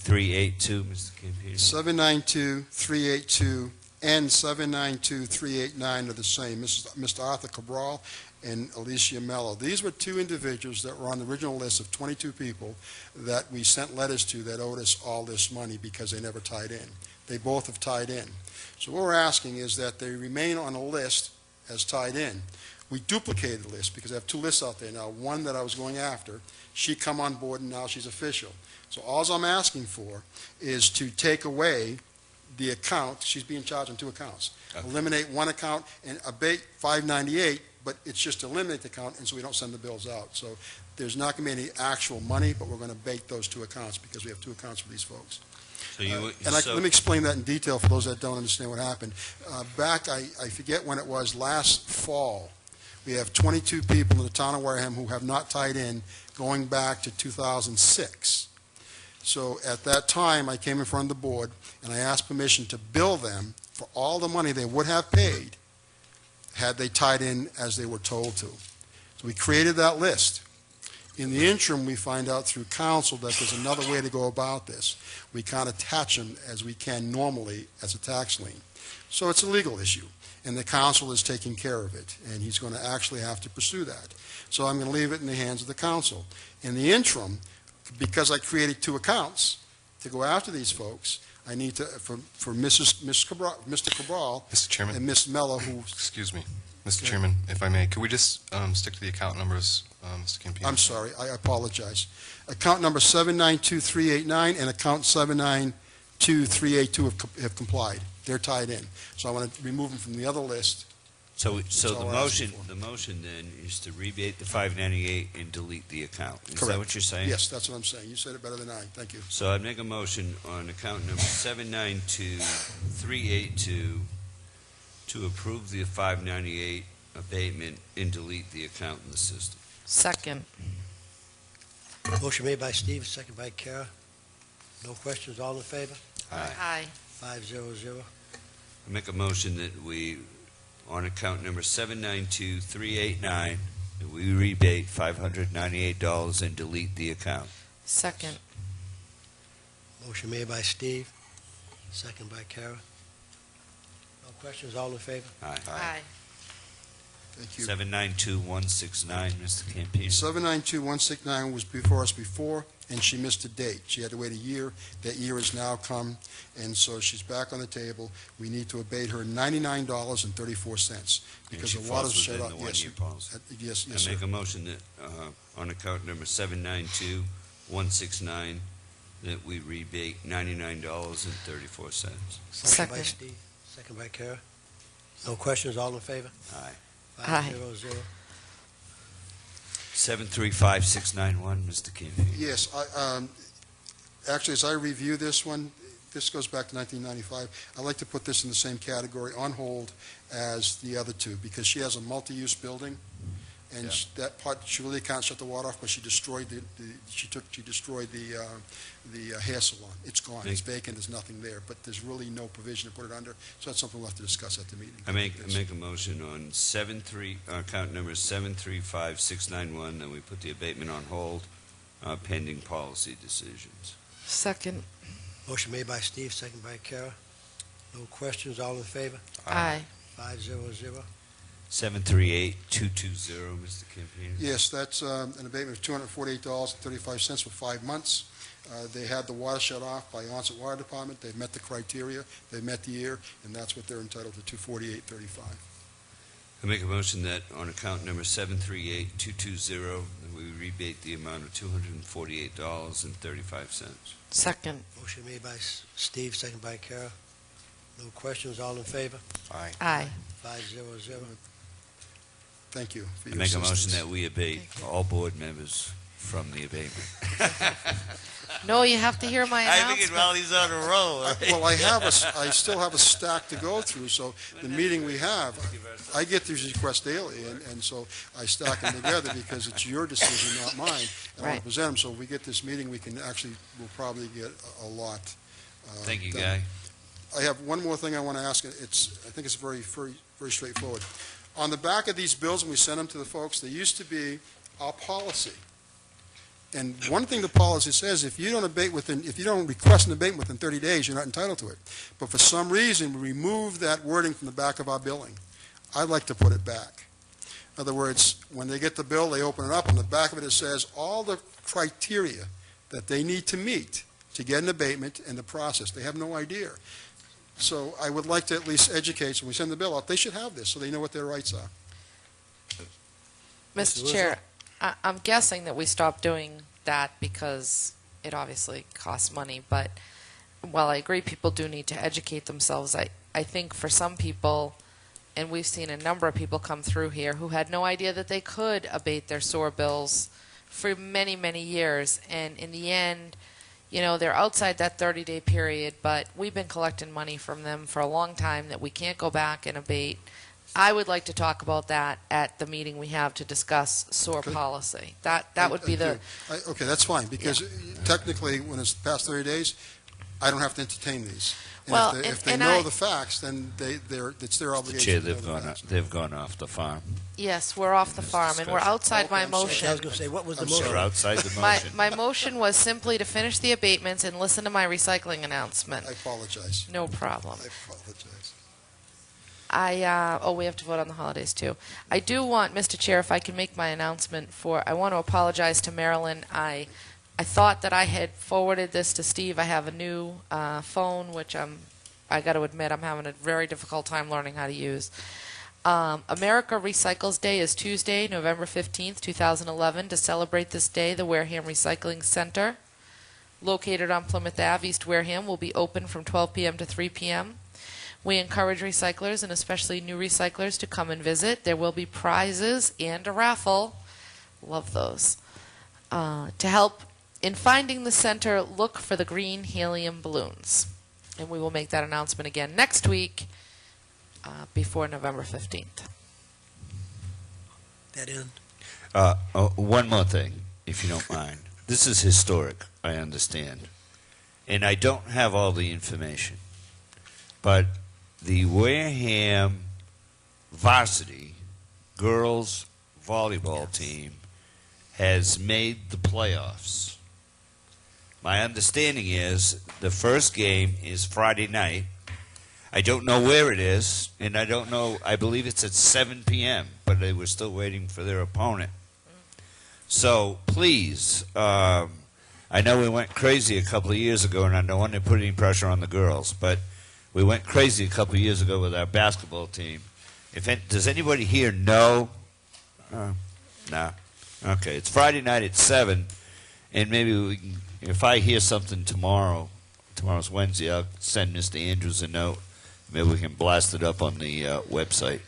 Mr. Campino. 792-382 and 792-389 are the same. Mr. Arthur Cabral and Alicia Mello. These were two individuals that were on the original list of 22 people that we sent letters to that owed us all this money because they never tied in. They both have tied in. So what we're asking is that they remain on a list as tied in. We duplicated the list because I have two lists out there now. One that I was going after, she come on board and now she's official. So all I'm asking for is to take away the account. She's being charged on two accounts. Okay. Eliminate one account and abate 598, but it's just eliminate the account, and so we don't send the bills out. So there's not going to be any actual money, but we're going to abate those two accounts because we have two accounts for these folks. So you, Let me explain that in detail for those that don't understand what happened. Back, I forget when it was, last fall, we have 22 people in the town of Wareham who have not tied in going back to 2006. So at that time, I came in front of the board and I asked permission to bill them for all the money they would have paid had they tied in as they were told to. So we created that list. In the interim, we find out through council that there's another way to go about this. We can't attach them as we can normally as a tax lien. So it's a legal issue, and the council is taking care of it, and he's going to actually have to pursue that. So I'm going to leave it in the hands of the council. In the interim, because I created two accounts to go after these folks, I need to, for Mr. Cabral Mr. Chairman. and Ms. Mello, who... Excuse me, Mr. Chairman, if I may, could we just stick to the account numbers, Mr. Campino? I'm sorry, I apologize. Account number 792-389 and account 792-382 have complied. They're tied in. So I want to remove them from the other list. So all we're asking for. the motion then is to rebate the 598 and delete the account. Is that Correct. what you're saying? Yes, that's what I'm saying. You said it better than I. Thank you. So I'd make a motion on account number 792-382 to approve the 598 abatement and delete the account in the system. Second. Motion made by Steve, second by Kara. No questions, all in favor? Aye. 500. I make a motion that we, on account number 792-389, that we rebate $598 and delete the account. Second. Motion made by Steve, second by Kara. No questions, all in favor? Aye. Aye. Thank you. 792-169, Mr. Campino. 792-169 was before us before, and she missed a date. She had to wait a year. That year has now come, and so she's back on the table. We need to abate her $99.34 because the water's shut off. Yes, yes, I sir. make a motion that on account number 792-169 that we rebate $99.34. Motion by Second. Steve, second by Kara. No questions, all in favor? Aye. Aye. 500. 735-691, Mr. Campino. Yes, actually, as I review this one, this goes back to 1995. I'd like to put this in the same category, on hold, as the other two, because she has a multi-use building, and Yeah. that part, she really can't shut the water off, but she destroyed she destroyed the hair salon. It's gone. It's vacant. There's nothing there, but there's really no provision to put it under, so that's something we'll have to discuss at the meeting. I make a motion on account number 735-691 that we put the abatement on hold pending policy decisions. Second. Motion made by Steve, second by Kara. No questions, all in favor? Aye. 500. 738-220, Mr. Campino. Yes, that's an abatement of $248.35 for 5 months. They had the water shut off by Onset Water Department. They've met the criteria. They've met the year, and that's what they're entitled to, $248.35. I make a motion that on account number 738-220 that we rebate the amount of $248.35. Second. Motion made by Steve, second by Kara. No questions, all in favor? Aye. Aye. 500. Thank you for I your make a motion assistance. that we abate all board members from the abatement. No, you have to hear my announcement. he's on a roll. Well, I still have a stack to go through, so the meeting we have, I get these requests daily, and so I stack them together because it's your decision, not mine. And I want Right. to present them, so if we get this meeting, we'll probably get a lot. Thank you, done. Guy. I have one more thing I want to ask. I think it's very, very, very straightforward. On the back of these bills, when we send them to the folks, there used to be our policy. And one thing the policy says, if you don't request an abatement within 30 days, you're not entitled to it. But for some reason, we removed that wording from the back of our billing. I'd like to put it back. In other words, when they get the bill, they open it up. On the back of it, it says all the criteria that they need to meet to get an abatement and the process. They have no idea. So I would like to at least educate, so when we send the bill out, they should have this so they know what their rights are. Mr. Chair, I'm guessing that we stopped doing that because it obviously costs money, but while I agree people do need to educate themselves, I think for some people, and we've seen a number of people come through here who had no idea that they could abate their sewer bills for many, many years, and in the end, you know, they're outside that 30-day period, but we've been collecting money from them for a long time that we can't go back and abate. I would like to talk about that at the meeting we have to discuss sewer policy. That would be the... Okay, that's fine, because technically, when it's past 30 days, I don't have to entertain these. And Well, if they and know I- the facts, then it's their Chair, obligation to know the facts. they've gone off the farm. Yes, we're off the farm, and we're outside my I was motion. going to say, what was the motion? We're outside the motion. My motion was simply to finish the abatements and listen to my recycling announcement. I apologize. No problem. I apologize. We have to vote on the holidays too. I do want, Mr. Chair, if I can make my announcement I want to apologize to Marilyn. I thought that I had forwarded this to Steve. I have a new phone, which I got to admit, I'm having a very difficult time learning how to use. America Recycles Day is Tuesday, November 15th, 2011. To celebrate this day, the Wareham Recycling Center, located on Plymouth Ave, East Wareham, will be open from 12 p.m. to 3 p.m. We encourage recyclers, and especially new recyclers, to come and visit. There will be prizes and a raffle. Love those. To help in finding the center, look for the green helium balloons. And we will make that announcement again next week before November 15th. That in? One more thing, if you don't mind. This is historic, I understand. And I don't have all the information. But the Wareham varsity girls volleyball team has made the playoffs. My understanding is the first game is Friday night. I don't know where it is, and I don't know, I believe it's at 7 p.m., but they were still waiting for their opponent. So please, I know we went crazy a couple of years ago, and I don't want to put any pressure on the girls, but we went crazy a couple of years ago with our basketball team. Does anybody here know? No. Okay, it's Friday night at 7, and maybe we can, if I hear something tomorrow's Wednesday, I'll send Mr. Andrews a note. Maybe we can blast it up on the website.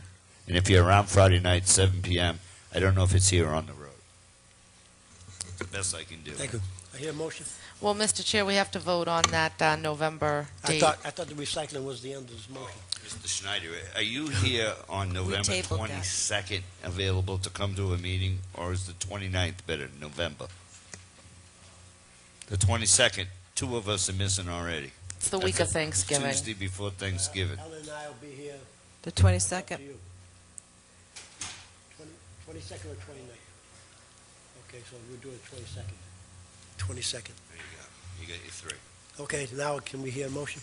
And if you're around Friday night, 7 p.m., I don't know if it's here or on the road. It's the best I can do. Thank you. I hear a motion. Well, Mr. Chair, we have to vote on that November I date. thought the recycling was the end of this motion. Mr. Schneider, are you here on November tabled that. 22nd available to come to a meeting, or is the 29th better, November? The 22nd, two of us are missing already. It's the week of Thanksgiving. Tuesday before Thanksgiving. Ellen and I will be here. The Up to 22nd. you. 22nd or 29th? Okay, so we'll do it 22nd. 22nd. There you go. You got your three. Okay, now can we hear a motion?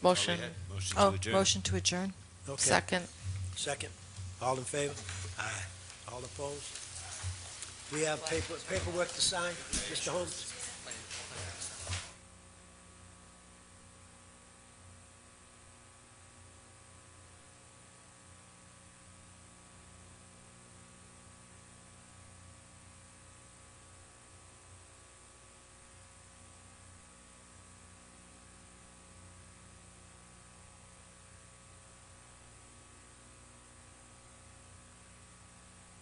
Motion. Motion to Oh, adjourn. motion to adjourn? Okay. Second. Second. All in favor? Aye. All opposed? We have paperwork to sign, Mr. Holmes?